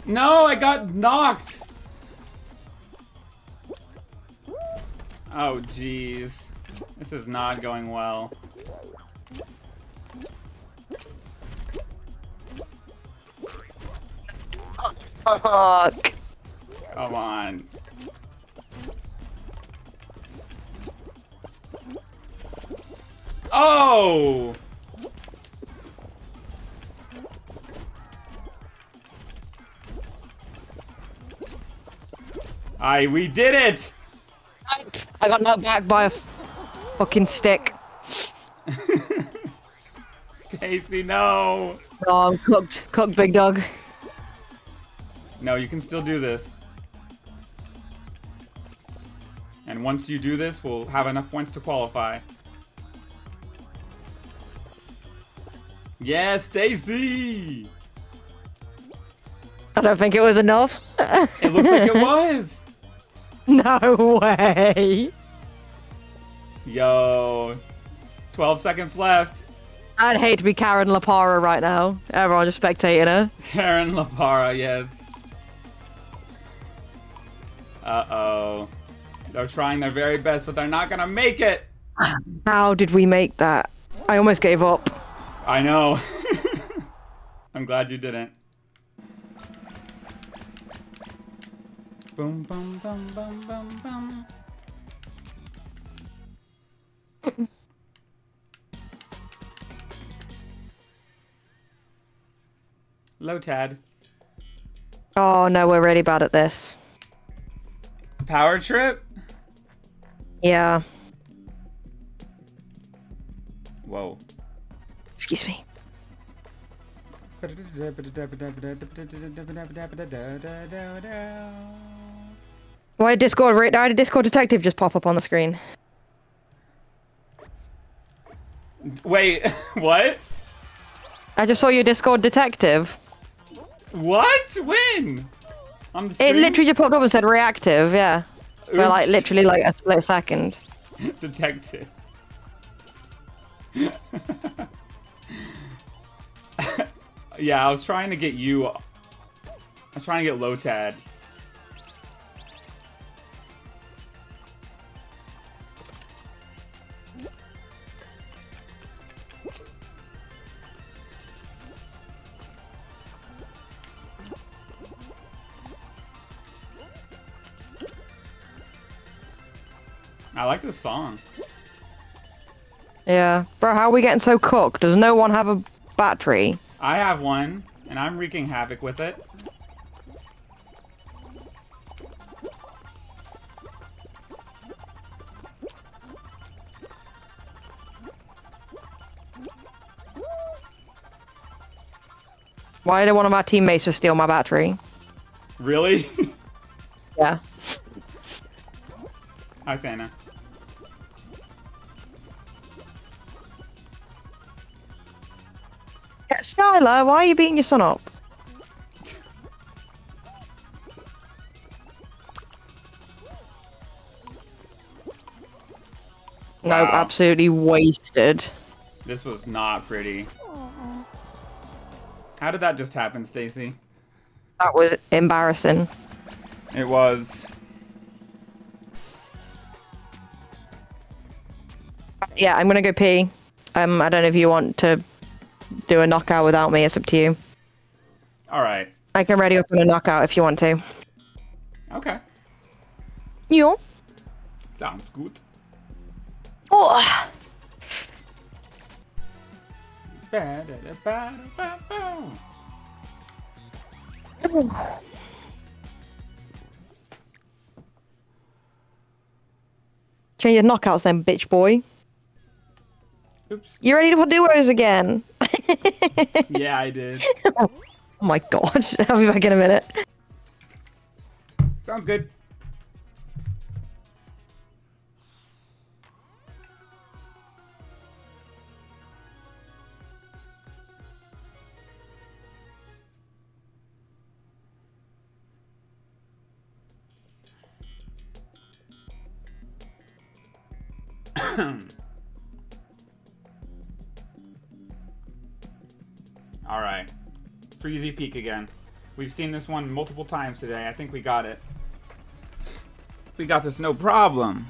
No, I got knocked! Oh, jeez. This is not going well. Fuck. Come on. Oh! We did it! I got knocked back by a fucking stick. Stacy, no! Oh, I'm cooked. Cooked, big dog. No, you can still do this. And once you do this, we'll have enough points to qualify. Yes, Stacy! I don't think it was enough. It looks like it was! No way. Yo. 12 seconds left. I'd hate to be Karen Lapara right now. Everyone just spectating her. Karen Lapara, yes. Uh-oh. They're trying their very best, but they're not gonna make it! How did we make that? I almost gave up. I know. I'm glad you didn't. Boom, boom, boom, boom, boom, boom. Low Tad. Oh no, we're really bad at this. Power trip? Yeah. Whoa. Excuse me. Why did Discord Detective just pop up on the screen? Wait, what? I just saw your Discord Detective. What? When? On the It stream? literally just popped up and said reactive, yeah. For like Oops. literally like a split second. Detective. Yeah, I was trying to get you. I was trying to get Lotad. I like this song. Yeah. Bro, how are we getting so cooked? Does no one have a battery? I have one, and I'm wreaking havoc with it. Why did one of our teammates just steal my battery? Really? Yeah. Hi, Santa. Yeah, Skylar, why are you beating your son up? No, Wow. absolutely wasted. This was not pretty. How did that just happen, Stacy? That was embarrassing. It was. Yeah, I'm gonna go pee. I don't know if you want to do a knockout without me. It's up to you. Alright. I can ready up on a knockout if you want to. Okay. You? Sounds good. Oh. Change your knockouts then, bitch boy. Oops. You ready to duos again? Yeah, I did. Oh my god. I'll be back in a minute. Sounds good. Alright. Freezy Peak again. We've seen this one multiple times today. I think we got it. We got this no problem.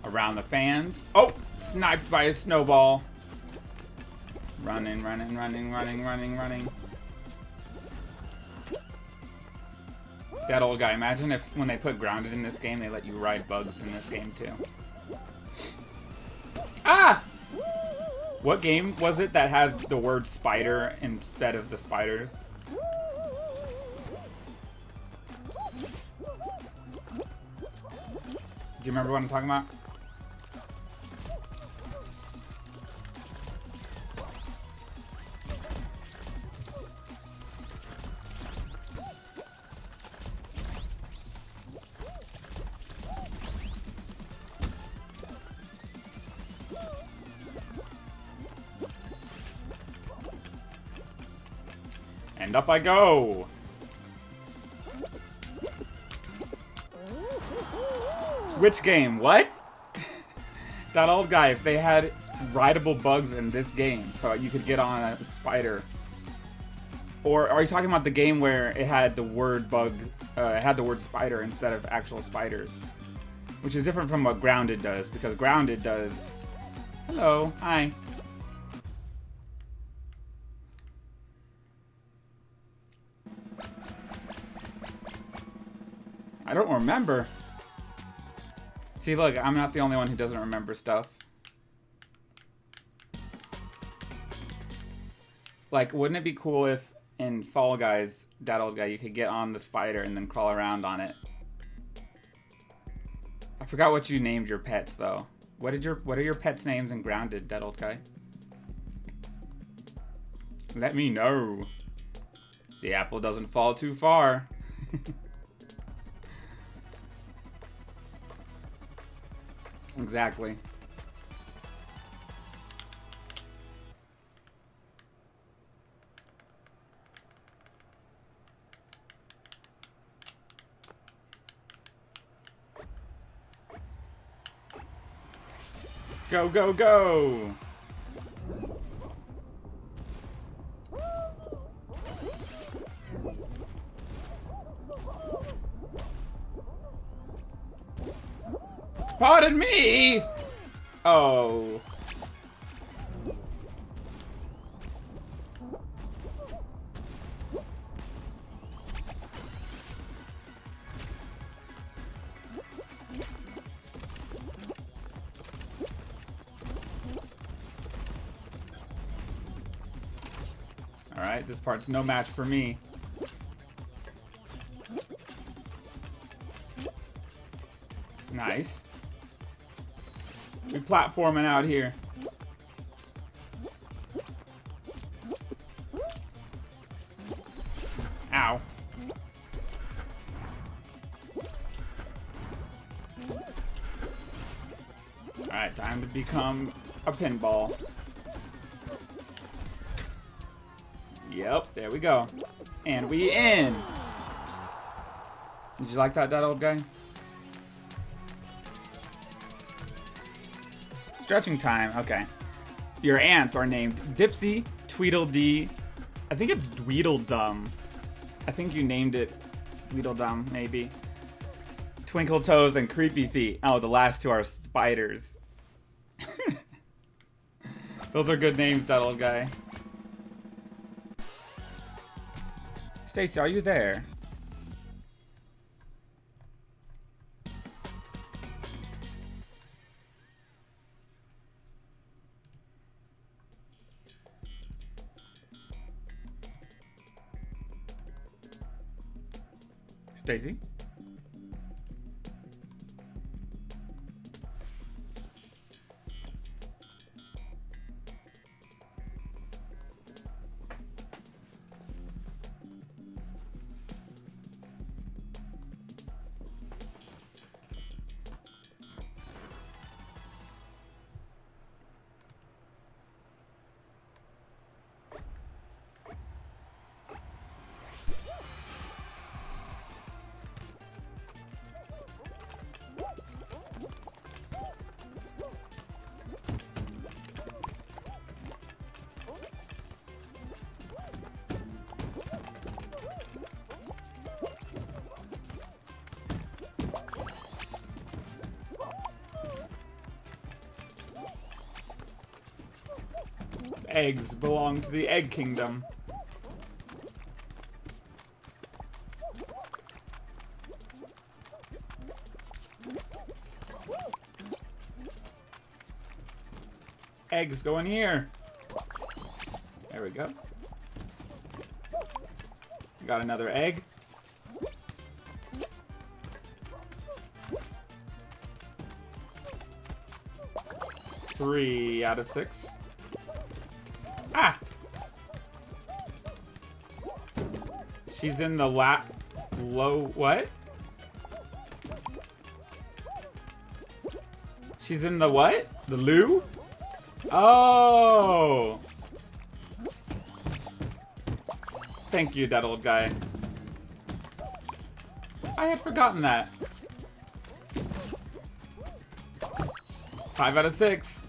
Around the fans. Oh! Sniped by a snowball. Running, running, running, running, running, running. That old guy. Imagine if when they put grounded in this game, they let you ride bugs in this game too. Ah! What game was it that had the word spider instead of the spiders? Do you remember what I'm talking about? And up I go! Which game? What? That old guy, if they had rideable bugs in this game, so you could get on a spider. Or are you talking about the game where it had the word bug, it had the word spider instead of actual spiders? Which is different from what Grounded does, because Grounded does... Hello, hi. I don't remember. See, look, I'm not the only one who doesn't remember stuff. Like, wouldn't it be cool if in Fall Guys, that old guy, you could get on the spider and then crawl around on it? I forgot what you named your pets, though. What are your pets' names in Grounded, that old guy? Let me know. The apple doesn't fall too far. Exactly. Go, go, go! Pardon me! Oh. Alright, this part's no match for me. Nice. We platforming out here. Ow. Alright, time to become a pinball. Yep, there we go. And we in. Did you like that old guy? Stretching time, okay. Your ants are named Dipsy, Tweedledee. I think it's Dweedledum. I think you named it Dweedledum, maybe. Twinkle Toes and Creepy Feet. Oh, the last two are spiders. Those are good names, that old guy. Stacy, are you there? Stacy? Eggs belong to the Egg Kingdom. Eggs go in here. There we go. Got another egg. Three out of 6. Ah! She's in the low, what? She's in the what? The loo? Oh! Thank you, that old guy. I had forgotten that. 5 out of 6.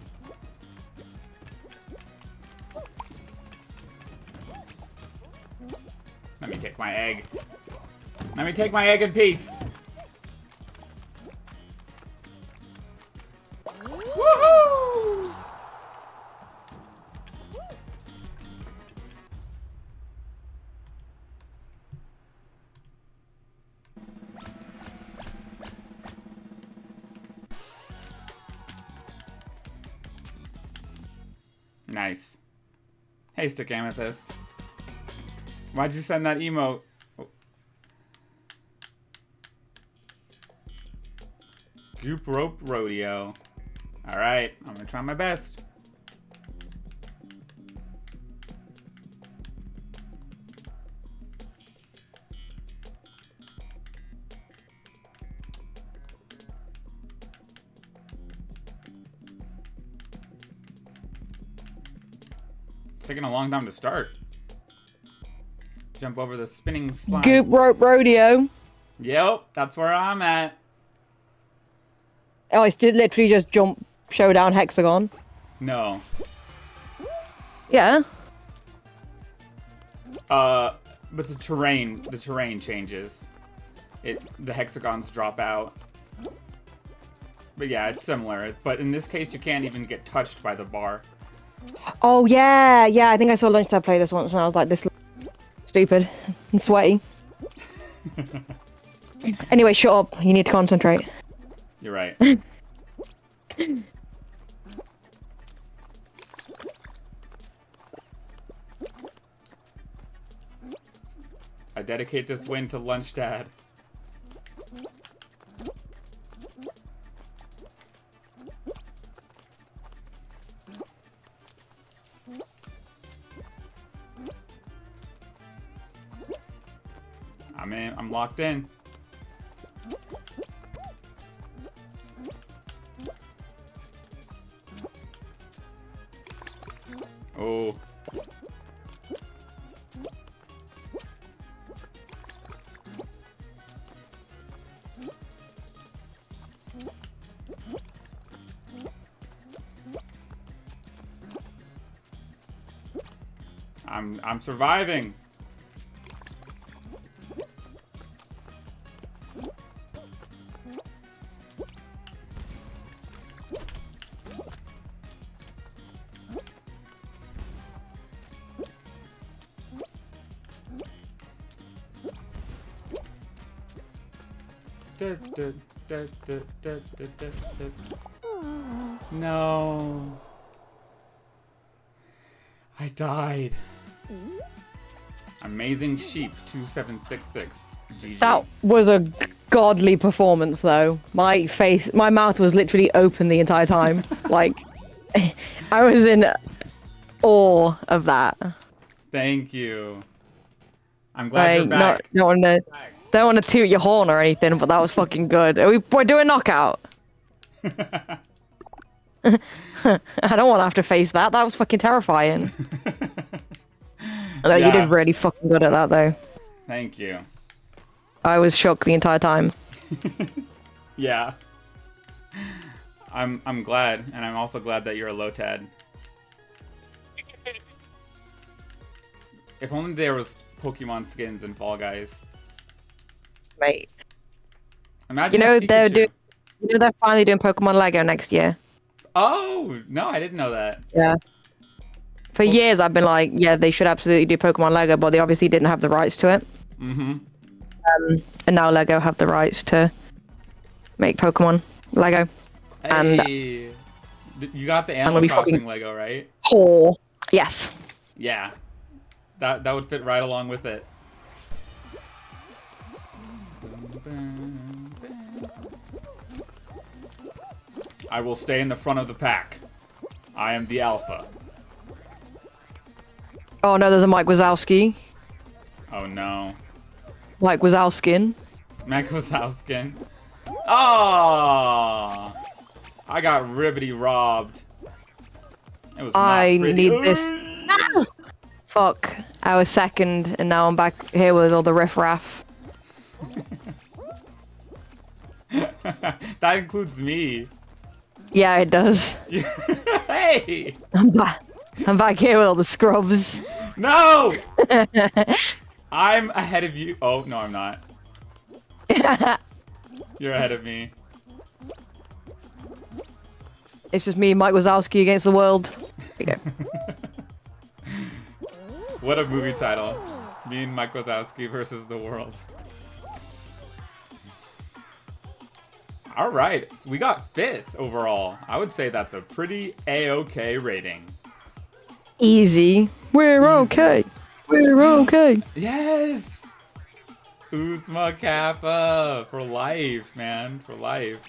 Let me take my egg. Let me take my egg in peace. Woohoo! Nice. Hey, Stick Amethyst. Why'd you send that emote? Oh. Goop Rope Rodeo. Alright, I'm gonna try my best. It's taking a long time to start. Jump over the spinning slime. Goop Rope Rodeo. Yep, that's where I'm at. Oh, it's literally just jump, showdown, hexagon. No. Yeah. But the terrain changes. The hexagons drop out. But yeah, it's similar. But in this case, you can't even get touched by the bar. Oh yeah, yeah. I think I saw Lunchtime play this once, and I was like, "This stupid and sweaty." Anyway, shut up. You need to concentrate. You're right. I dedicate this win to Lunch Dad. I'm locked in. Oh. I'm surviving. No. I died. Amazing Sheep 2766. GG. That was a godly performance, though. My mouth was literally open the entire time. Like, I was in awe of that. Thank you. I'm glad you're back. Don't want to toot your horn or anything, but that was fucking good. We're doing knockout. I don't want to have to face that. That was fucking terrifying. Although you did really fucking good at that, though. Thank you. I was shocked the entire time. Yeah. I'm glad, and I'm also glad that you're a Lotad. If only there was Pokemon skins in Fall Guys. Mate. Imagine they're finally doing Pokemon Lego next year. Oh, no, I didn't know that. Yeah. For years I've been like, yeah, they should absolutely do Pokemon Lego, but they obviously didn't have the rights to it. Mm-hmm. And now Lego have the rights to make Pokemon Lego. Hey, And you got the Animal Crossing Lego, right? Oh, yes. Yeah. That would fit right along with it. I will stay in the front of the pack. I am the alpha. Oh no, there's a Mike Wazowski. Oh no. Mike Wazowskin. Mike Wazowskin. Oh! I got ribbity robbed. It was I not pretty. need this. No! Fuck. I was second, and now I'm back here with all the riffraff. That includes me. Yeah, it does. Hey! I'm back here with all the scrubs. No! I'm ahead of you. Oh, no, I'm not. You're ahead of me. It's just me and Mike Wazowski against the world. There you go. What a movie title. Me and Mike Wazowski versus the world. Alright, we got 5th overall. I would say that's a pretty A-okay rating. Easy. We're okay. We're okay. Yes! Uzma Kappa! For life, man. For life.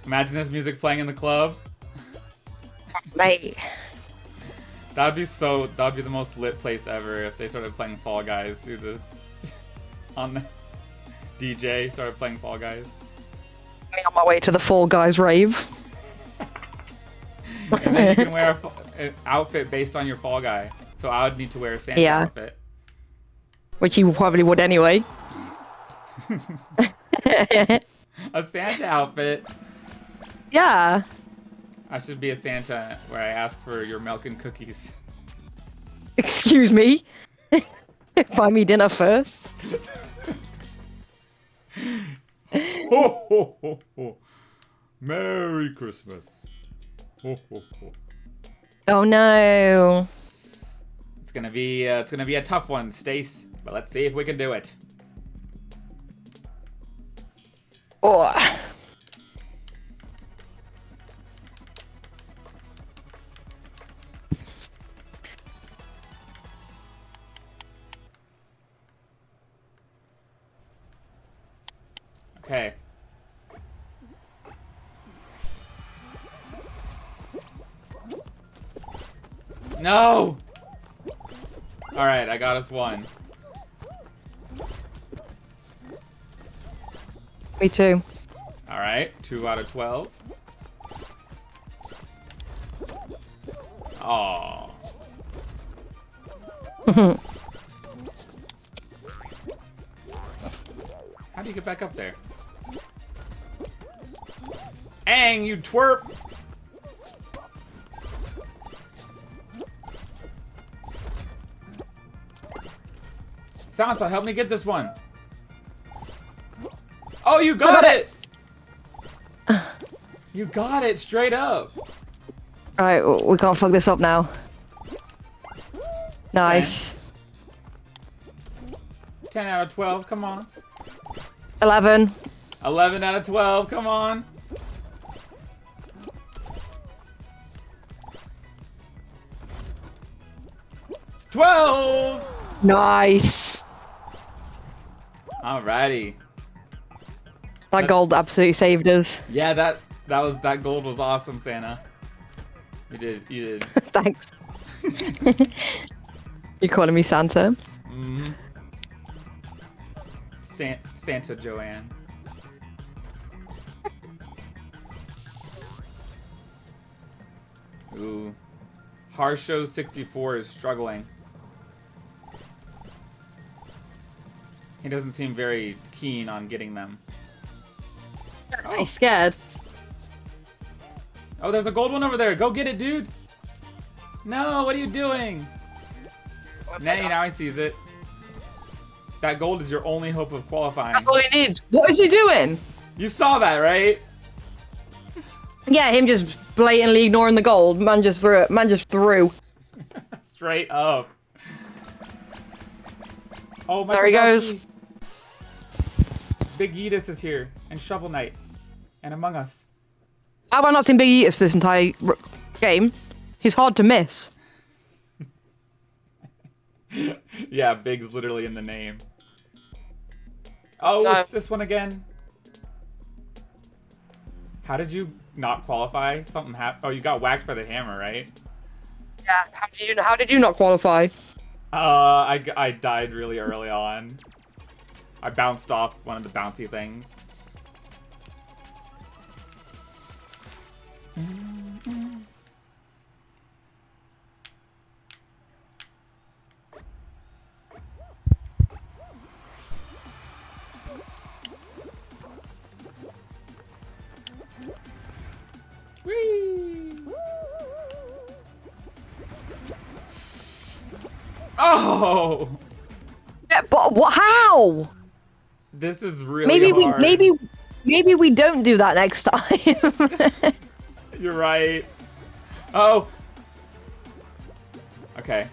Imagine this music playing in the club. Mate. That'd be the most lit place ever if they started playing Fall Guys through the on the DJ started playing Fall Guys. I'm on my way to the Fall Guys rave. And then you can wear an outfit based on your Fall Guy. So I would need to wear a Santa outfit. Which you probably would anyway. A Santa outfit. Yeah. I should be a Santa where I ask for your milk and cookies. Excuse me. Buy me dinner first. Ho ho ho ho! Merry Christmas. Ho ho ho! Oh no. It's gonna be a tough one, Stace. But let's see if we can do it. Oh. Okay. No! Alright, I got us one. Me too. Alright, 2 out of 12. Oh. How do you get back up there? Aang, you twerp! Sansa, help me get this one. Oh, you got it! You got it straight up. Alright, we can't fuck this up now. Nice. 10 out of 12, come on. 11. 11 out of 12, come on. $12! Nice. Alrighty. That gold absolutely saved us. Yeah, that gold was awesome, Santa. You did. Thanks. You calling me Santa? Mm-hmm. Santa Joanne. Ooh. Harsho 64 is struggling. He doesn't seem very keen on getting them. He's scared. Oh, there's a gold one over there. Go get it, dude. No, what are you doing? Now he sees it. That gold is your only hope of qualifying. That's all he needs. What is he doing? You saw that, right? Yeah, him just blatantly ignoring the gold. Man just threw it. Man just threw. Straight up. Oh my god. There he goes. Big Yeetus is here. And Shovel Knight. And Among Us. How have I not seen Big Eater for this entire game? He's hard to miss. Yeah, Big's literally in the name. Oh, No. it's this one again. How did you not qualify? Something happened. Oh, you got whacked by the hammer, right? Yeah, how did you not qualify? I died really early on. I bounced off one of the bouncy things. Whee! Oh! Yeah, but what? How? This is really Maybe hard. maybe we don't do that next time. You're right. Oh. Okay.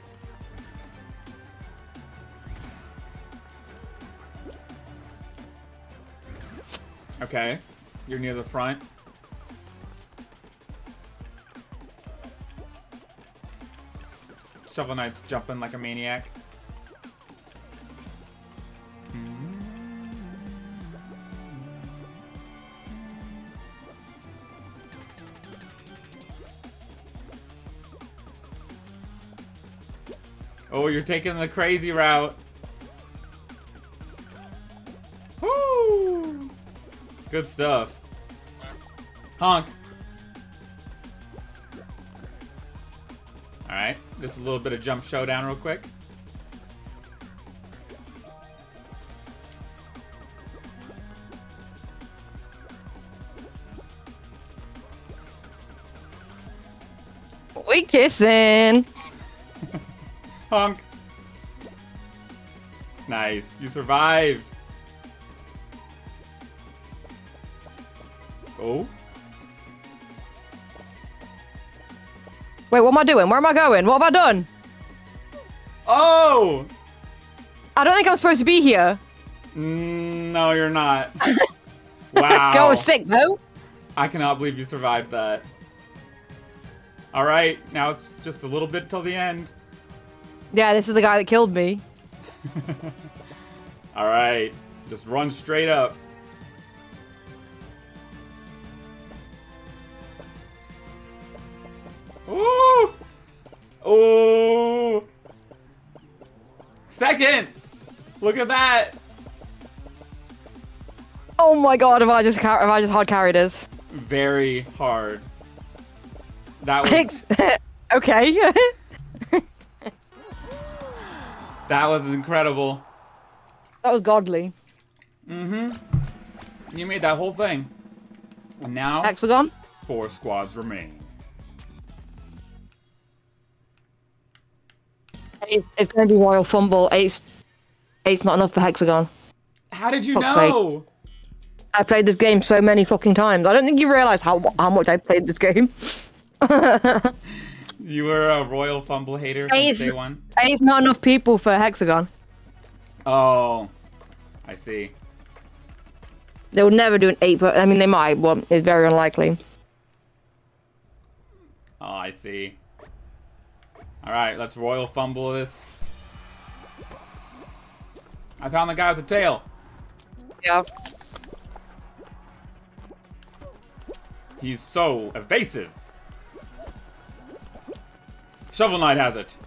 Okay. You're near the front. Shovel Knight's jumping like a maniac. Oh, you're taking the crazy route. Woo! Good stuff. Honk. Alright, just a little bit of jump showdown real quick. We kissing. Honk. Nice, you survived. Oh. Wait, what am I doing? Where am I going? What have I done? Oh! I don't think I'm supposed to be here. No, you're not. Wow. Girl was sick though. I cannot believe you survived that. Alright, now it's just a little bit till the end. Yeah, this is the guy that killed me. Alright, just run straight up. Ooh! Ooh! Second! Look at that! Oh my god, if I just hard carried us. Very hard. That was Thanks. Okay. That was incredible. That was godly. Mm-hmm. You made that whole thing. And now, Hexagon? 4 squads remain. It's going to be Royal Fumble. Eight's not enough for Hexagon. How did you Fuck's know? I played this game so many fucking times. I don't think you realise how much I played this game. You were a Royal Fumble hater since day one? Eight's not enough people for Hexagon. Oh, I see. They would never do an 8, but I mean, they might, but it's very unlikely. Oh, I see. Alright, let's Royal Fumble this. I found the guy with the tail. Yeah. He's so evasive. Shovel Knight has it.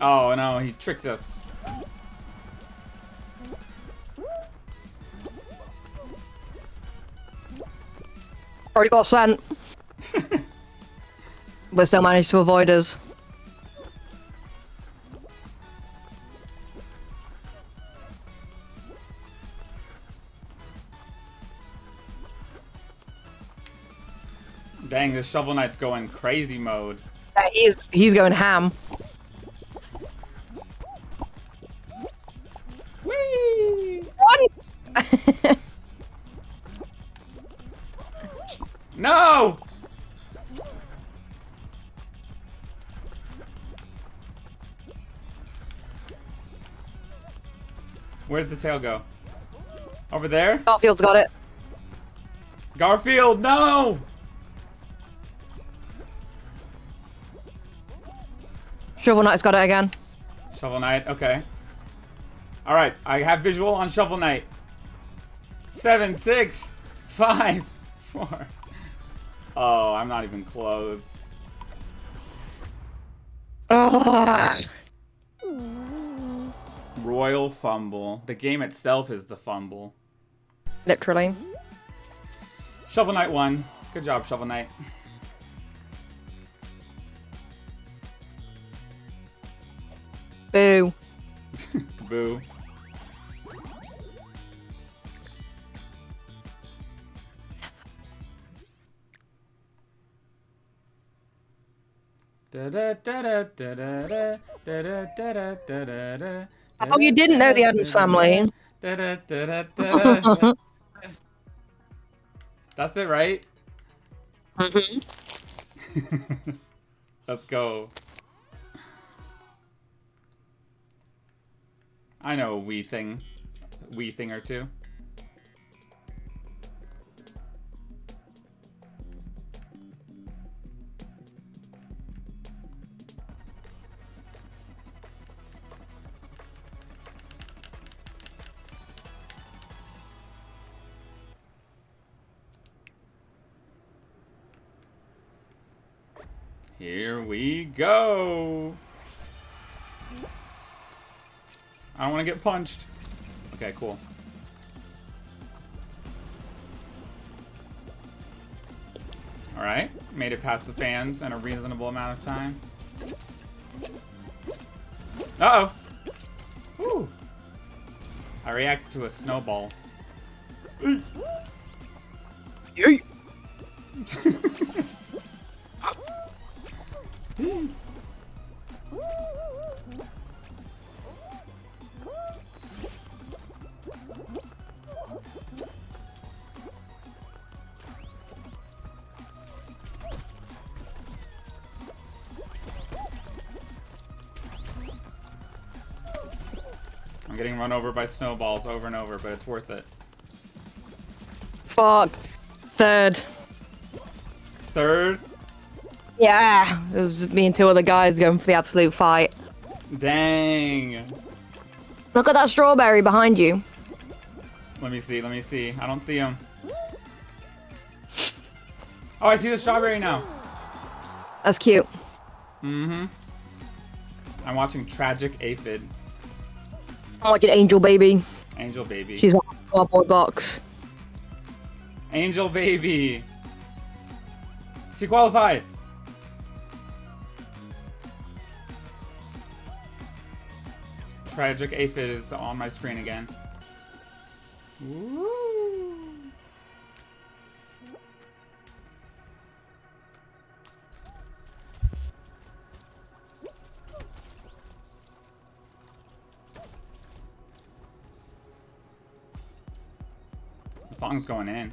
Oh no, he tricked us. Already got sent. But still managed to avoid us. Dang, this Shovel Knight's going crazy mode. Yeah, he's going ham. Whee! What? No! Where did the tail go? Over there? Garfield's got it. Garfield, no! Shovel Knight's got it again. Shovel Knight, okay. Alright, I have visual on Shovel Knight. 7, 6, 5, 4. Oh, I'm not even close. Ugh. Royal Fumble. The game itself is the fumble. Literally. Shovel Knight won. Good job, Shovel Knight. Boo. Boo. Oh, you didn't know the Addams family. That's it, right? Mm-hmm. Let's go. I know a wee thing or two. Here we go. I don't want to get punched. Okay, cool. Alright, made it past the fans in a reasonable amount of time. Uh-oh! Woo! I reacted to a snowball. Yeet. I'm getting run over by snowballs over and over, but it's worth it. Fuck. Third. Third? Yeah. It was me and 2 other guys going for the absolute fight. Dang. Look at that strawberry behind you. Let me see, let me see. I don't see him. Oh, I see the strawberry now. That's cute. Mm-hmm. I'm watching Tragic Aphid. I'm watching Angel Baby. Angel Baby. She's on a cardboard box. Angel Baby. She qualified. Tragic aphid is on my screen again. Woo. The song's going in.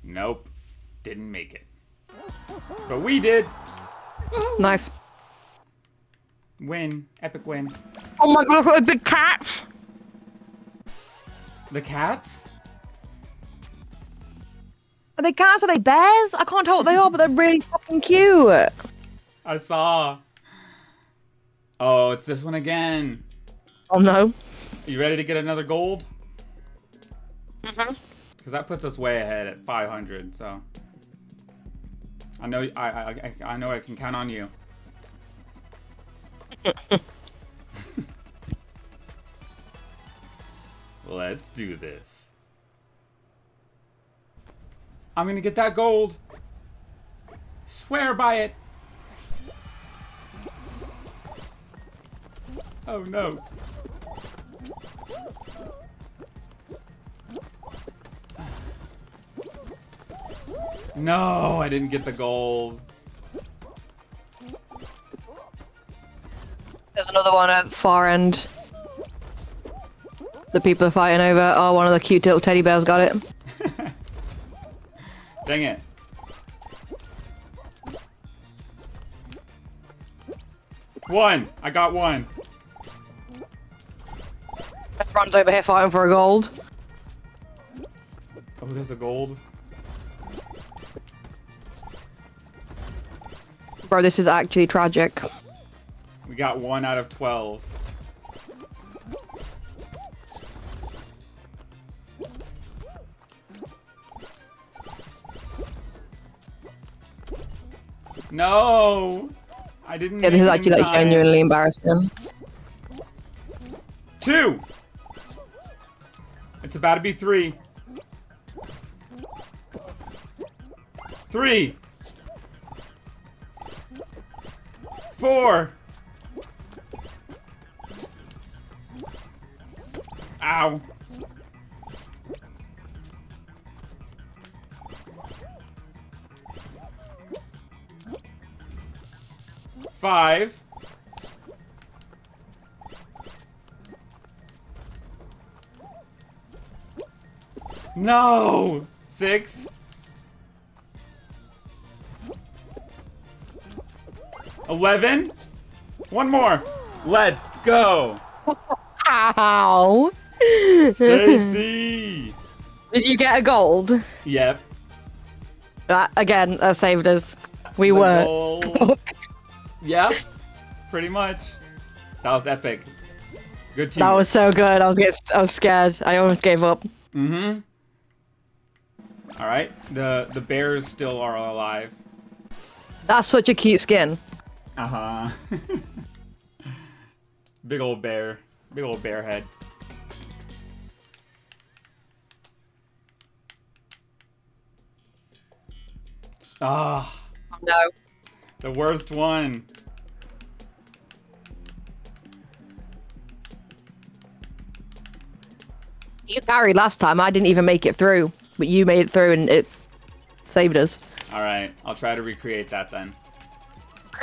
Nope. Didn't make it. But we did. Nice. Win. Epic win. Oh my god, I've got a big cat! The cats? Are they cats? Are they bears? I can't tell what they are, but they're really fucking cute. I saw. Oh, it's this one again. Oh no. You ready to get another gold? Mm-hmm. Because that puts us way ahead at 500, so. I know I know I can count on you. Let's do this. I'm gonna get that gold. Swear by it. Oh no. No, I didn't get the gold. There's another one at the far end. The people are fighting over. Oh, one of the cute little teddy bears got it. Dang it. One. I got one. Everyone's over here fighting for a gold. Oh, there's a gold. Bro, this is actually tragic. We got 1 out of 12. No! I didn't Yeah, this make is it actually in like time. genuinely embarrassing. 2! It's about to be 3. 3! 4! Ow. 5. No! 6. 11. One more. Let's go. Ow! Stacy. Did you get a gold? Yep. Again, that saved us. We The were. goal. Yep. Pretty much. That was epic. Good team. That was so good. I was scared. I almost gave up. Mm-hmm. All right. The bears still are alive. That's such a cute skin. Uh-huh. Big old bear. Big old bear head. Ah, No. the worst one. You carried last time. I didn't even make it through, but you made it through and it saved us. All right, I'll try to recreate that then.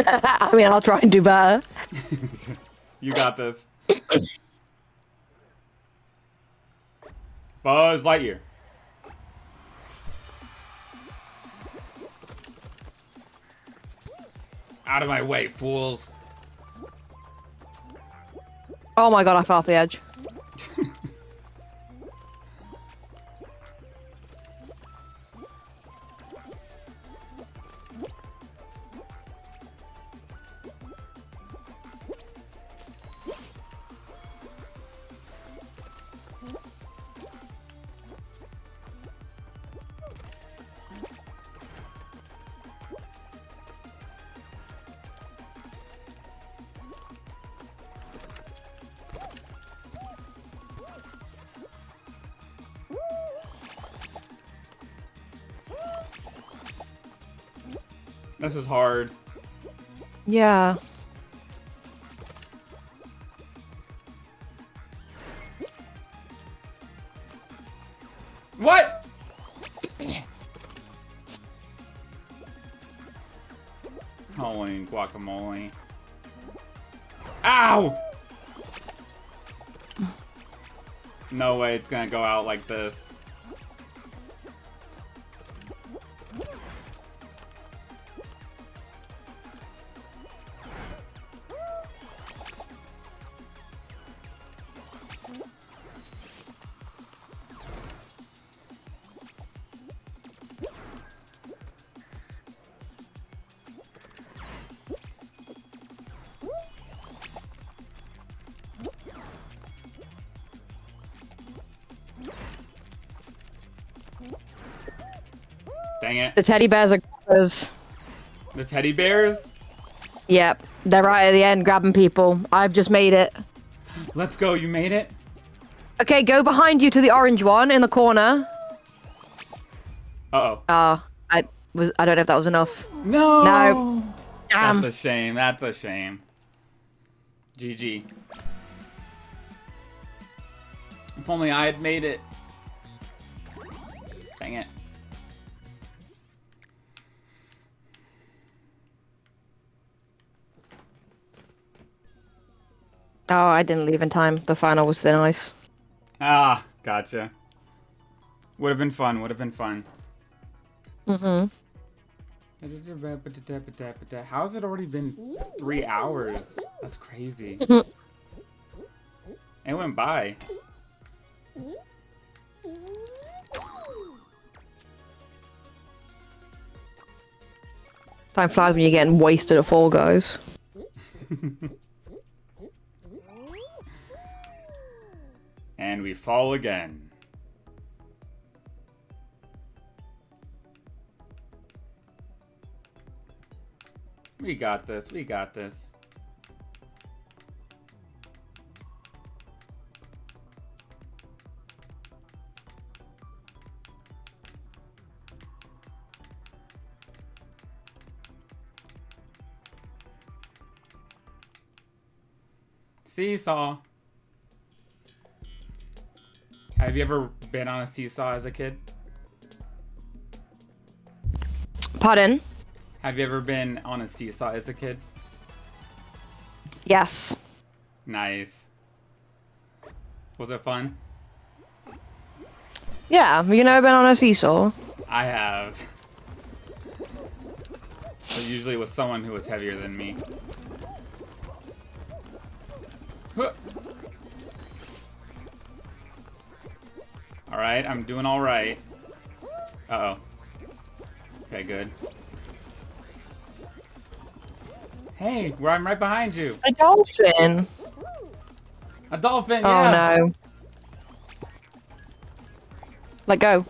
I mean, I'll try and do better. You got this. Buzz Lightyear. Out of my way, fools. Oh my god, I fell off the edge. This is hard. Yeah. What? Holy guacamole. Ow! No way it's gonna go out like this. Dang it. The teddy bears are grabbers. The teddy bears? Yep. They're right at the end grabbing people. I've just made it. Let's go, you made it? Okay, go behind you to the orange one in the corner. Uh-oh. I don't know if that was enough. No! No. Damn. That's a shame, that's a shame. GG. If only I had made it. Dang it. Oh, I didn't leave in time. The final was thin ice. Ah, gotcha. Would have been fun, would have been fun. Mm-hmm. How's it already been 3 hours? That's crazy. It went by. Time flies when you're getting wasted at Fall Guys. And we fall again. We got this, we got this. Seesaw. Have you ever been on a seesaw as a kid? Pardon? Have you ever been on a seesaw as a kid? Yes. Nice. Was it fun? Yeah, you never been on a seesaw? I have. But usually with someone who was heavier than me. Huh. Alright, I'm doing alright. Uh-oh. Okay, good. Hey, I'm right behind you. A dolphin! A dolphin, Oh yeah! no. Let go.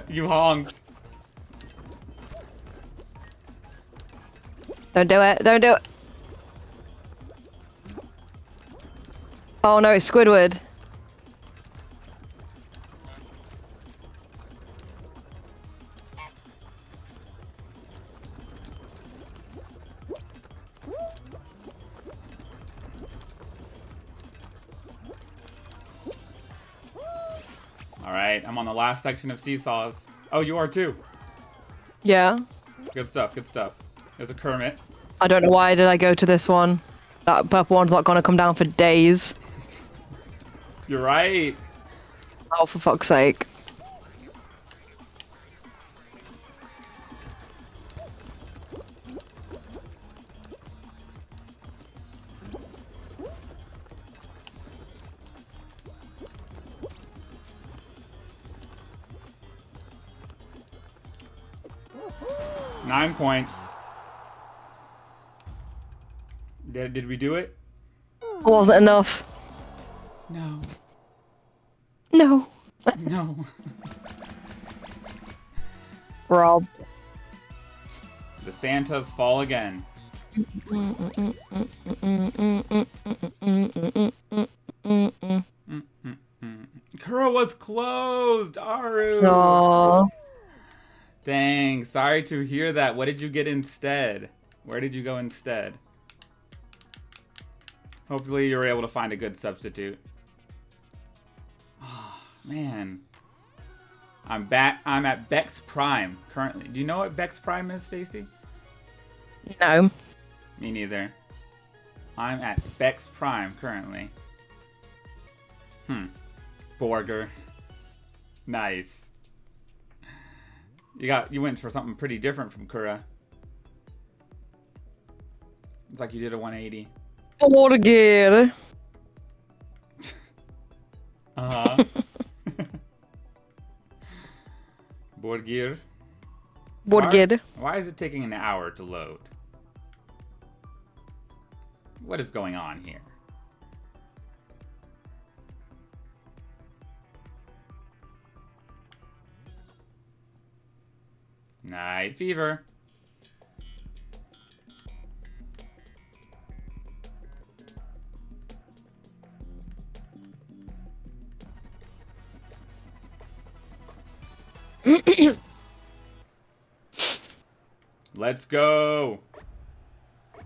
You honked. Don't do it. Don't do it. Oh no, it's Squidward. Alright, I'm on the last section of seesaws. Oh, you are too. Yeah. Good stuff, good stuff. There's a Kermit. I don't know why did I go to this one. That purple one's not gonna come down for days. You're right. Oh, for fuck's sake. Nine points. Did we do it? It wasn't enough. No. No. No. Rob. The Santas fall again. Kura was closed, Aru. Oh. Dang, sorry to hear that. What did you get instead? Where did you go instead? Hopefully you were able to find a good substitute. Oh, man. I'm at Bex Prime currently. Do you know what Bex Prime is, Stacy? No. Me neither. I'm at Bex Prime currently. Borger. Nice. You went for something pretty different from Kura. It's like you did a 180. What again? Uh-huh. Borgir. Borgir. Why is it taking an hour to load? What is going on here? Night fever. Let's go.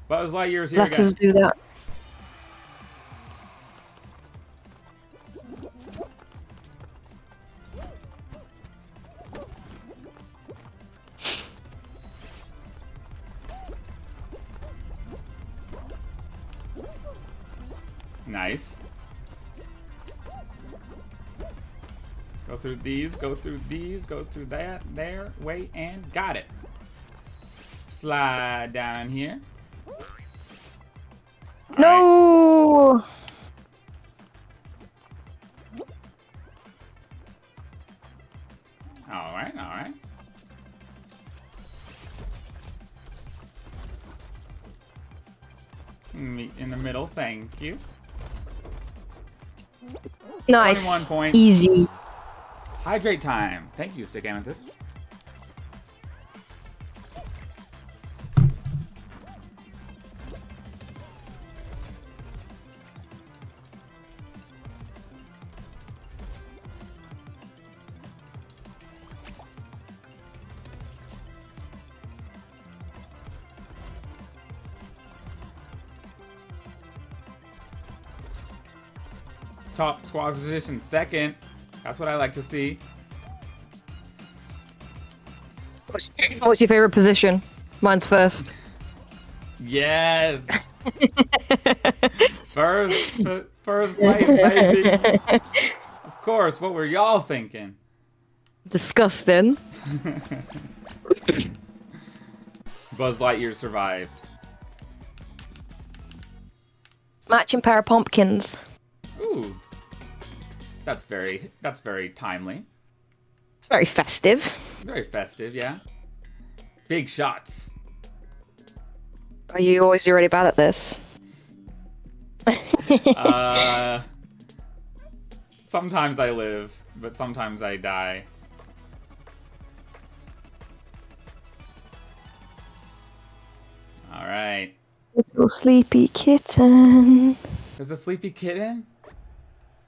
Buzz Lightyear's here Let again. us do that. Nice. Go through these, go through these, go through that, there, wait, and got it. Slide down here. No! Alright, alright. Meet in the middle, thank you. Nice. 21 points. Easy. Hydrate time. Thank you, Stick Amethyst. Top squad position second. That's what I like to see. What's your favorite position? Mine's first. Yes. First place, baby. Of course. What were y'all thinking? Disgusting. Buzz Lightyear survived. Matching pair of pumpkins. Ooh. That's very timely. It's very festive. Very festive, yeah. Big shots. Are you always already bad at this? Sometimes I live, but sometimes I die. Alright. Little sleepy kitten. There's a sleepy kitten?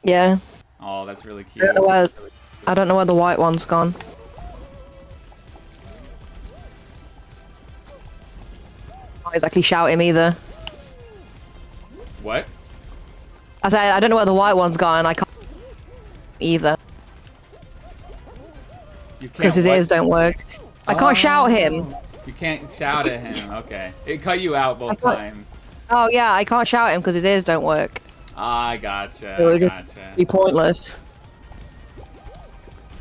Yeah. Oh, that's really I cute. don't know where the white one's gone. Not exactly shout him either. What? I said I don't know where the white one's gone. I can't either You can't because his what? ears don't work. I can't shout him. You can't shout at him. Okay. It cut you out both thought- times. Oh yeah, I can't shout him because his ears don't work. I gotcha. It would I just gotcha. be pointless.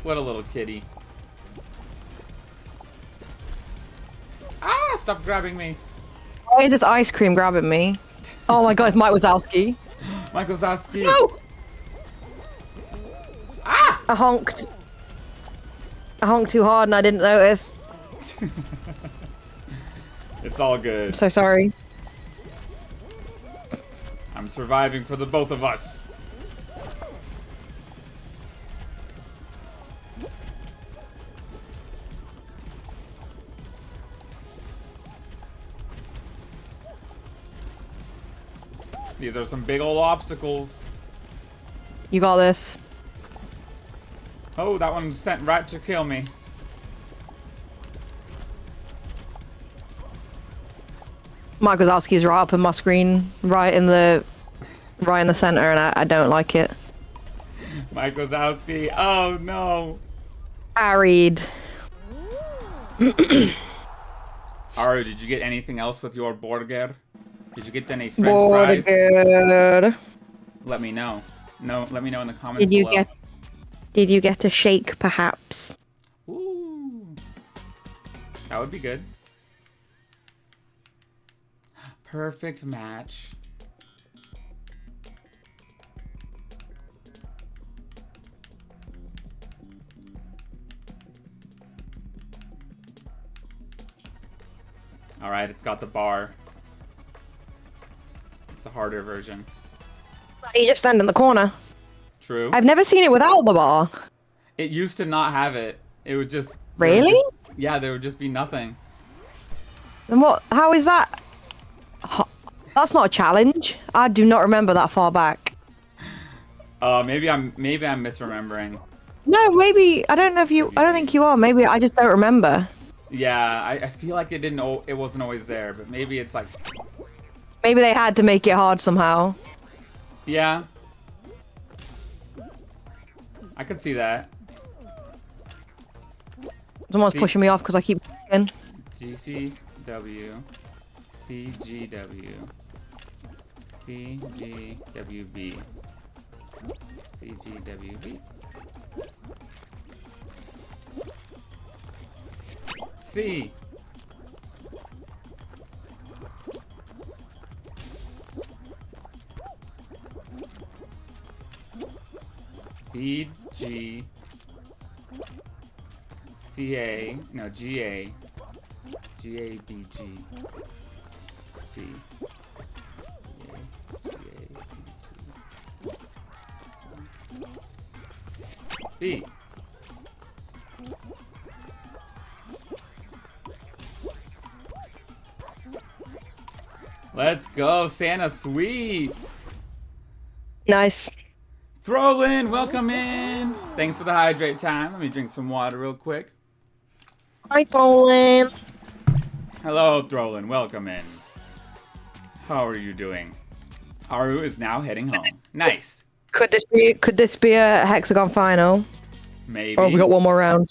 What a little kitty. Ah! Stop grabbing me. Why is this ice cream grabbing me? Oh my god, it's Mike Wazowski. Michael Zasky. No! Ah! I honked. I honked too hard and I didn't notice. It's all I'm good. so sorry. I'm surviving for the both of us. These are some big old obstacles. You got this. Oh, that one sent right to kill me. Mike Wazowski's right up in my screen, right in the center, and I don't like it. Mike Wazowski. Oh no. Parried. Aru, did you get anything else with your burger? Did you get any French fries? Burger. Let me know. No, let me know in the comments Did you below. Did you get a shake, perhaps? Ooh. That would be good. Perfect match. Alright, it's got the bar. It's the harder version. You just stand in the corner. True. I've never seen it without the bar. It used to not have it. It would just... Really? Yeah, there would just be nothing. Then what? How is that? That's not a challenge. I do not remember that far back. Maybe I'm misremembering. No, maybe I don't know if you. I don't think you are. Maybe I just don't remember. Yeah, I feel like it wasn't always there, but maybe it's like... Maybe they had to make it hard somehow. Yeah. I could see that. Someone's pushing me off because I keep in. GCW, CGW, CGWB, CGWB, C. B, G, CA, no, GA, GABG, C, B. Let's go, Santa Sweet. Nice. Throwlin, welcome in. Thanks for the hydrate time. Let me drink some water real quick. Hi, Colin. Hello, Throwlin, welcome in. How are you doing? Aru is now heading home. Nice. Could this be a hexagon final? Maybe. Oh, we got one more round.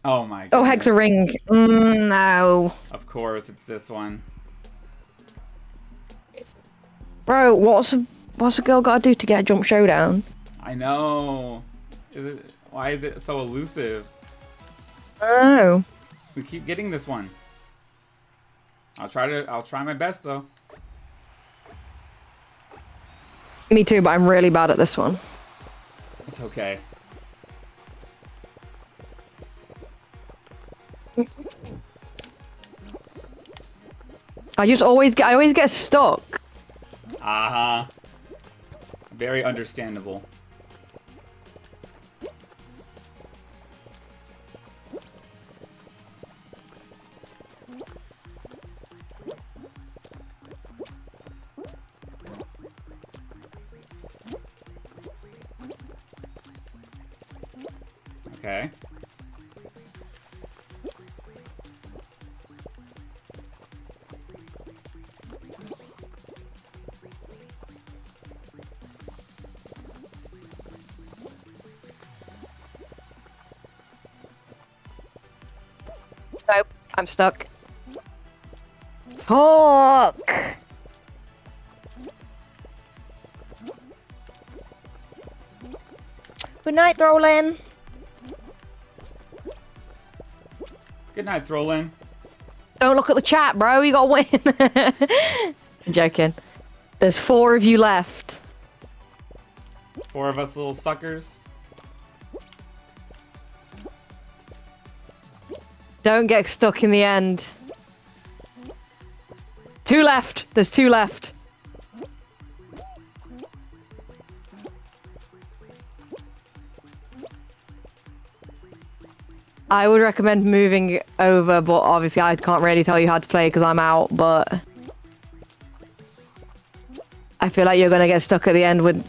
Oh my god. Oh, hexa ring. No. Of course, it's this one. Bro, what's a girl got to do to get a jump showdown? I know. Why is it so elusive? I don't know. We keep getting this one. I'll try my best though. Me too, but I'm really bad at this one. It's okay. I always get stuck. Uh-huh. Very understandable. Okay. Nope, I'm stuck. Fuck! Good night, Throwlin. Good night, Throwlin. Don't look at the chat, bro. You gotta win. I'm joking. There's 4 of you left. 4 of us little suckers. Don't get stuck in the end. 2 left. There's 2 left. I would recommend moving over, but obviously I can't really tell you how to play because I'm out, but I feel like you're going to get stuck at the end with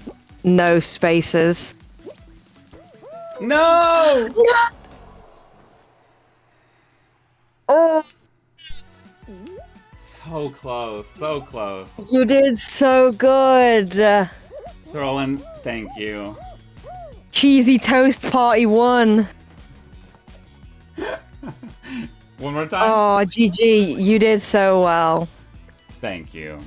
no spaces. No! Oh, So close, so close. you did so good. Throwing, thank you. Cheesy Toast Party 1. One more time? Oh, GG, you did so well. Thank you.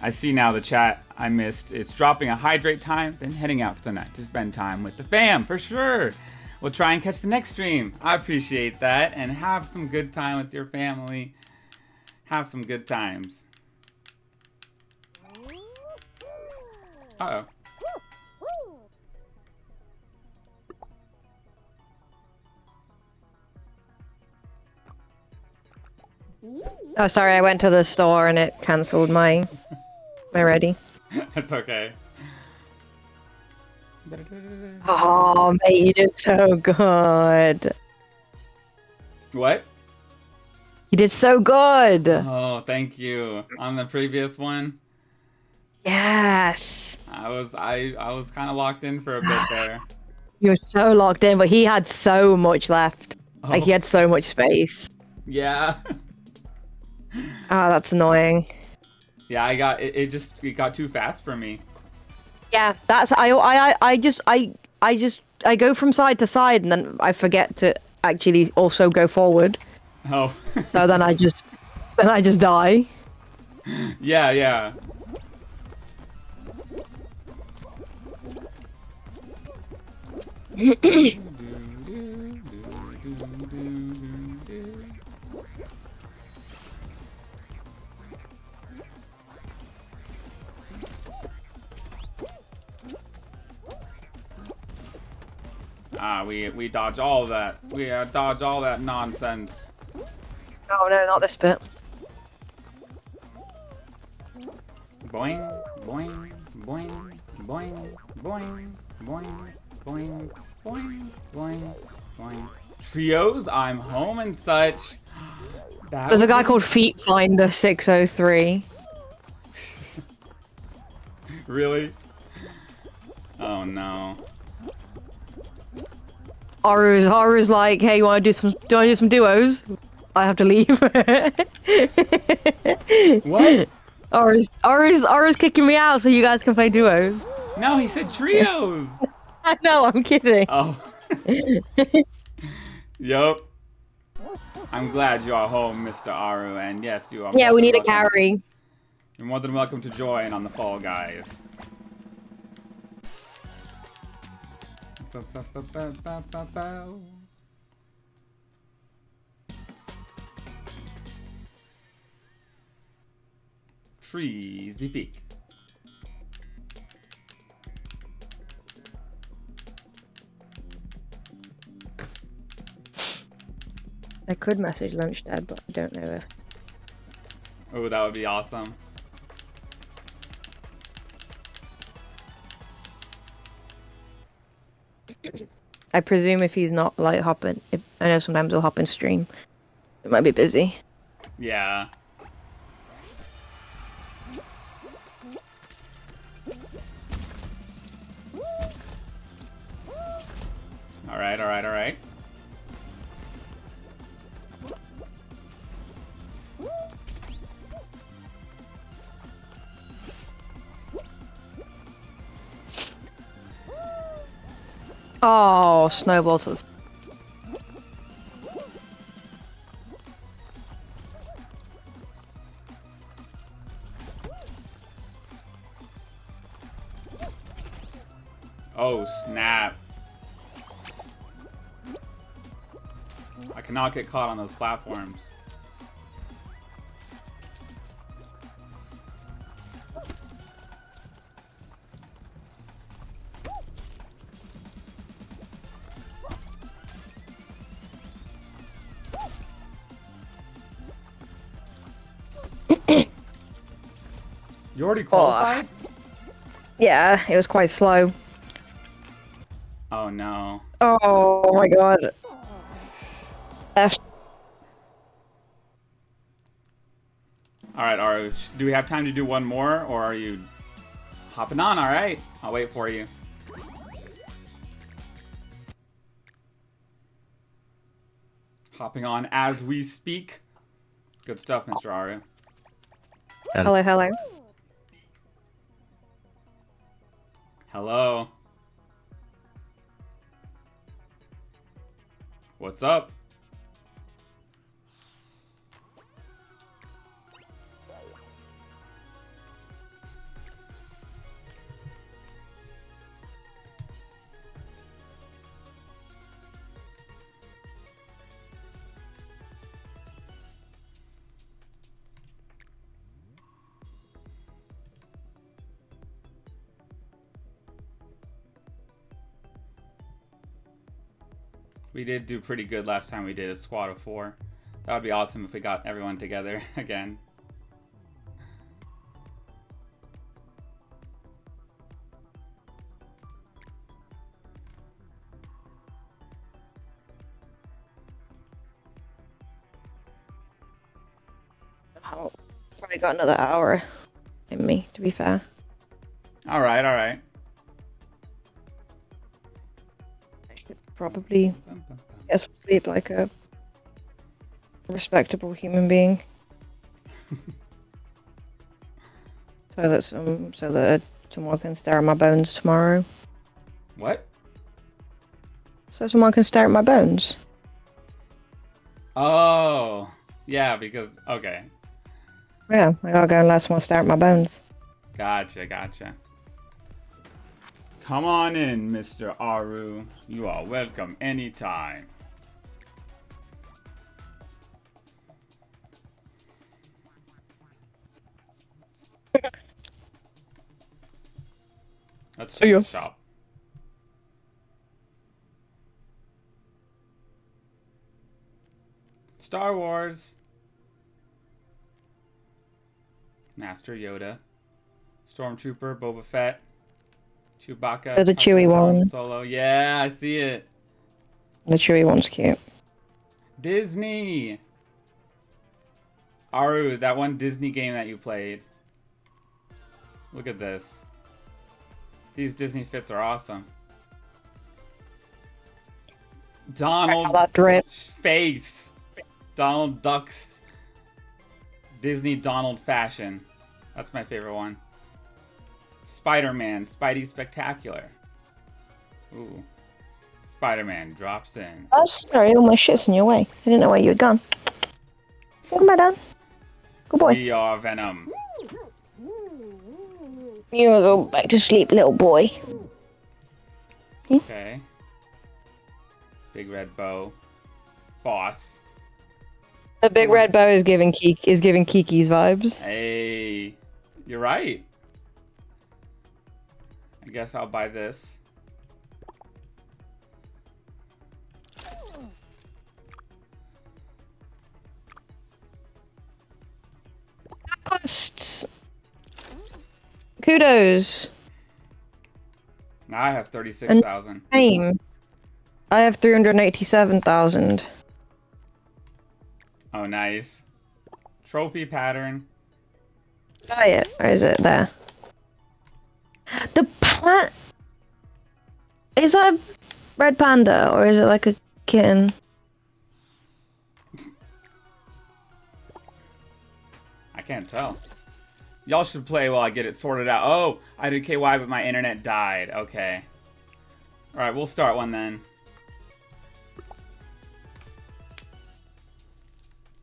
I see now the chat I missed. It's dropping a hydrate time, then heading out for the night to spend time with the fam, for sure. We'll try and catch the next stream. I appreciate that, and have some good time with your family. Have some good times. Uh-oh. Oh, sorry, I went to the store and it cancelled my ready. That's okay. Oh, mate, you did so good. What? You did so good. Oh, thank you. On the previous one, Yes. I was kind of locked in for a bit there. You were so locked in, but he had so much left. Like, Oh. he had so much space. Yeah. Oh, that's annoying. Yeah, I got it got too fast for me. Yeah, that's I go from side to side and then I forget to actually also go forward. Oh. So then I just die. Yeah, yeah. We dodge all that. We dodge all that nonsense. Oh no, not this bit. Boing, boing, boing, boing, boing, boing, boing, boing, boing, boing. Trios, I'm home and such. There's a guy called Feet Finder 603. Really? Oh no. Haru's like, hey, you wanna do some duos? I have to leave. What? Haru's kicking me out so you guys can play duos. No, he said trios. No, I'm kidding. Oh. Yup. I'm glad you are home, Mr. Aru, and yes, you are. Yeah, more we than need a welcome. carry. You're more than welcome to join on the Fall Guys. Freezy Peak. I could message Lunchstead, but I don't know if. Oh, that would be awesome. I presume if he's not like hopping, I know sometimes he'll hop in stream. It might be busy. Yeah. Alright, alright, alright. Oh, snowball to the. Oh, snap. I cannot get caught on those platforms. You already qualified? Yeah, it was quite slow. Oh no. Oh my god. F. Alright, Aru, do we have time to do one more, or are you hopping on? Alright, I'll wait for you. Hopping on as we speak. Good stuff, Mr. Aru. And Hello, hello. Hello. What's up? We did do pretty good last time we did a squad of 4. That would be awesome if we got everyone together again. Oh, probably got another hour in me, to be fair. Alright, alright. I should probably get some sleep like a respectable human being. so that someone can stare at my bones tomorrow. What? So someone can stare at my bones. Oh, yeah, because, okay. Yeah, I gotta go and let someone stare at my bones. Gotcha, gotcha. Come on in, Mr. Aru. You are welcome anytime. Let's check the shop. Star Wars. Master Yoda. Stormtrooper, Boba Fett. Chewbacca. There's a Chewie one. Solo. Yeah, I see it. The Chewie one's cute. Disney. Aru, that one Disney game that you played. Look at this. These Disney fits are awesome. Donald That drip. face. Donald Duck's Disney Donald fashion. That's my favorite one. Spider-Man, Spidey Spectacular. Ooh. Spider-Man drops in. Oh, sorry, all my shit's in your way. I didn't know where you had gone. Welcome back down. Good boy. We are Venom. You go back to sleep, little boy. Okay. Big red bow. Boss. The big red bow is giving Kiki's vibes. Hey. You're right. I guess I'll buy this. Costs. Kudos. Now I have 36,000. Same. I have 387,000. Oh, nice. Trophy pattern. Buy it, or is it there? The is that a red panda, or is it like a kitten? I can't tell. Y'all should play while I get it sorted out. Oh, I did KY, but my internet died. Okay. Alright, we'll start one then.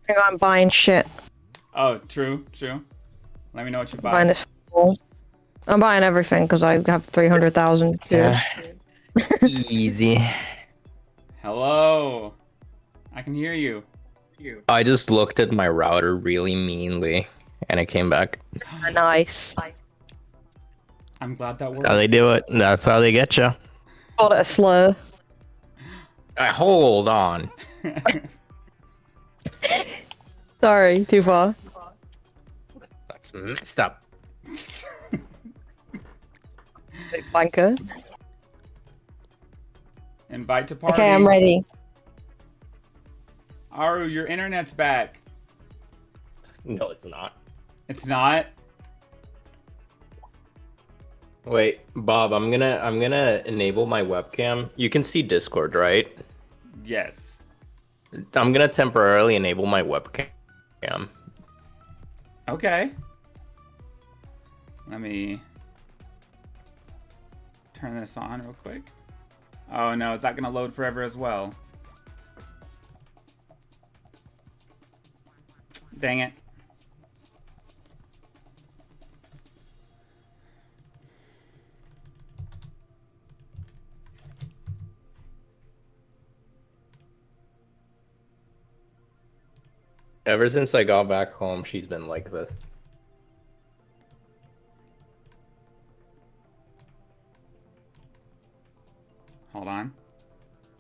I'm buying shit. Oh, true, true. Let me know what you I'm buy. buying this. I'm buying everything because I have 300,000. Yeah. Easy. Hello. I can hear you. I just looked at my router really meanly, and it came back. Nice. I'm glad that How worked. they do it. That's how they get you. Called it a slur. Hold on. Sorry, too far. That's messed up. Big flanker. Invite to party. Okay, I'm ready. Aru, your internet's back. No, it's not. It's not? Wait, Bob, I'm gonna enable my webcam. You can see Discord, right? Yes. I'm gonna temporarily enable my webcam. Okay. Let me turn this on real quick. Oh no, is that gonna load forever as well? Dang it. Ever since I got back home, she's been like this. Hold on.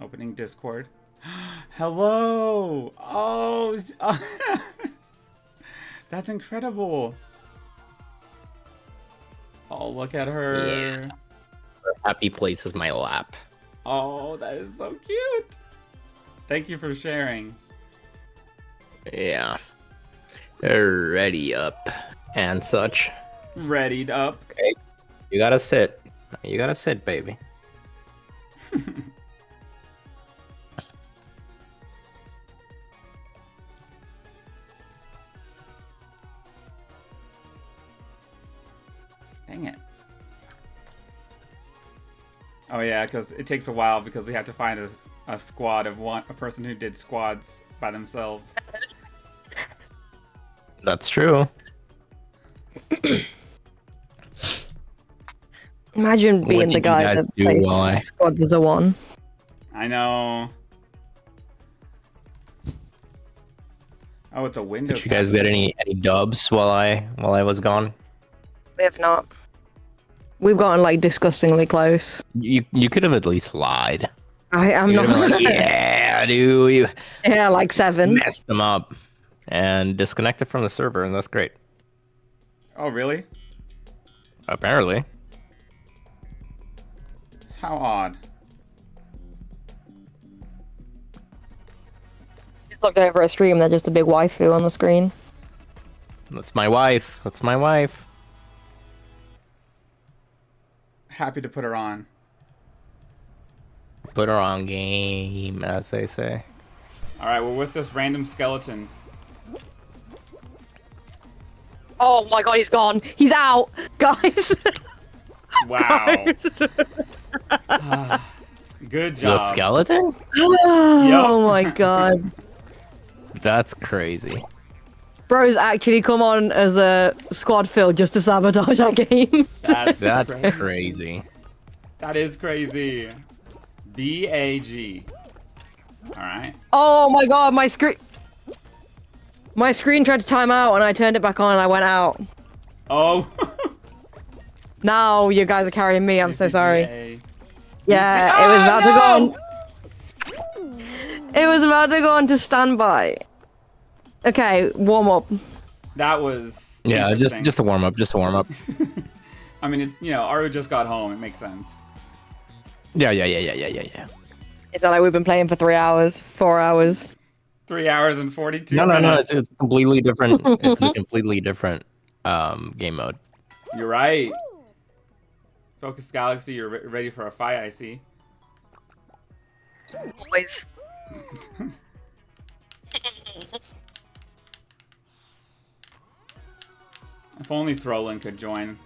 Opening Discord. Hello! Oh, that's incredible. Oh, look at her. Yeah. Her happy place is my lap. Oh, that is so cute. Thank you for sharing. Yeah. Ready up and such. Readied up. Okay. You gotta sit. You gotta sit, baby. Dang it. Oh yeah, because it takes a while because we have to find a squad of a person who did squads by themselves. That's true. Imagine What being the did you guy guys that do plays while I- squads as a one. I know. Oh, it's a window. Did you guys get any dubs while I was gone? We have not. We've gotten like disgustingly close. You could have at least lied. I'm You could have not. been like, yeah, dude, you Yeah, like 7. messed them up and disconnected from the server, and that's great. Oh, really? Apparently. How odd. Just looked over a stream. They're just a big waifu on the screen. That's my wife. That's my wife. Happy to put her on. Put her on game, as they say. Alright, we're with this random skeleton. Oh my god, he's gone. He's out, guys. Wow. Good The job. skeleton? Oh my god. That's crazy. Bro's actually come on as a squad fill just to sabotage our game. That's That's crazy. That is crazy. BAG. Alright. Oh my god, my screen. My screen tried to time out and I turned it back on and I went out. Oh. Now you guys are carrying me, I'm so sorry. BA. Yeah, it was about to go on. It was about to go on to standby. Okay, warm up. That was. Yeah, interesting. just a warm up. Just a warm up. I mean, it's, you know, Aru just got home. It makes sense. Yeah. It's not like we've been playing for 3 hours, 4 hours. 3 hours and 42 No, minutes. it's completely different. It's a completely different game mode. You're right. Focus Galaxy, you're ready for a fight, I see. Always. If only Throlin could join.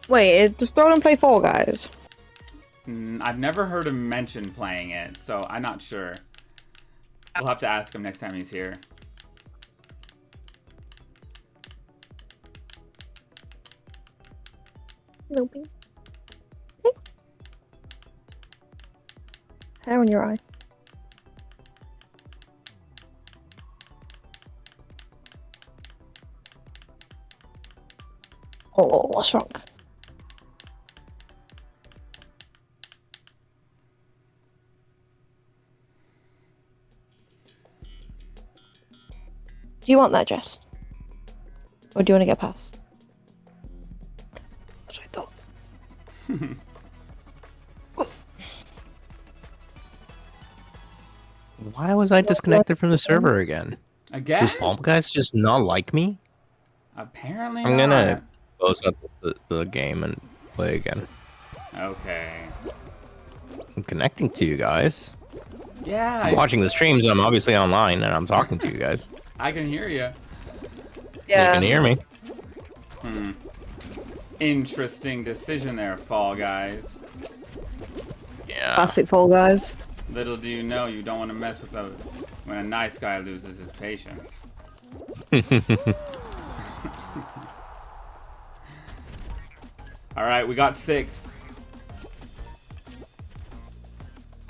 Wait, does Throw and play Fall Guys? I've never heard him mention playing it, so I'm not sure. We'll have to ask him next time he's here. Nope. Hair on your eye. Oh, what's wrong? Do you want that, Jess? Or do you want to get past? That's what I thought. Why was I disconnected from the server again? Again? Does Palm Guys just not like me? Apparently I'm not. gonna close up the game and play again. Okay. I'm connecting to you guys. Yeah, I'm watching the streams. I'm obviously online, and I'm talking to you guys. I can hear you. You can hear me. Interesting decision there, Fall Guys. Yeah. Classic Fall Guys. Little do you know, you don't want to mess with when a nice guy loses his patience. Alright, we got 6.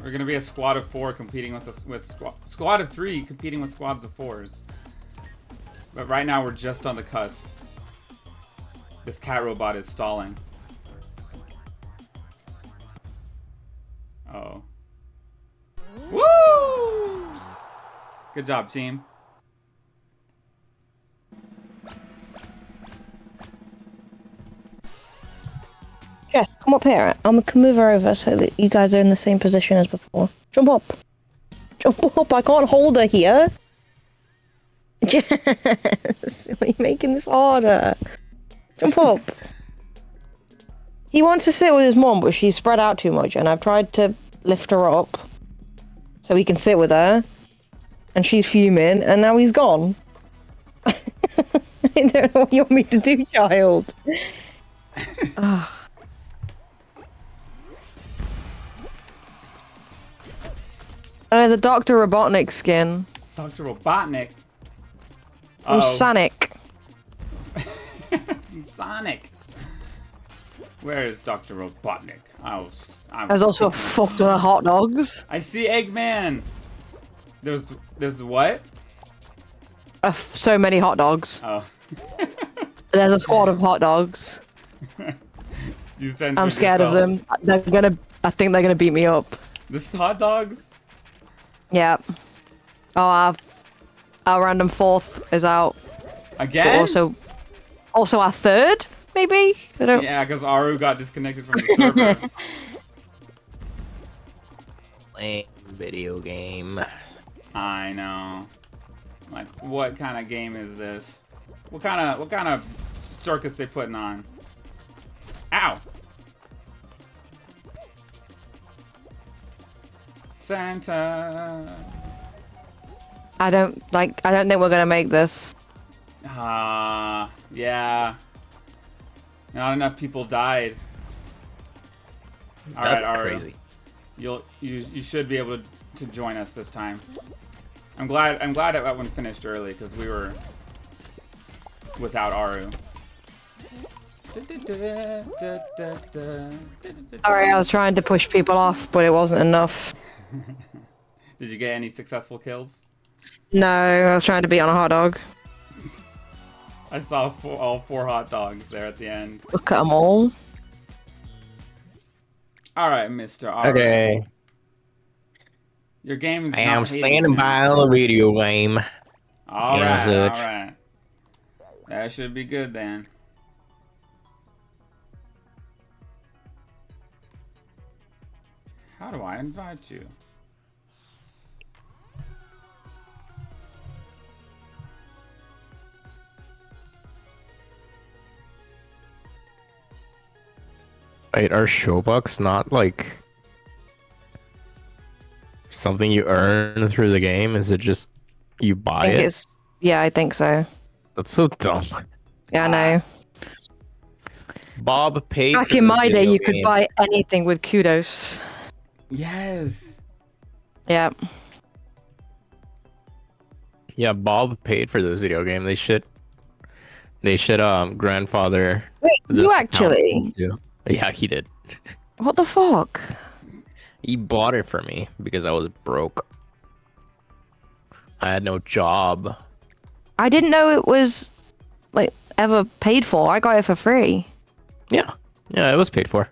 We're gonna be a squad of 4 competing with squad of 3 competing with squads of 4s. But right now we're just on the cusp. This cat robot is stalling. Uh-oh. Woo! Good job, team. Jess, come up here. I'm gonna move her over so that you guys are in the same position as before. Jump up. Jump up. I can't hold her here. Jess, why are you making this harder? Jump up. He wants to sit with his mom, but she's spread out too much, and I've tried to lift her up so he can sit with her, and she's fuming, and now he's gone. I don't know what you want me to do, child. Ah. And there's a Dr. Robotnik skin. Dr. Robotnik. From Sonic. Sonic. Where is Dr. Robotnik? There's also a fuck ton of hot dogs. I see Eggman. There's what? So many hot dogs. Oh. There's a squad of hot dogs. I'm scared of them. I think they're gonna beat me up. This is hot dogs? Yeah. Oh, our random 4th is out. Again? But also our 3rd, maybe? I don't... Yeah, because Aru got disconnected from the server. Playing video game. I know. Like, what kind of game is this? What kind of circus they putting on? Ow! Santa. I don't think we're gonna make this. Yeah. Not enough people died. All right, That's Aru. crazy. You should be able to join us this time. I'm glad that one finished early because we were without Aru. Sorry, I was trying to push people off, but it wasn't enough. Did you get any successful kills? No, I was trying to beat on a hot dog. I saw all 4 hot dogs there at the end. Look at them all. All right, Mr. Aru. Okay. Your game is I not am hating standing me. by the video game. All Yeah, right, such. all right. That should be good then. How do I invite you? Wait, are showbucks not like something you earn through the game? Is it just you I buy think it? it's... Yeah, I think so. That's so dumb. Yeah, I know. Bob paid. Back for in this my day, video you could game. buy anything with kudos. Yes. Yeah. Yeah, Bob paid for this video game. They should grandfather. Wait, this you account actually? too. Yeah, he did. What the fuck? He bought it for me because I was broke. I had no job. I didn't know it was, like, ever paid for. I got it for free. Yeah, it was paid for.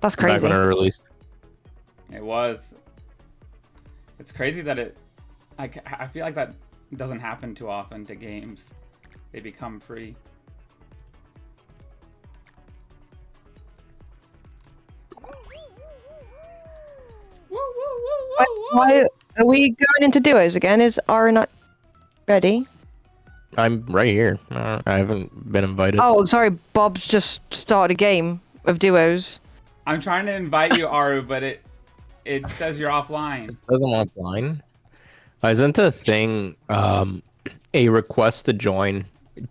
That's Back crazy. when it released. It was. It's crazy that I feel like that doesn't happen too often to games. They become free. Why are we going into duos again? Is Ari not ready? I'm right here. I haven't been invited. Oh, sorry. Bob's just started a game of duos. I'm trying to invite you, Aru, but it says you're offline. It says I'm offline. Isn't a thing a request to join?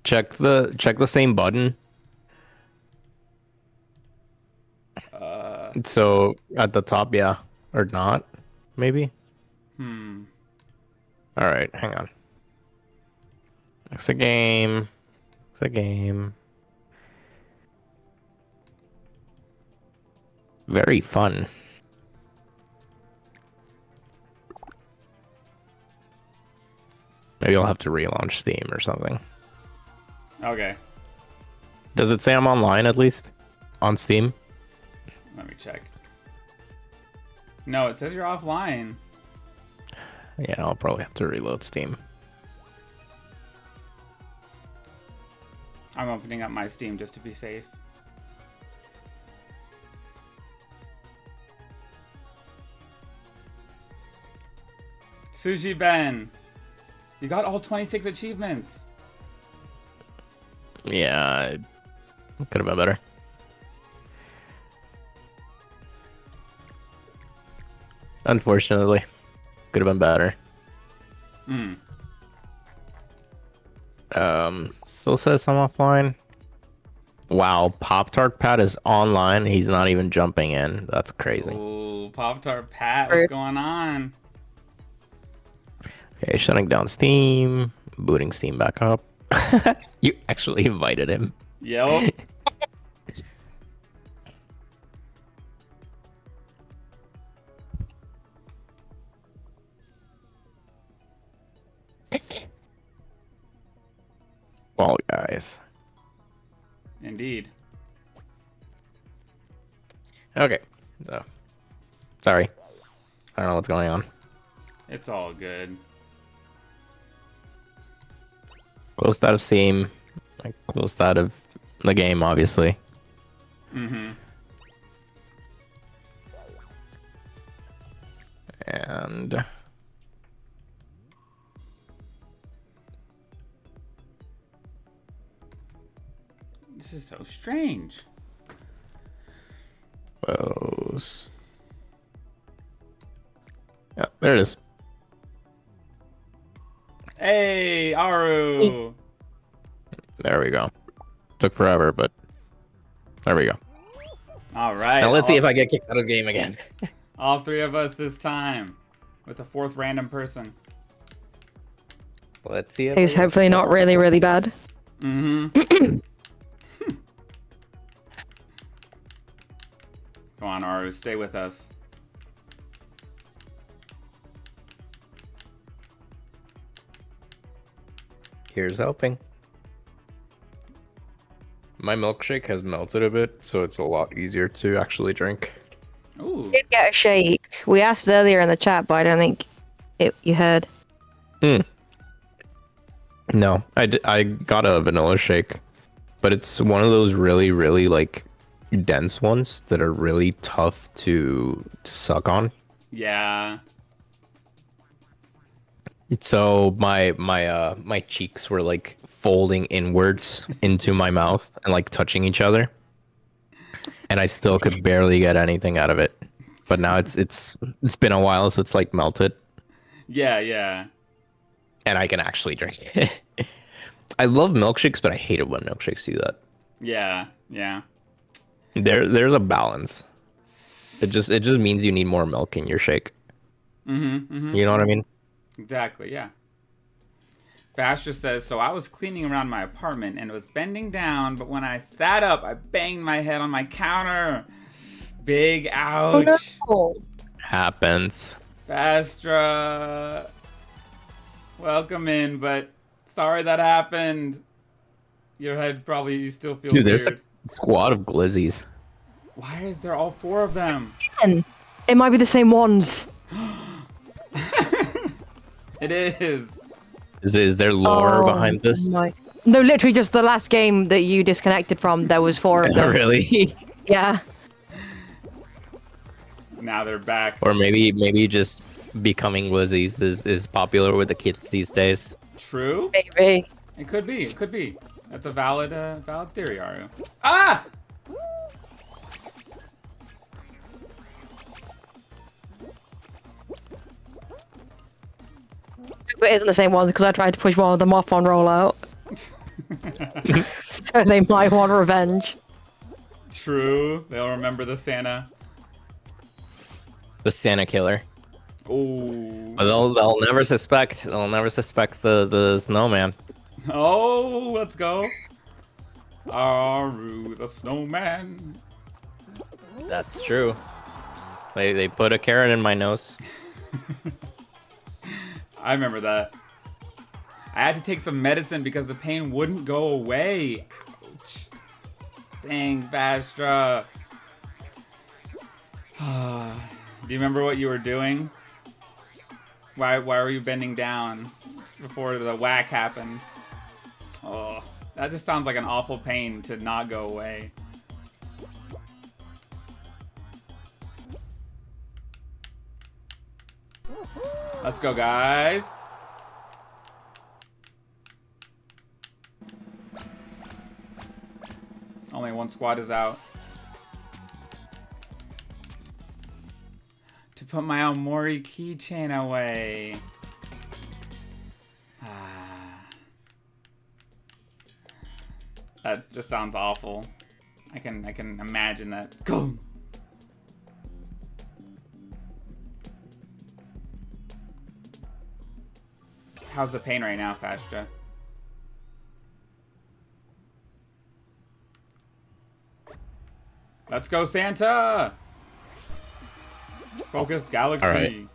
Check the same button. So at the top, yeah, or not, maybe. Hmm. All right, hang on. It's a game. It's a game. Very fun. Maybe I'll have to relaunch Steam or something. Okay. Does it say I'm online at least? On Steam? Let me check. No, it says you're offline. Yeah, I'll probably have to reload Steam. I'm opening up my Steam just to be safe. Sushi Ben, you got all 26 achievements. Yeah, it could have been better. Unfortunately, could have been better. Hmm. Still says I'm offline. Wow, Pop-Tart Pat is online. He's not even jumping in. That's crazy. Ooh, Pop-Tart Pat, what's going on? Okay, shutting down Steam, booting Steam back up. You actually invited him. Yo. Well, guys. Indeed. Okay. So, sorry. I don't know what's going on. It's all good. Closed out of Steam. I closed out of the game, obviously. Mm-hmm. And This is so strange. close. Yeah, there it is. Hey, Aru. There we go. Took forever, but there we go. All right. Now let's see if I get kicked out of the game again. All three of us this time, with a fourth random person. Let's see if He's hopefully not really, really bad. Mm-hmm. Come on, Aru, stay with us. Here's hoping. My milkshake has melted a bit, so it's a lot easier to actually drink. Ooh. Did get a shake. We asked earlier in the chat, but I don't think you heard. No, I got a vanilla shake, but it's one of those really, really like dense ones that are really tough to suck on. Yeah. So my cheeks were like folding inwards into my mouth and like touching each other, and I still could barely get anything out of it. But now it's been a while, so it's like melted, Yeah, yeah. and I can actually drink it. I love milkshakes, but I hate it when milkshakes do that. Yeah, yeah. There's a balance. It just means you need more milk in your shake. Mm-hmm, mm-hmm. You know what I mean? Exactly, yeah. Vash just says, so I was cleaning around my apartment and was bending down, but when I sat up, I banged my head on my counter. Big ouch. Oh, Happens. Fastra. Welcome in, but sorry that happened. Your head probably, you still feel Dude, weird. there's a squad of glizzies. Why is there all four of them? no. It might be the same ones. It is. Is there lore Oh, behind this? No, literally just the last game that you disconnected from, there was 4 of them. Really? Yeah. Now they're back. Or maybe just becoming glizzies is popular with the kids these days. True? Maybe. It could be. It could be. That's a valid theory, Aru. Ah! But it isn't the same one because I tried to push one of them off on rollout. So they might want revenge. True. They'll remember the Santa. The Santa killer. Oh. But they'll never suspect. They'll never suspect the snowman. Oh, let's go. Aru, the snowman. That's true. They put a carrot in my nose. I remember that. I had to take some medicine because the pain wouldn't go away. Ouch. Dang, Bastra. Do you remember what you were doing? Why were you bending down before the whack happened? Oh, that just sounds like an awful pain to not go away. Let's go, guys. Only one squad is out. To put my Omori keychain away. That just sounds awful. I can imagine that. Go. How's the pain right now, Fastra? Let's go, Santa! Focused Galaxy.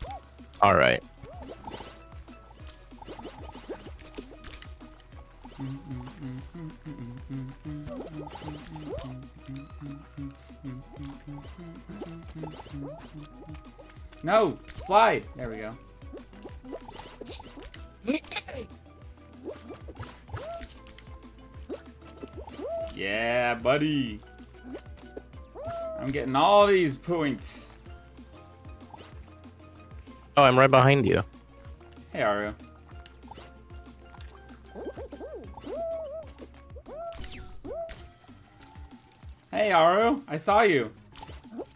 All right. No! Slide! There we go. Yeah, buddy! I'm getting all these points. Oh, I'm right behind you. Hey, Aru. Hey, Aru. I saw you.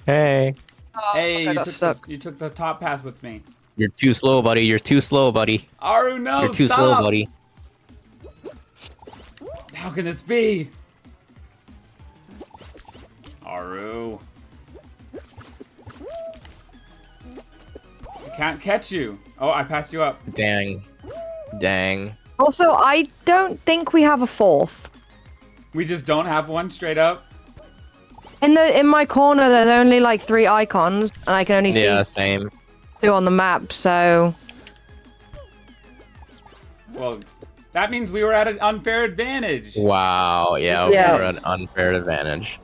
Hey. Hey, I got stuck. you took the top path with me. You're too slow, buddy. You're too slow, buddy. Aru, no, You're too stop! slow, buddy. How can this be? Aru. I can't catch you. Oh, I passed you up. Dang. Dang. Also, I don't think we have a fourth. We just don't have one straight up. In my corner, there's only like 3 icons, and I can only see Yeah, same. 2 on the map. So Well, that means we were at an unfair advantage. Wow. Yeah, Yeah. we're at an unfair advantage.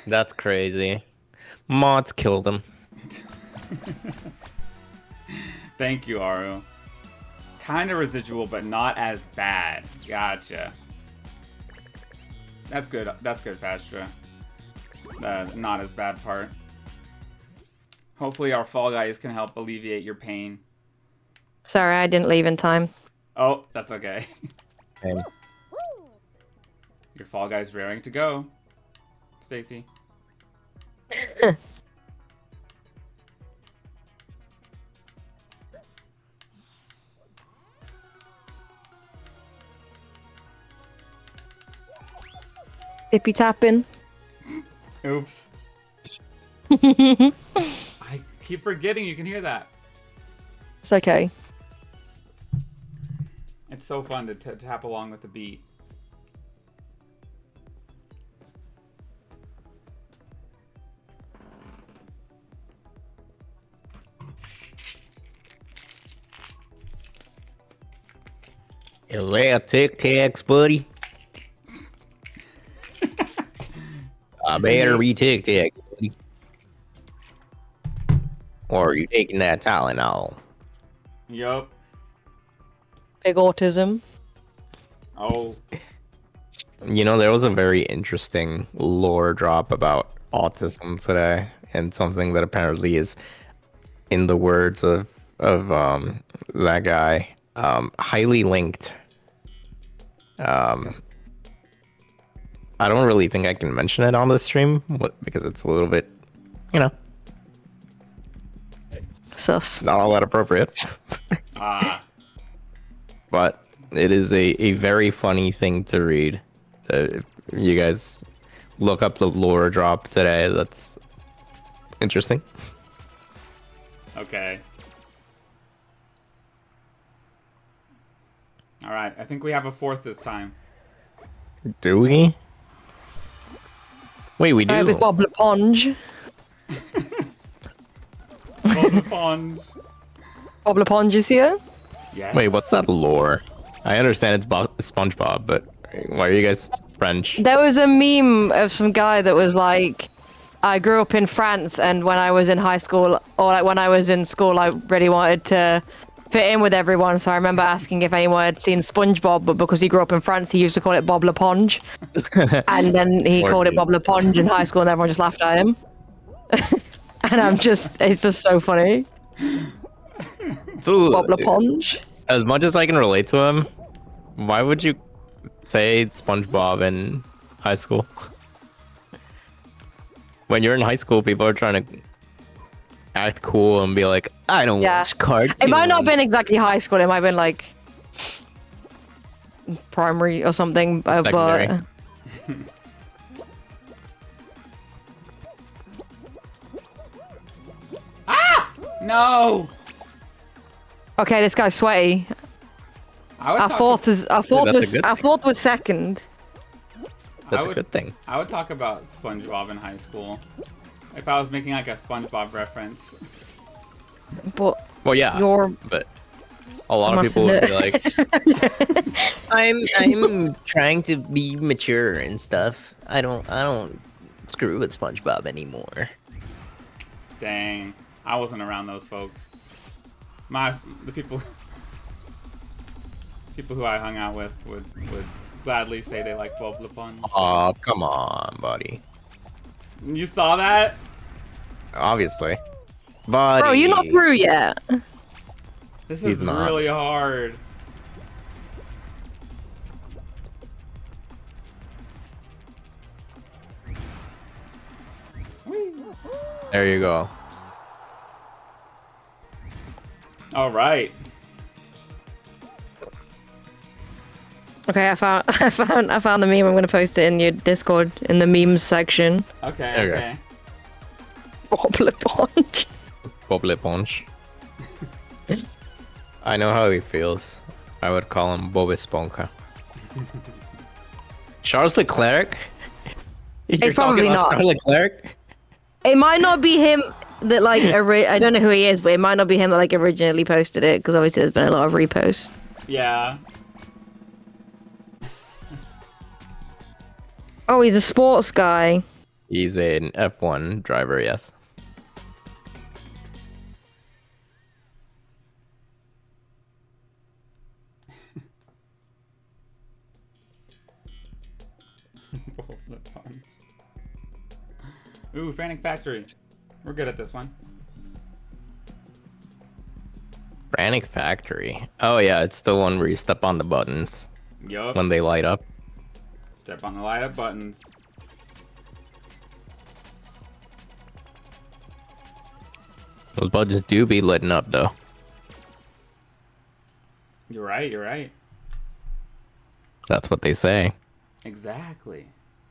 That's crazy. Mods killed him. Thank you, Aru. Kind of residual, but not as bad. Gotcha. That's good. That's good, Fastra. Not as bad part. Hopefully our Fall Guys can help alleviate your pain. sorry, I didn't leave in time. Oh, that's okay. Same. Your Fall Guys raring to go. Stacy. Tippy tapping. Oops. I keep forgetting you can hear that. It's okay. It's so fun to tap along with the beat. Yeah, Tic Tacs, buddy. I better be Tic Tac, buddy. Or are you taking that Tylenol? Yup. Big autism. Oh. You know, there was a very interesting lore drop about autism today, and something that apparently is, in the words of that guy, highly linked. I don't really think I can mention it on the stream because it's a little bit, you know, Sus. not all that appropriate. Ah. but it is a very funny thing to read. So if you guys look up the lore drop today, that's interesting. Okay. All right. I think we have a fourth this time. Do we? Wait, we do. With Bob LePonge. Bob the Pond. Bob LePonge is here. Yes. Wait, what's that lore? I understand it's SpongeBob, but why are you guys French? There was a meme of some guy that was like, I grew up in France, and when I was in high school, or like when I was in school, I really wanted to fit in with everyone. So I remember asking if anyone had seen SpongeBob, but because he grew up in France, he used to call it Bob LePonge. And then he Poor called it dude. Bob LePonge in high school, and everyone just laughed at him. And it's just so funny. So, Bob LePonge. as much as I can relate to him, why would you say SpongeBob in high school? When you're in high school, people are trying to act cool and be like, I don't Yeah. watch cartoons. It might not have been exactly high school. It might have been like primary or something. Secondary. But No. okay, this guy's sweaty. I would Our talk- fourth is that's a good our fourth was second. That's I a would- good thing. I would talk about SpongeBob in high school. If I was making like a SpongeBob reference. But Well, yeah, you're but a lot of must people would be admit- like, I'm trying to be mature and stuff. I don't screw with SpongeBob anymore. Dang. I wasn't around those folks. The people who I hung out with would gladly say they like Bob LePonge. Oh, come on, buddy. You saw that? Obviously. Buddy. bro, you're not through yet. This He's is not. really hard. There you go. All right. Okay, I found the meme. I'm gonna post it in your Discord in the memes section. Okay. Okay. Okay. Bob LePonge. Bob LePonge. I know how he feels. I would call him Bob Esponja. Charles Leclerc? You're probably talking about not. Charles Leclerc? It might not be him that like I don't know who he is, but it might not be him that like originally posted it because obviously there's been a lot of reposts. Yeah. Oh, he's a sports guy. He's an F1 driver, yes. Bob LePonge. Ooh, Frantic Factory. We're good at this one. Frantic Factory. Oh yeah, it's the one where you step on the buttons Yup. when they light up. Step on the light up buttons. Those buttons do be lighting up though. You're right. You're right. That's what they say. Exactly.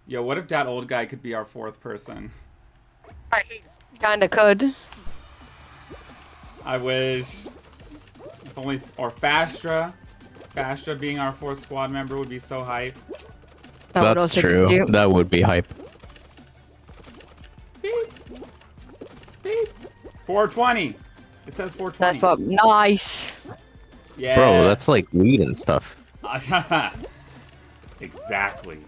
Yo, what if that old guy could be our fourth person? Kinda could. I wish. If only, or Fastra. Fastra being our fourth squad member would be so hype. That would That's also be true. cute. That would be hype. Beep. Beep. 420. It says 420. That's up. Nice. Yeah. Bro, that's like weed and stuff. Exactly.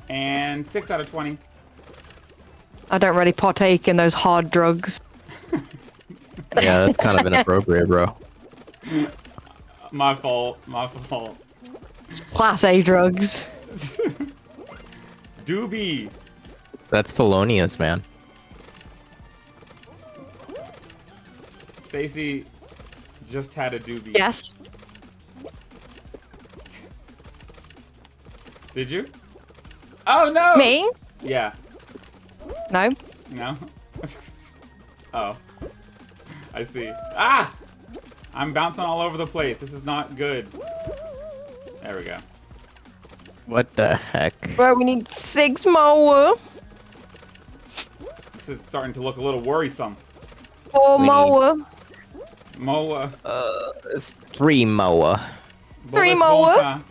And 6 out of 20. I don't really partake in those hard drugs. Yeah, that's kind of inappropriate, bro. My fault. My fault. Class A drugs. Doobie. That's felonious, man. Stacy just had a doobie. Yes. Did you? Oh no! Me? Yeah. No. No? Oh. I see. Ah! I'm bouncing all over the place. This is not good. There we go. What the heck? Bro, we need 6 more. This is starting to look a little worrisome. 4 We more. Moa. It's 3 Moa. 3 more. Bonta.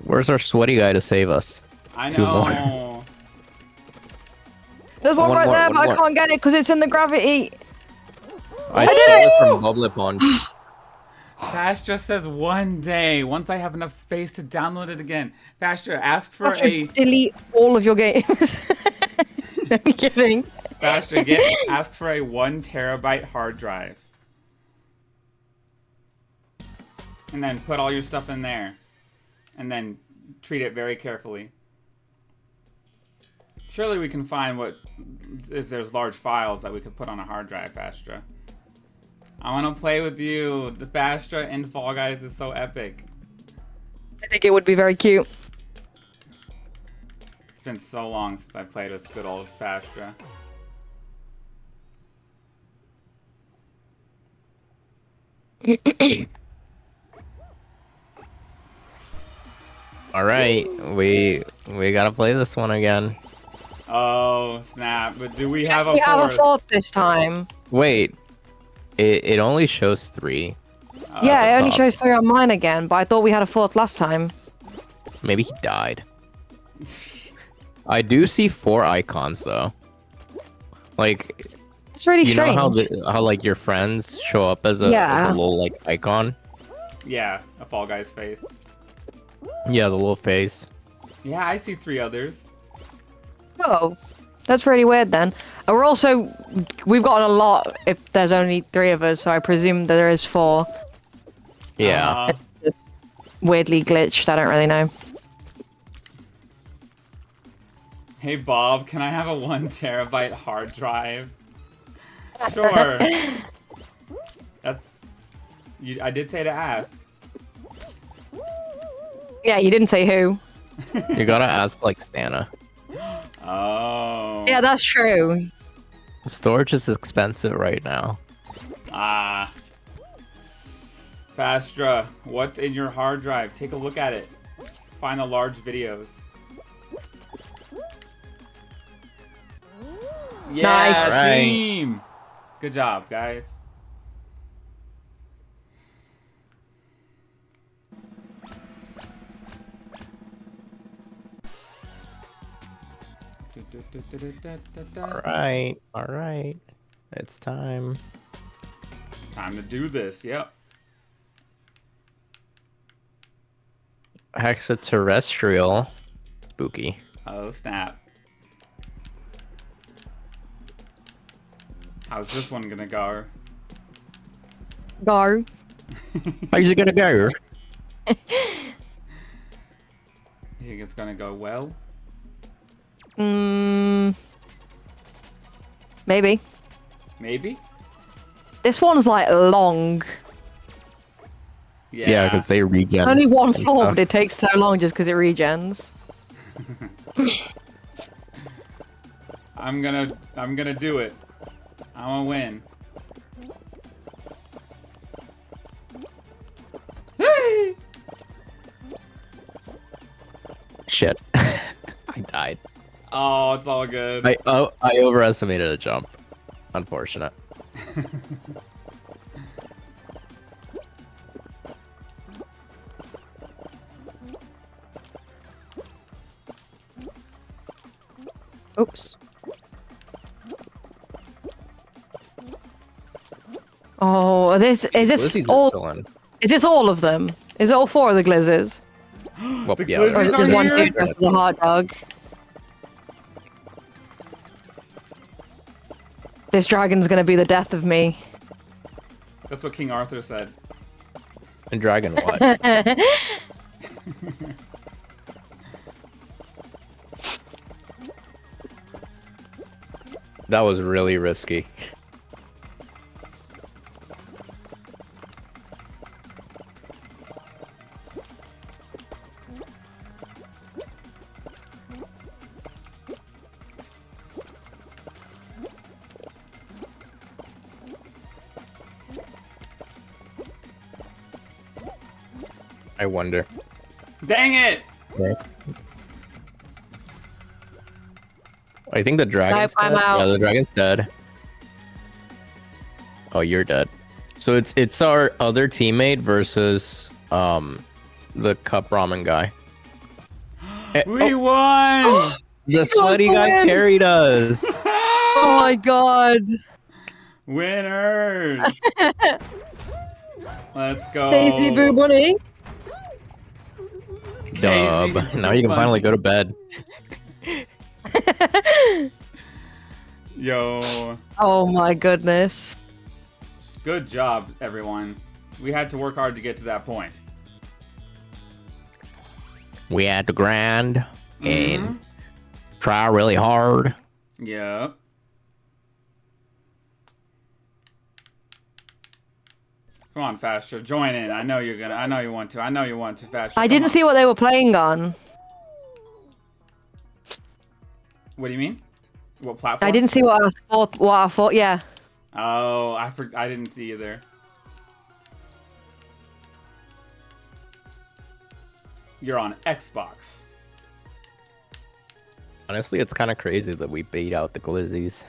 Where's our sweaty guy to save us? I 2 more. know. There's one One right more, there, one but more. I can't get it because it's in the gravity. I did stole it! it from Bubble Pond. Fash just says one day, once I have enough space to download it again. Fastra, ask for That's a... delete all of your games. I'm kidding. Fastra, ask for a 1 terabyte hard drive. And then put all your stuff in there. And then treat it very carefully. Surely we can find if there's large files that we could put on a hard drive, Fastra. I want to play with you. The Fastra in Fall Guys is so epic. I think it would be very cute. It's been so long since I played with good old Fastra. All right, we gotta play this one again. Oh, snap. But do we have a We have a fourth? 4th this time. Wait, it only shows 3. Yeah, it only top. shows 3 on mine again, but I thought we had a 4th last time. Maybe he died. I do see 4 icons though. Like, It's really you strange. know how like your friends show up as a Yeah. little like icon. Yeah, a Fall Guys face. Yeah, the little face. Yeah, I see 3 others. Oh, that's really weird then. And we've gotten a lot if there's only 3 of us, so I presume that there is 4. Yeah. Just weirdly glitched, I don't really know. Hey Bob, can I have a 1 terabyte hard drive? Sure. I did say to ask. Yeah, you didn't say who. You gotta ask like Stana. Oh. Yeah, that's true. Storage is expensive right now. Ah. Fastra, what's in your hard drive? Take a look at it. Find the large videos. Yeah, Nice. team! Good job, guys. All right. It's time. It's time to do this, yep. Extraterrestrial. Spooky. Oh, snap. How's this one gonna go? Gar. How's it gonna go? You think it's gonna go well? Maybe. Maybe? This one's like long. Yeah, because they regen. Only one and floor, stuff. but it takes so long just because it regens. I'm gonna do it. I'm gonna win. Hey! Shit. I died. Oh, it's all good. I overestimated a jump. Unfortunate. Oops. Oh, is this Glizzies are all? still in. Is this all of them? Is it all 4 of the glizzes? Well, The yeah, Glizzies Or is it are just one here? dude dressed as a hot dog? This dragon's gonna be the death of me. That's what King Arthur said. And Dragon what? That was really risky. I wonder. Dang it! Okay. I think the dragon's I'm dead. out. Yeah, the dragon's dead. Oh, you're dead. So it's our other teammate versus the cup ramen guy. We won! The sweaty guy carried us. Oh my god. Winners! Let's go. Daisy Boo Bunny. Dub. Daisy Now you can Boo finally go Bunny. to bed. Yo. Oh my goodness. Good job, everyone. We had to work hard to get to that point. We had to grind and try really hard. Yep. Come on, Faster. Join in. I know you're gonna. I know you want to. I know you want to, Faster. I Come didn't on. see what they were playing on. What do you mean? What platform? I didn't see what I thought. What I thought. Yeah. Oh, I didn't see either. You're on Xbox. Honestly, it's kind of crazy that we beat out the glizzies.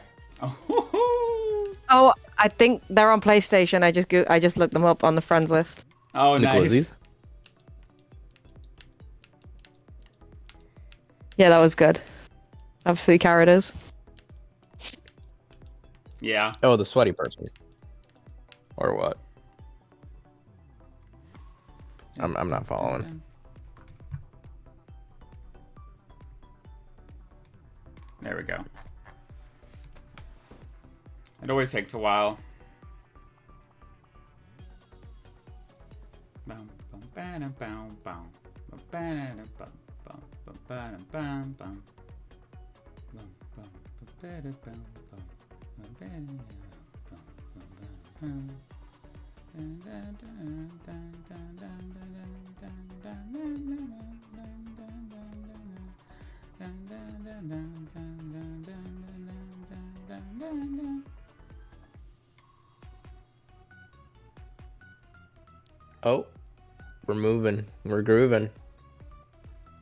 Oh, I think they're on PlayStation. I just looked them up on the friends list. Oh, The nice. glizzies? Yeah, that was good. Obviously, carried us. Yeah. Oh, the sweaty person. Or what? I'm not following. There we go. It always takes a while. Oh, we're moving. We're grooving.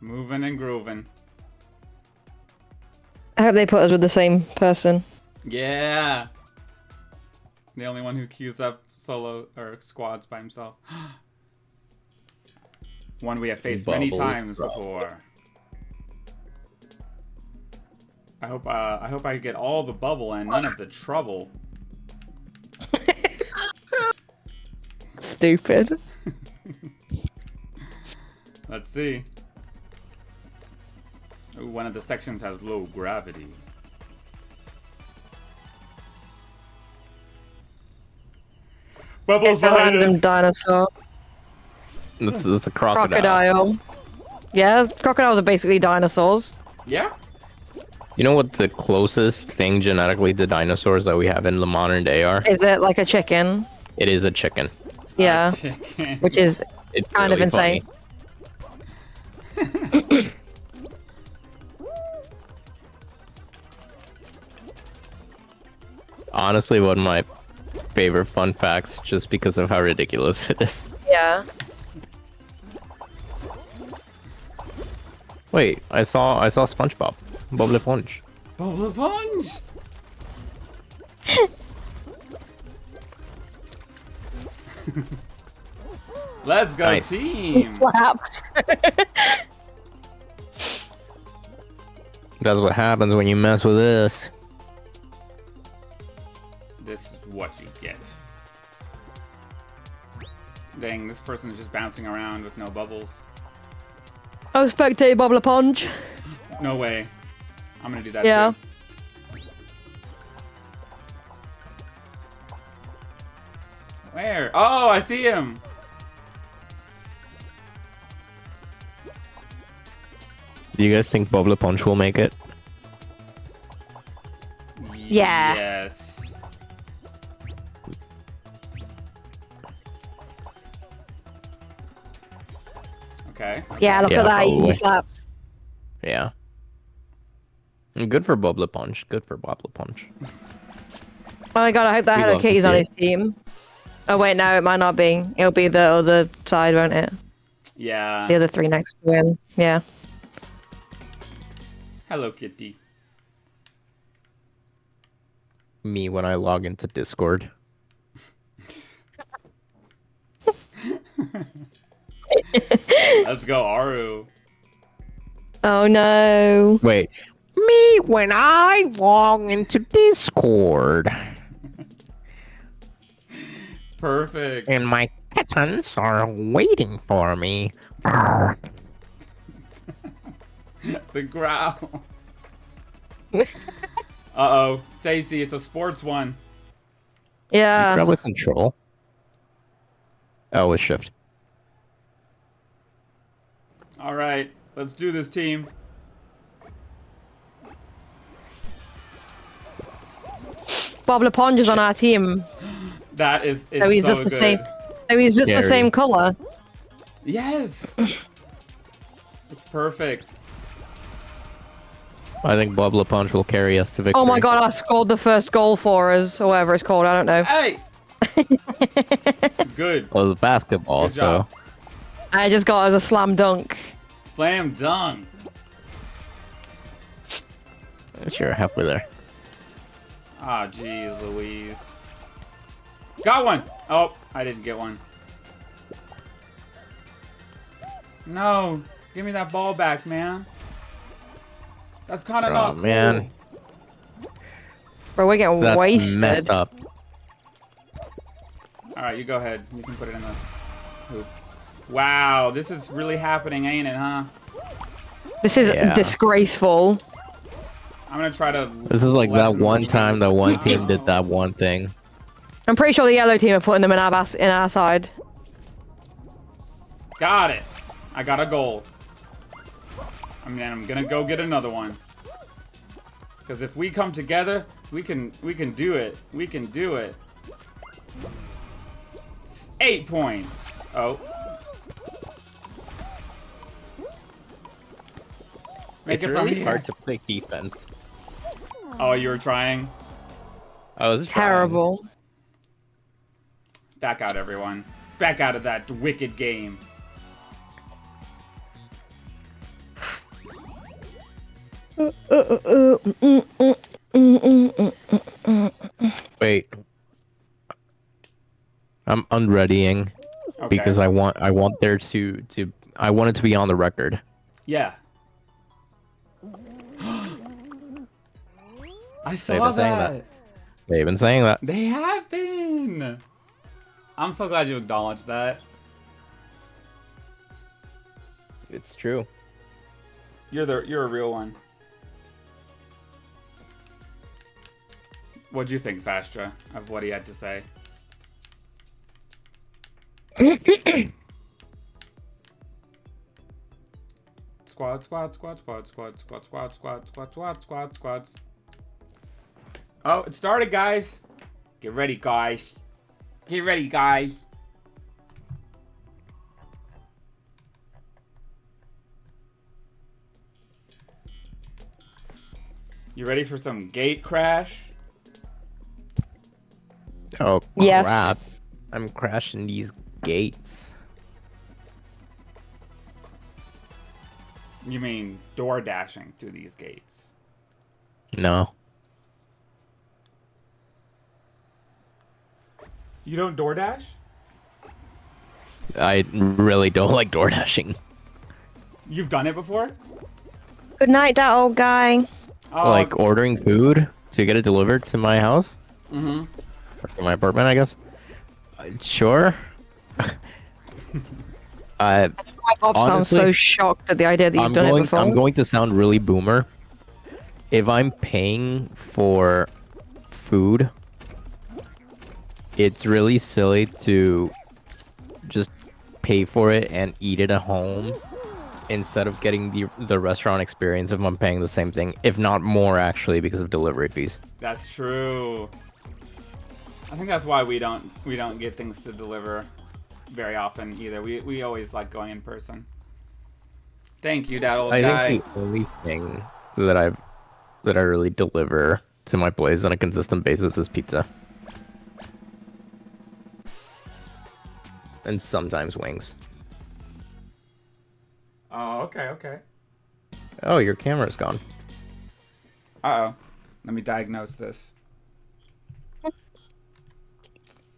Moving and grooving. I hope they put us with the same person. Yeah. The only one who queues up solo or squads by himself. One we have faced many Bubble times drop. before. I hope I get all the bubble and none of the trouble. Stupid. Let's see. Ooh, one of the sections has low gravity. Bubbles It's a behind random us. dinosaur. That's a crocodile. Crocodile. Yeah, crocodiles are basically dinosaurs. Yeah. You know what the closest thing genetically to dinosaurs that we have in the modern day are? Is it like a chicken? It is a chicken. Yeah, Chicken. which is It's kind of really insane. funny. Honestly, one of my favorite fun facts, just because of how ridiculous it is. Yeah. Wait, I saw SpongeBob, Bob the Punch. Bubble Punch. Let's go, Nice. team. He slaps. That's what happens when you mess with this. This is what you get. Dang, this person is just bouncing around with no bubbles. Oh, spectate Bobbler Punch. No way. I'm gonna do that Yeah. too. Where? Oh, I see him. Do you guys think Bob the Punch will make it? Yeah. Yes. Okay. Yeah, look Yeah, at that. Easy probably. slaps. Yeah. And good for Bob the Punch. Good for Bob the Punch. Oh my god, I hope that We Hello love to Kitty's on see his team. Oh wait, no, it might not be. It'll be the other side, won't it? Yeah. The other three next to him. Yeah. Hello, Kitty. Me when I log into Discord. Let's go, Aru. Oh no. Wait. Me when I log into Discord. Perfect. And my kittens are waiting for me. The growl. Uh-oh. Stacy, it's a sports one. Yeah. Grab with control. Oh, with shift. All right. Let's do this, team. Bob LePonge is on our team. That is it's So he's so just the good. same. So he's just the Gary. same color. Yes. It's perfect. I think Bob LePonge will carry us to victory. Oh my god, I scored the first goal for us, or whatever it's called, I don't know. Hey. Good. Well, it's basketball, Good job. so... I just got it as a slam dunk. Slam dunk. Sure, halfway there. Ah, jeez, Louise. Got one. Oh, I didn't get one. No, give me that ball back, man. That's kind of not Oh, man. cool. Bro, we're getting That's wasted. messed up. All right, you go ahead. You can put it in the hoop. Wow, this is really happening, ain't it, huh? This is Yeah. disgraceful. I'm gonna try to. This is like that lessen one the time weight. that one team did that one thing. I'm pretty sure the yellow team are putting them in our side. Got it. I got a goal. I mean, I'm gonna go get another one. Because if we come together, we can do it. We can do it. 8 points. Oh. Make It's it from really here. hard to play defense. Oh, you were trying? I was trying. Terrible. Back out, everyone. Back out of that wicked game. Wait. I'm unreadying Okay. because I want there to I want it to be on the record. Yeah. I They've saw been saying that. They've been saying that. They have been. I'm so glad you acknowledged that. It's true. You're a real one. What'd you think, Fastra, of what he had to say? Squad, squad, squad, squad, squad, squad, squad, squad, squad, squad, squad, squads. Oh, it started, guys. Get ready, guys. Get ready, guys. You ready for some gate crash? Oh Yes. crap. I'm crashing these gates. You mean door dashing through these gates? No. You don't door dash? I really don't like door dashing. You've done it before? Good night, that old guy. Oh, Like ordering food to get it delivered to my house? mm-hmm. Or to my apartment, I guess. Sure. My Bob sounds so Honestly, shocked at the idea that you've done it before. I'm going to sound really boomer. If I'm paying for food, it's really silly to just pay for it and eat it at home instead of getting the restaurant experience if I'm paying the same thing, if not more actually, because of delivery fees. That's true. I think that's why we don't get things to deliver very often either. We always like going in person. Thank you, that old guy. I think the only thing that I really deliver to my place on a consistent basis is pizza. And sometimes wings. Oh, okay, okay. Oh, your camera's gone. Uh-oh. Let me diagnose this.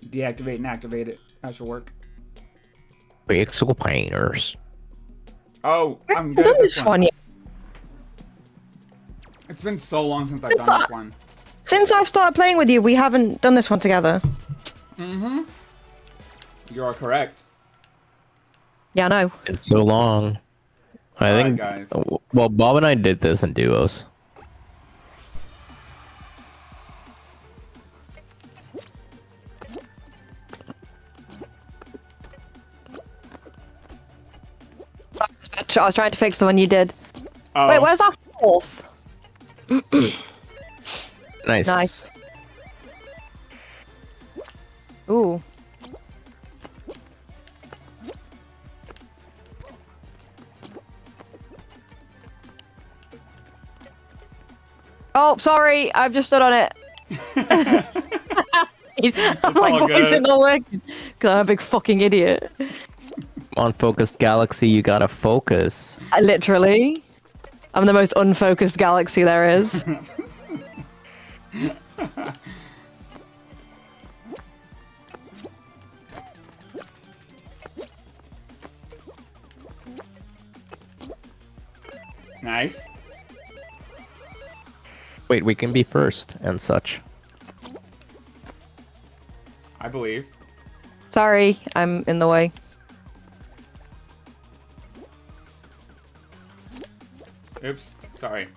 Deactivate and activate it. That should work. Pixel painters. Oh, I'm I've good done at this this one. one yet. It's been so long since I've done this one. Since I've started playing with you, we haven't done this one together. Mm-hmm. You are correct. Yeah, I know. It's so long. I All right, think. guys. Well, Bob and I did this in duos. I was trying to fix the one you did. Oh. Wait, where's our fourth? Nice. Nice. Ooh. Oh, sorry, I've just stood on it. I'm like, all why is good. it not working? Because I'm a big fucking idiot. On focused galaxy, you gotta focus. Literally. I'm the most unfocused galaxy there is. Nice. Wait, we can be first and such. I believe. Sorry, I'm in the way. Oops. Sorry.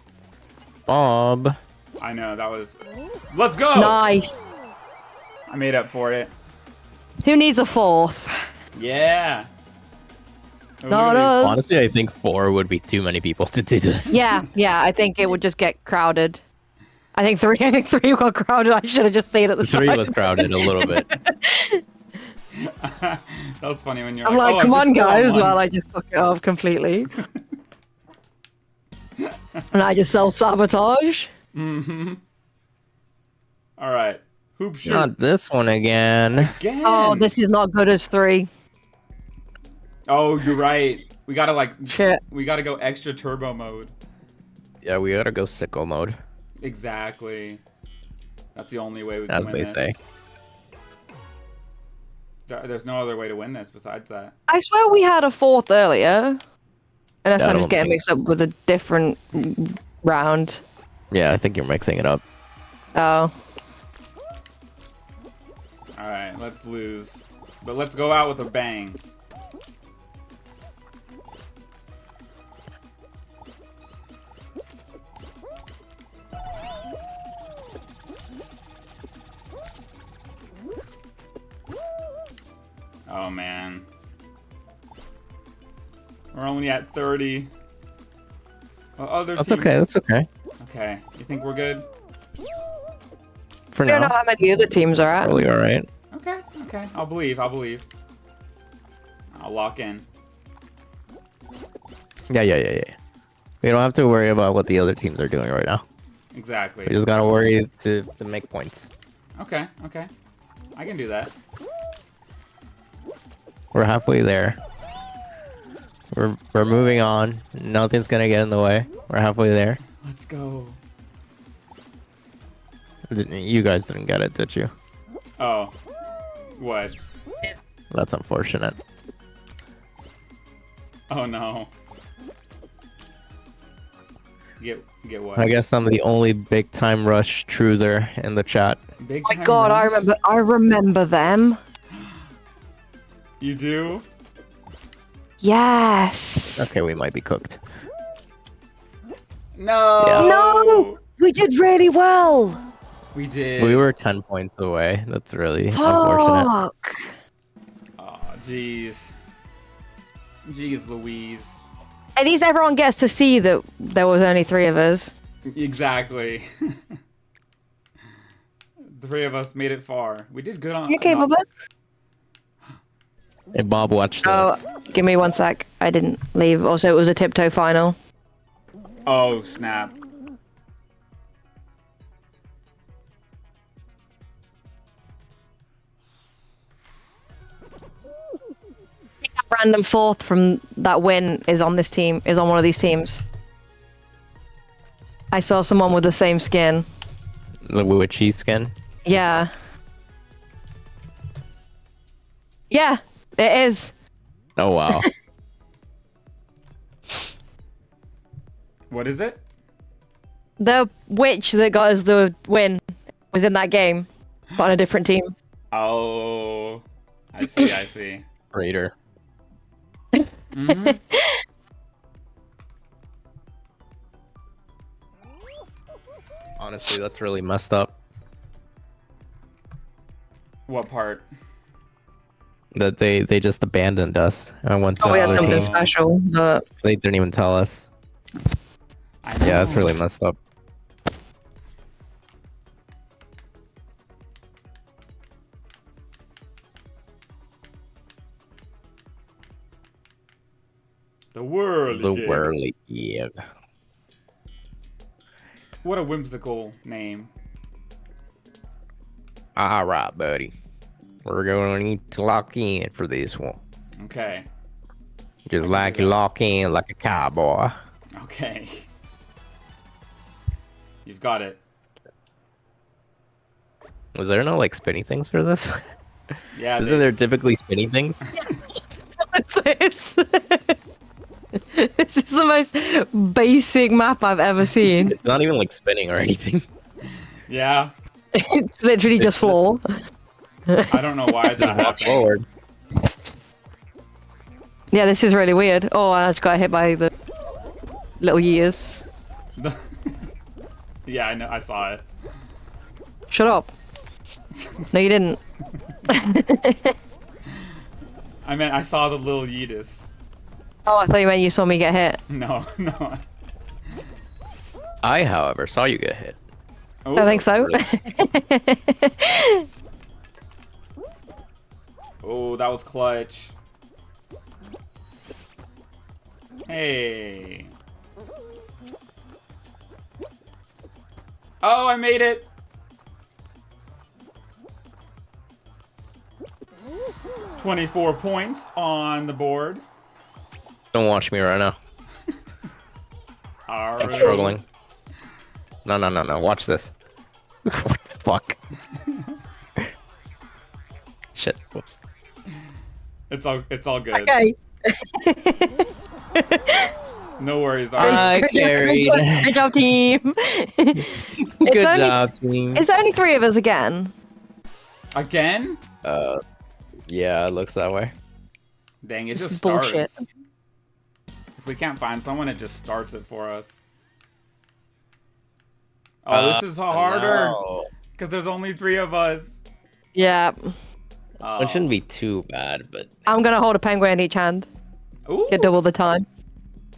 Bob. I know, that was... Let's go! Nice. I made up for it. Who needs a fourth? Yeah. Oh, Not look at us. Honestly, I think 4 would be too many people to do this. Yeah, I think it would just get crowded. I think three got crowded. I should have just seen it at the 3 time. was crowded a little bit. these. That was funny when you're I'm like, like, oh, come I'm on, just still guys, one." while I just fuck it off completely. And I just self-sabotage. Mm-hmm. Alright. Hoop shoot. Not this one again. Again! Oh, this is not good as 3. Oh, you're right. We gotta like... Shit. We gotta go extra turbo mode. Yeah, we gotta go sicko mode, Exactly. That's the only way we can as win they this. say. There's no other way to win this besides that. I swear we had a fourth earlier. Unless Yeah, I I'm just don't getting think- mixed up with a different round. Yeah, I think you're mixing it up. Oh. Alright, let's lose. But let's go out with a bang. Oh man. We're only at 30. Well, other That's teams- okay, that's okay. Okay, you think we're good? For I don't know now, how many other teams are at. probably alright. Okay, okay. I'll believe, I'll believe. I'll lock in. Yeah. We don't have to worry about what the other teams are doing right now. Exactly. We just gotta worry to make points. Okay, okay. I can do that. We're halfway there. We're moving on. Nothing's gonna get in the way. We're halfway there. Let's go. You guys didn't get it, did you? Oh. What? That's unfortunate. Oh no. Get what? I guess I'm the only big time rush truther in the chat. Big Oh my time god, rush? I remember them. You do? Yes. Okay, we might be cooked. No. Yeah. No, we did really well. We did. We were 10 points away. That's really unfortunate. Fuck. Oh, jeez. Jeez, Louise. At least everyone gets to see that there was only 3 of us. Exactly. The 3 of us made it far. We did good on. You okay, no- Bubba? Hey, Bob, watch this. Oh, give me 1 sec. I didn't leave. Also, it was a tiptoe final. Oh, snap. random fourth from that win is on this team, is on one of these teams. I saw someone with the same skin. The witchy skin. Yeah. Yeah, it is. Oh wow. What is it? The witch that got us the win was in that game, but on a different team. Oh, I see. I see. Raider. Mhm. Honestly, that's really messed up. What part? That they just abandoned us. I went to Oh, we had another something team. special, but They didn't even tell us. I know. Yeah, that's really messed up. The world. The whirly. Yeah. What a whimsical name. Alright, buddy. We're going to need to lock in for this one. Okay. Just like you lock in like a cowboy. Okay. You've got it. Was there no like spinny things for this? Yeah. Isn't there typically spinny things? what's this? This is the most basic map I've ever seen. It's not even like spinning or anything. Yeah. It's literally just It's floor. I don't know why that Just walk happened. forward. Yeah, this is really weird. Oh, I just got hit by the little years. Yeah, I know. I saw it. Shut up. No, you didn't. I meant I saw the little Yeetus. Oh, I thought you meant you saw me get hit. No, no. I, however, saw you get hit. Oh, I think so. Oh, that was clutch. Hey. Oh, I made it. $24 points on the board. Don't watch me right now. All I'm right. struggling. No, no, no, no. Watch this. What the fuck? Shit. Whoops. It's all good. Okay. No worries. All I right. carried. Good job, team. Good job, team. It's only 3 of us again. Again? Yeah, it looks that way. Dang, it This just is starts. bullshit. If we can't find someone, it just starts it for us. Oh, this is harder. No. Because there's only 3 of us. Yeah. Oh. It shouldn't be too bad, but I'm gonna hold a penguin in each hand. Ooh. Get double the time.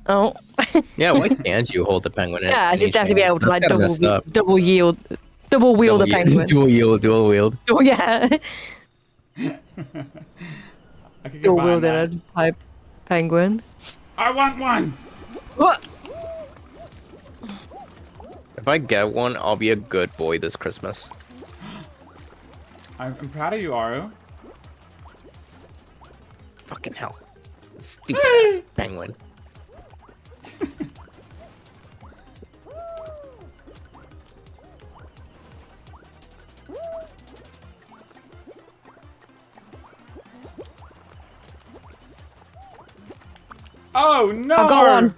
Oh. yeah. Why can't you hold the penguin? in Yeah, I each should definitely be hand? able to like That's kinda messed up. double wield a penguin. Dual yield, dual wield. Oh yeah. I could get Dual behind wielding that. a type penguin. I want one. What? If I get one, I'll be a good boy this Christmas. I'm proud of you, Aru. Fucking hell. Stupid ass penguin. Oh no! I've got one.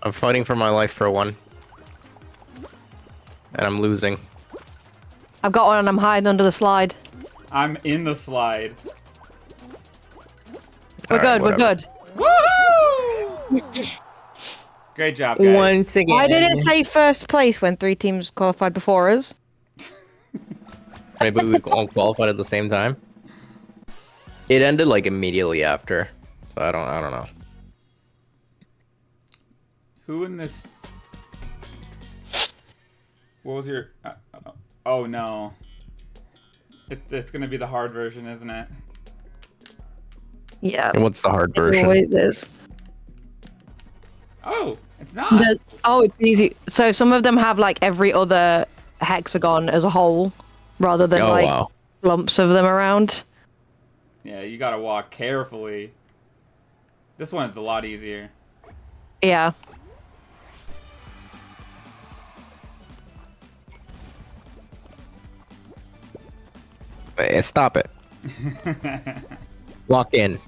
I'm fighting for my life for one. And I'm losing. I've got one and I'm hiding under the slide. I'm in the slide. We're Alright, good, we're whatever. Woo! Great job, guys. Once again. Why did it say first place when 3 teams qualified before us? Maybe we all qualified at the same time. It ended like immediately after, so I don't know. Who in this? What was your? Oh no! It's gonna be the hard version, isn't it? Yeah. And what's the hard It version? always is. Oh, it's not. Oh, it's easy. So some of them have like every other hexagon as a whole, rather than Oh like wow. lumps of them around. Yeah, you gotta walk carefully. This one's a lot easier. Yeah. Hey, stop it. Lock in.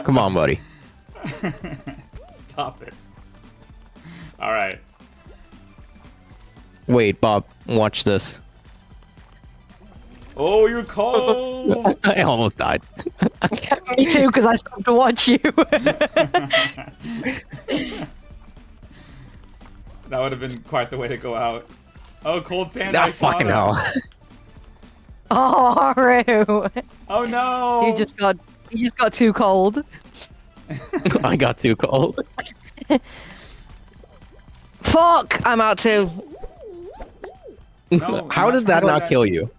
Come on, buddy. Stop it. Alright. Wait, Bob, watch this. Oh, you're cold! I almost died. Me too, because I stopped to watch you. That would have been quite the way to go out. Oh, cold sand. Ah, I saw fucking that. hell. Oh, Haru. Oh no! You just got too cold. I got too cold. Fuck! I'm out too. No, How I'm did that trying to not kill you?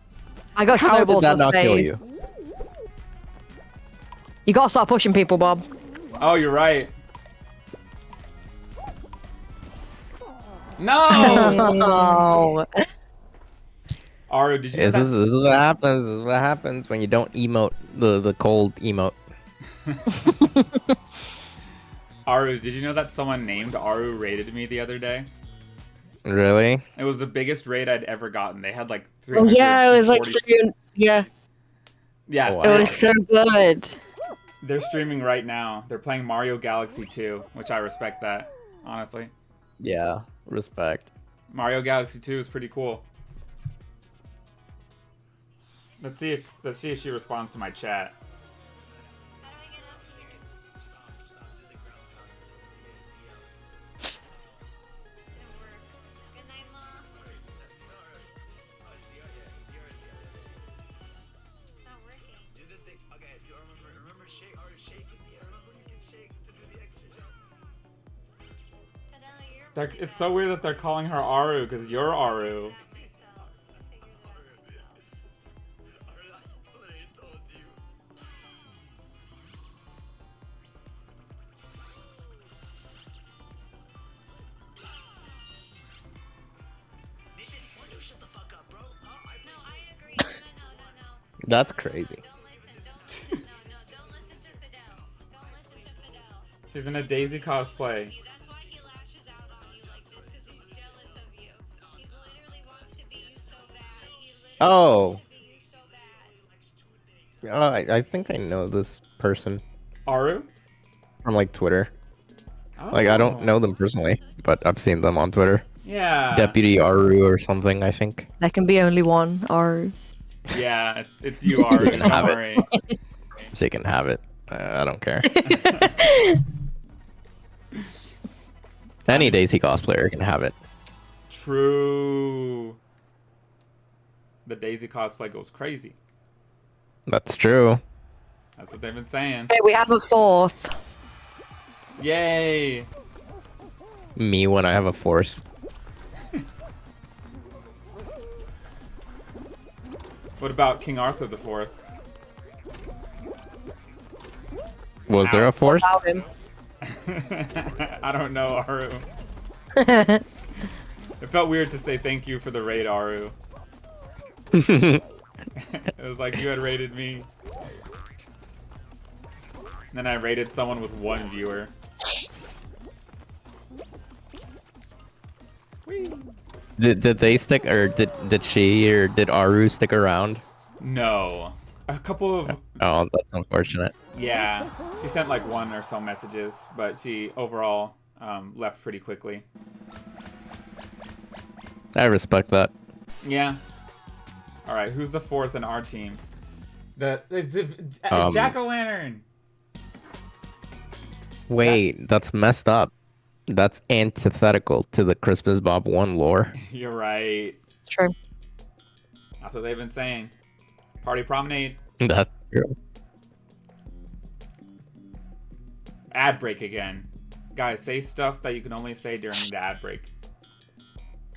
I got How did snowballs that in the not kill face. you? You gotta start pushing people, Bob. Oh, you're right. No! Oh. Aru, did you know This is what happens. This is what happens when you don't emote the cold emote. Aru, did you know that someone named Aru raided me the other day? Really? It was the biggest raid I'd ever gotten. They had like Oh, yeah, it was like 340 yeah. Yeah, Oh, wow. It was so good. they're streaming right now. They're playing Mario Galaxy 2, which I respect that, honestly. Yeah. Respect. Mario Galaxy 2 is pretty cool. Let's see if she responds to my chat. It's so weird that they're calling her Aru because you're Aru. That's crazy. She's in a Daisy cosplay. Oh. I think I know this person Aru? from like Twitter. Oh. Like I don't know them personally, but I've seen them on Twitter. Yeah. Deputy Aru or something, I think. There can be only one, or Yeah, it's you, Aru. You can Don't have it. worry. She can have it. I don't care. Any Daisy cosplayer can have it. True. The Daisy cosplay goes crazy. That's true. That's what they've been saying. hey, we have a fourth. Yay! Me when I have a force. What about King Arthur the Fourth? Was there a force? Without him. I don't know, Aru. It felt weird to say thank you for the raid, Aru. It was like you had raided me. And then I raided someone with one viewer. Whee! Did they stick, or did she or did Aru stick around? No. A couple of... Oh, that's unfortunate. Yeah. She sent like one or so messages, but she overall left pretty quickly. I respect that. Yeah. Alright, who's the fourth in our team? It's Um, Jack-o'-lantern! Wait, that's messed up. That's antithetical to the Christmas Bob 1 lore. You're right. It's true. That's what they've been saying. Party promenade. That's true. Ad break again. Guys, say stuff that you can only say during the ad break.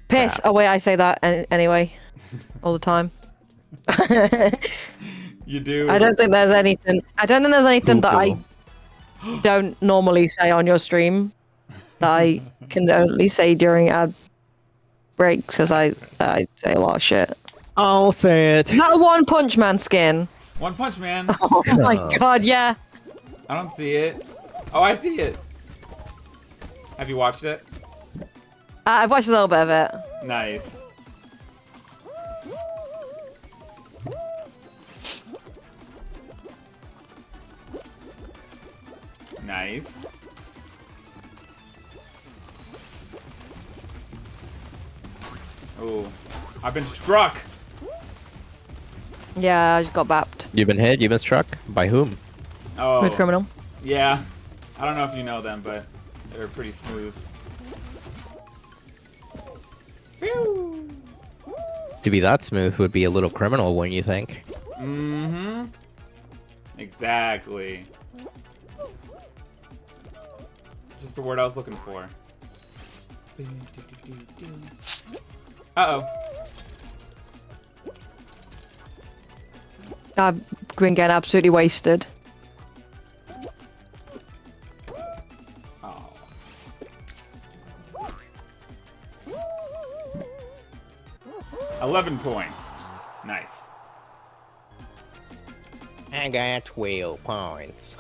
Piss. Oh wait, I say that anyway, all the time. You do. I don't think there's anything. I don't think there's anything that I don't normally say on your stream that I can only say during ad breaks, because I say a lot of shit. I'll say it. Is that a One Punch Man skin? One Punch Man. Oh my god, yeah. I don't see it. Oh, I see it. Have you watched it? I've watched a little bit of it. Nice. Nice. Oh, I've been struck. Yeah, I just got bapped. You've been hit? You've been struck? By whom? Oh, With criminal. yeah. I don't know if you know them, but they're pretty smooth. Pew! To be that smooth would be a little criminal, wouldn't you think? Mm-hmm. Exactly. Just the word I was looking for. Uh-oh. I've been getting absolutely wasted. Oh. $11 points. Nice. I got 12 points.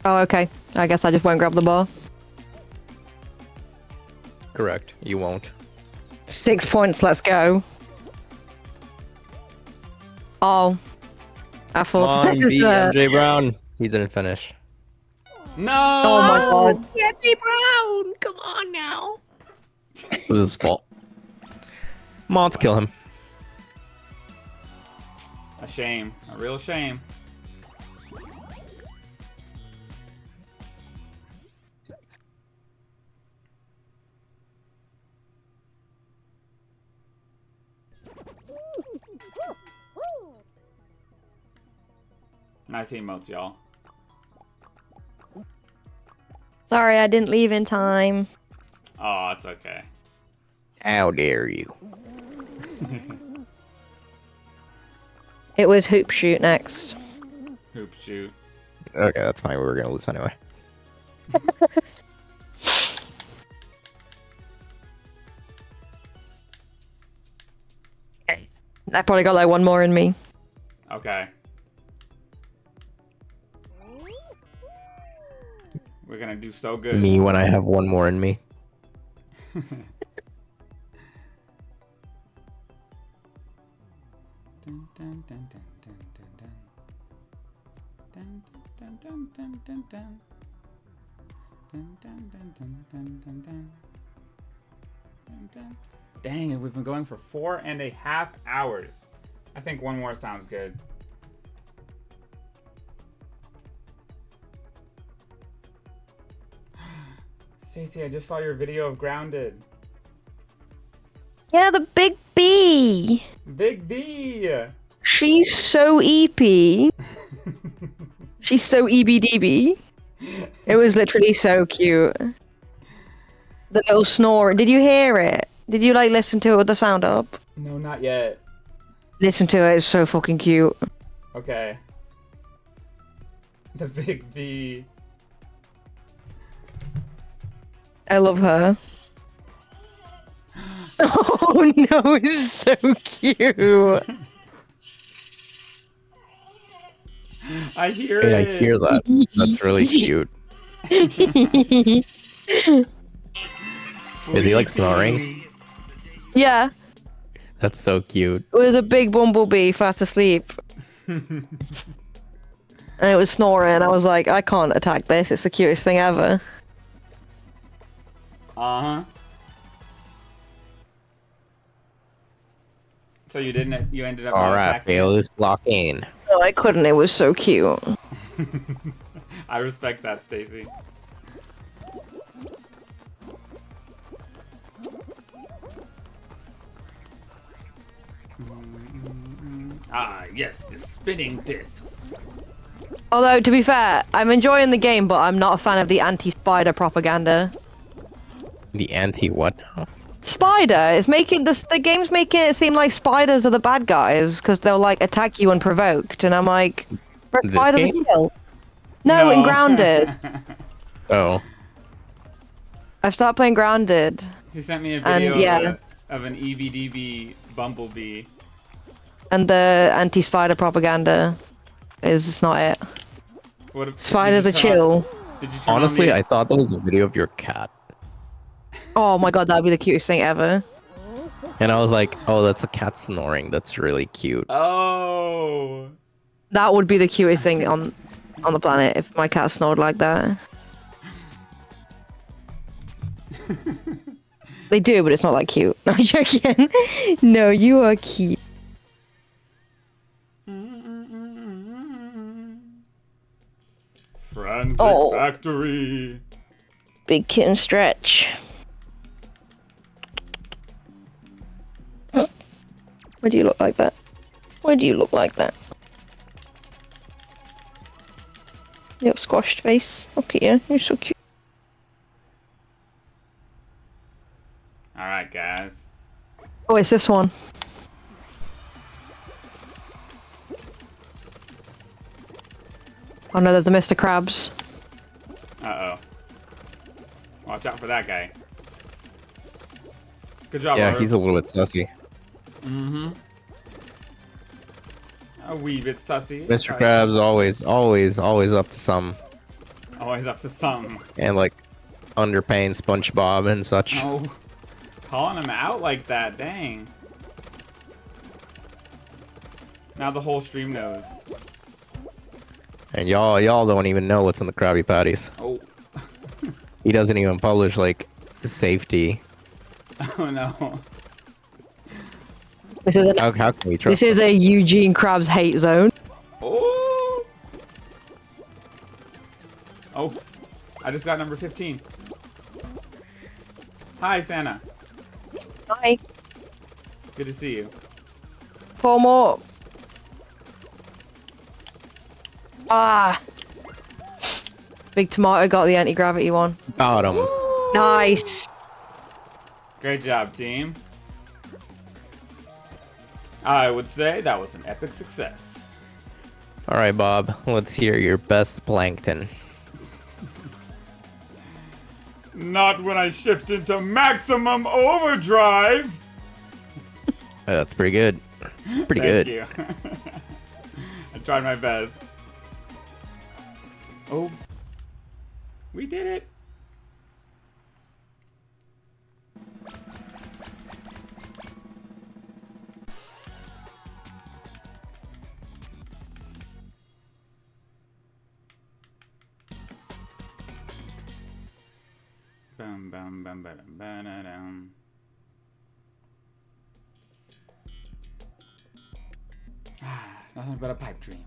Oh, okay. I guess I just won't grab the bar. Correct. You won't. 6 points, let's go. Oh. I Come thought on, this is beat MJ Brown. He didn't finish. No! Oh my god. MJ Brown! Come on now. It was his fault. Let's kill him. A shame. A real shame. Nice emotes, y'all. Sorry, I didn't leave in time. Oh, it's okay. How dare you? It was hoop shoot next. Hoop shoot. Okay, that's fine. We were gonna lose anyway. I probably got like one more in me. Okay. We're gonna do so good. Me when I have one more in me. Dang, we've been going for 4.5 hours. I think one more sounds good. Stacey, I just saw your video of Grounded. Yeah, the big bee. Big B! She's so EP. She's so EBDB. It was literally so cute. The little snore. Did you hear it? Did you like listen to it with the sound up? No, not yet. Listen to it. It's so fucking cute. Okay. The Big B. I love her. Oh no, it's so cute. I hear Hey, I it. hear that. That's really cute. Is he like snoring? Yeah, That's so cute. it was a big bumblebee fast asleep. And it was snoring. I was like, I can't attack this. It's the cutest thing ever. Uh-huh. So you didn't, you ended up not Alright, attacking it? Phil's locking. No, I couldn't. It was so cute. I respect that, Stacy. Ah, yes, the spinning discs. Although, to be fair, I'm enjoying the game, but I'm not a fan of the anti-spider propaganda. The anti what now? Spider is making this. The game's making it seem like spiders are the bad guys because they'll like attack you unprovoked, and I'm like, This spiders game? are kill. No, in Grounded. Oh. I've started playing Grounded. He sent me a And, video yeah. of an EBDB bumblebee. and the anti-spider propaganda is just not it. What if, Spiders are did you turn on- chill. Did you turn Honestly, on I thought that was a video of your cat. Oh my god, that'd be the cutest thing ever. And I was like, oh, that's a cat snoring. That's really cute. Oh. That would be the cutest thing on the planet if my cat snored like that. They do, but it's not that cute. No, I'm joking. No, you are cute. Frantic Oh. Factory. Big kitten stretch. Why do you look like that? Why do you look like that? You have squashed face. Look at you. You're so cute. All right, guys. Oh, it's this one. Oh no, there's a Mr. Krabs. Uh-oh. Watch out for that guy. Good job, Yeah, Robert. he's a little bit sussy. Mm-hmm. A wee bit sussy. Mr. Right. Krabs always up to some, Always up to something. and like underpaying SpongeBob and such. Oh. Calling him out like that, dang. Now the whole stream knows. And y'all don't even know what's in the Krabby Patties. Oh. He doesn't even publish like safety. Oh no. This is How can we trust? this is a Eugene Krabs hate zone. Oh. Oh. I just got number 15. Hi, Santa. Hi. Good to see you. 4 more. Ah. Big Tomato got the anti-gravity one. Got him. Nice. Great job, team. I would say that was an epic success. All right, Bob. Let's hear your best plankton. Not when I shift into maximum overdrive. That's pretty good. Pretty Thank good. you. I tried my best. Oh. We did it. Bum bum bum ba dum ba da dum. Ah, nothing but a pipe dream.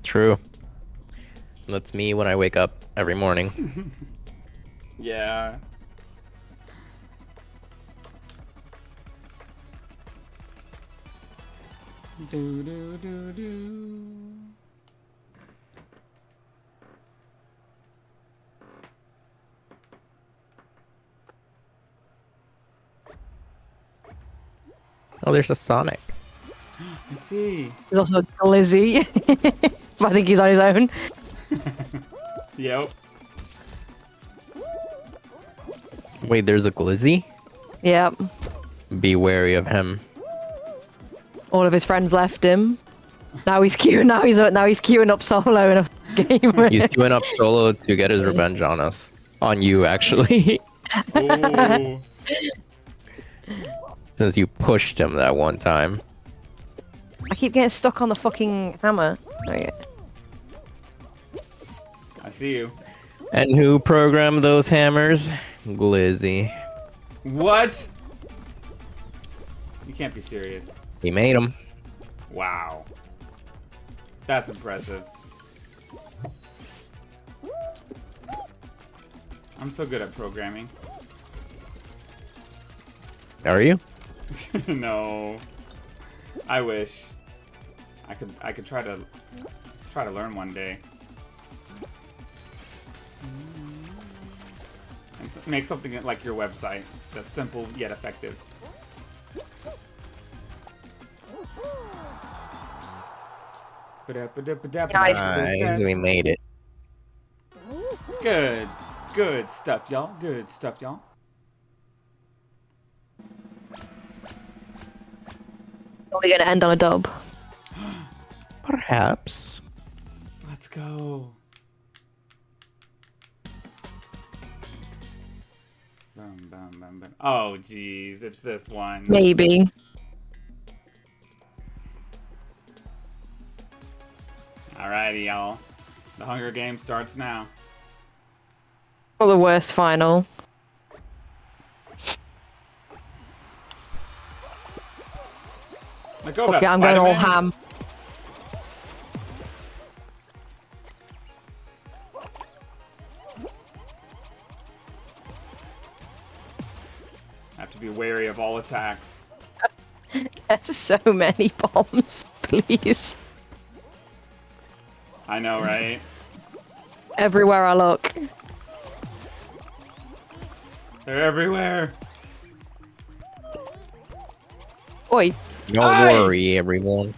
True. That's me when I wake up every morning. Yeah. Do do do do. Oh, there's a Sonic. I see. There's also a Glizzy. I think he's on his own. Yep. Wait, there's a Glizzy? Yep. Be wary of him. All of his friends left him. Now he's queuing. Now he's queuing up solo in a game. He's queuing up solo to get his revenge on us. On you, actually. Ooh. Since you pushed him that one time. I keep getting stuck on the fucking hammer. Oh, yeah. I see you. And who programmed those hammers? Glizzy. What? You can't be serious. He made them. Wow. That's impressive. I'm so good at programming. Are you? No. I wish. I could try to learn one day. And make something like your website that's simple yet effective. Nice, we made it. Good. Good stuff, y'all. Good stuff, y'all. Are we gonna end on a dub? Perhaps. Let's go. Boom, boom, boom, boom. Oh, jeez, it's this one. Maybe. Alrighty, y'all. The Hunger Games starts now. Or the worst final. Let go of Okay, that I'm going all Spider-Man. ham. Have to be wary of all attacks. There's so many bombs, please. I know, right? Everywhere I look. They're everywhere. Oi, Don't Hey! worry, everyone.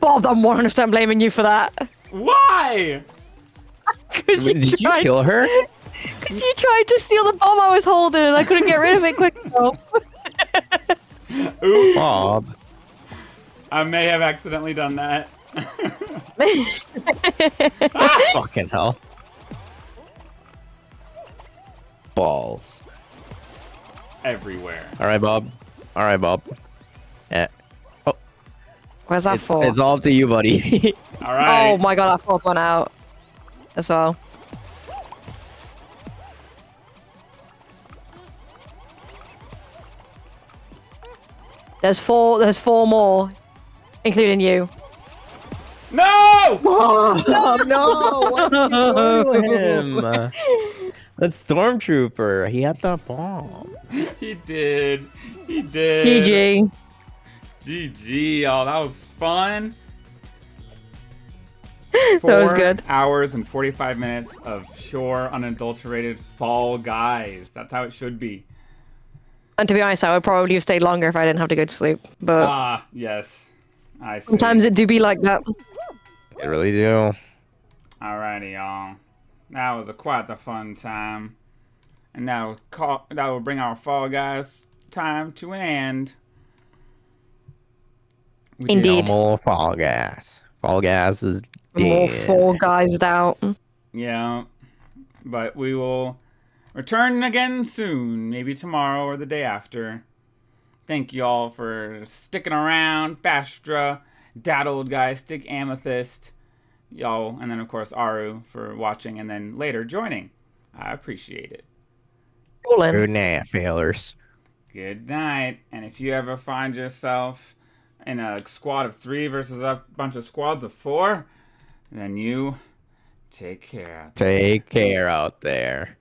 Bob, I'm 100% blaming you for that. Why? Because Did you kill her? Because you tried to steal the bomb I was holding and I couldn't get rid of it quick enough. Oops. Bob. I may have accidentally done that. Fucking hell. Balls. Everywhere. Alright, Bob. Alright, Bob. Yeah. Where's that for? It's all up to you, buddy. Alright. Oh my god, I pulled one out as well. There's four more, including you. No! Oh, no! What did you do to him? That stormtrooper, he had the bomb. He did. He did. GG. GG. Oh, that was fun. That was good. 4 hours and 45 minutes of pure, unadulterated Fall Guys. That's how it should be. And to be honest, I would probably have stayed longer if I didn't have to go to sleep. But Ah, yes. I see. sometimes it do be like that. I really do. Alrighty, y'all. That was quite the fun time. And that will bring our Fall Guys time to an end. We did- Indeed. No more Fall Gas. Fall Gas is More dead. Fall Guys out. Yeah. But we will return again soon. Maybe tomorrow or the day after. Thank you all for sticking around. Bastra, Daddled Guy, Stick Amethyst, y'all, and then of course Aru for watching and then later joining. I appreciate it. Rolling. Good night, failers. Good night. And if you ever find yourself in a squad of 3 versus a bunch of squads of 4, then you take care. Take care out there.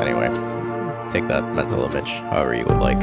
Anyway, take that mental image however you would like.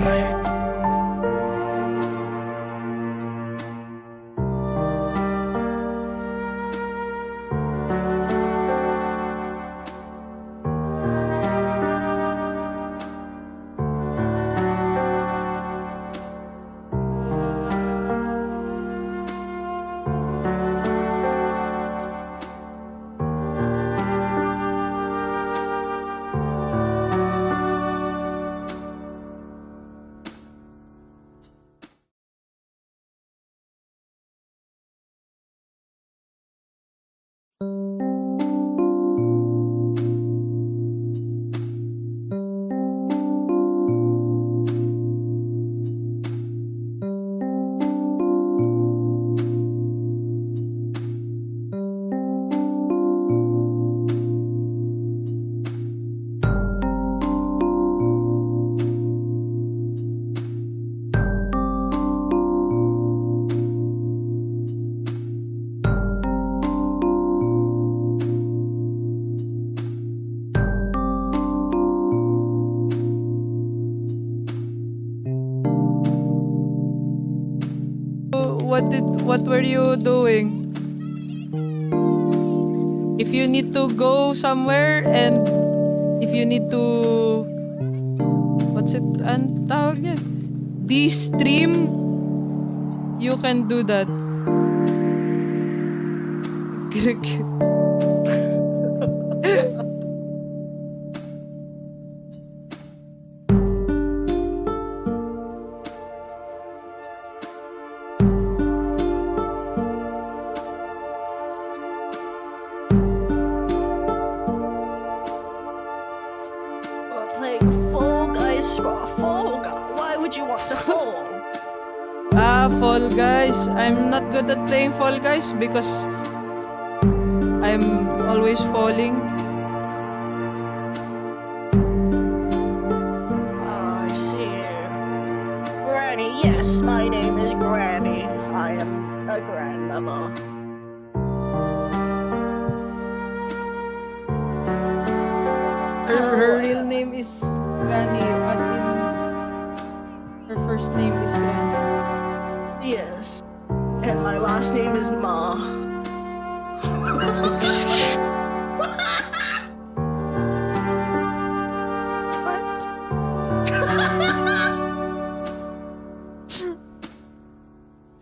what were you doing? If you need to go somewhere and if you need to what's it? Ang tawag niya? De-stream, you can do that. We're playing Fall Guys, Fall Guy. Why would you want to fall? Fall Guys. I'm not good at playing Fall Guys because I'm always falling. I see. Granny, yes, my name is Granny. I am a grandmother. Her real name is Granny, as in her first name is Granny. Yes. And my last name is Ma.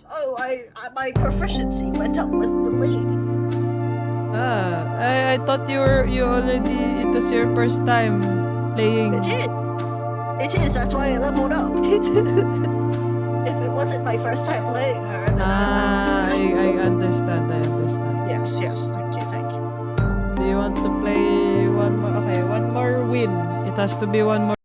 Oh, my proficiency went up with the lady. I thought you already, it was your first time playing. It is. It is. That's why I leveled up. If it wasn't my first time playing her, then I understand. Yes, yes. Thank you, thank you. Do you want to play one more? Okay, one more win. It has to be one more.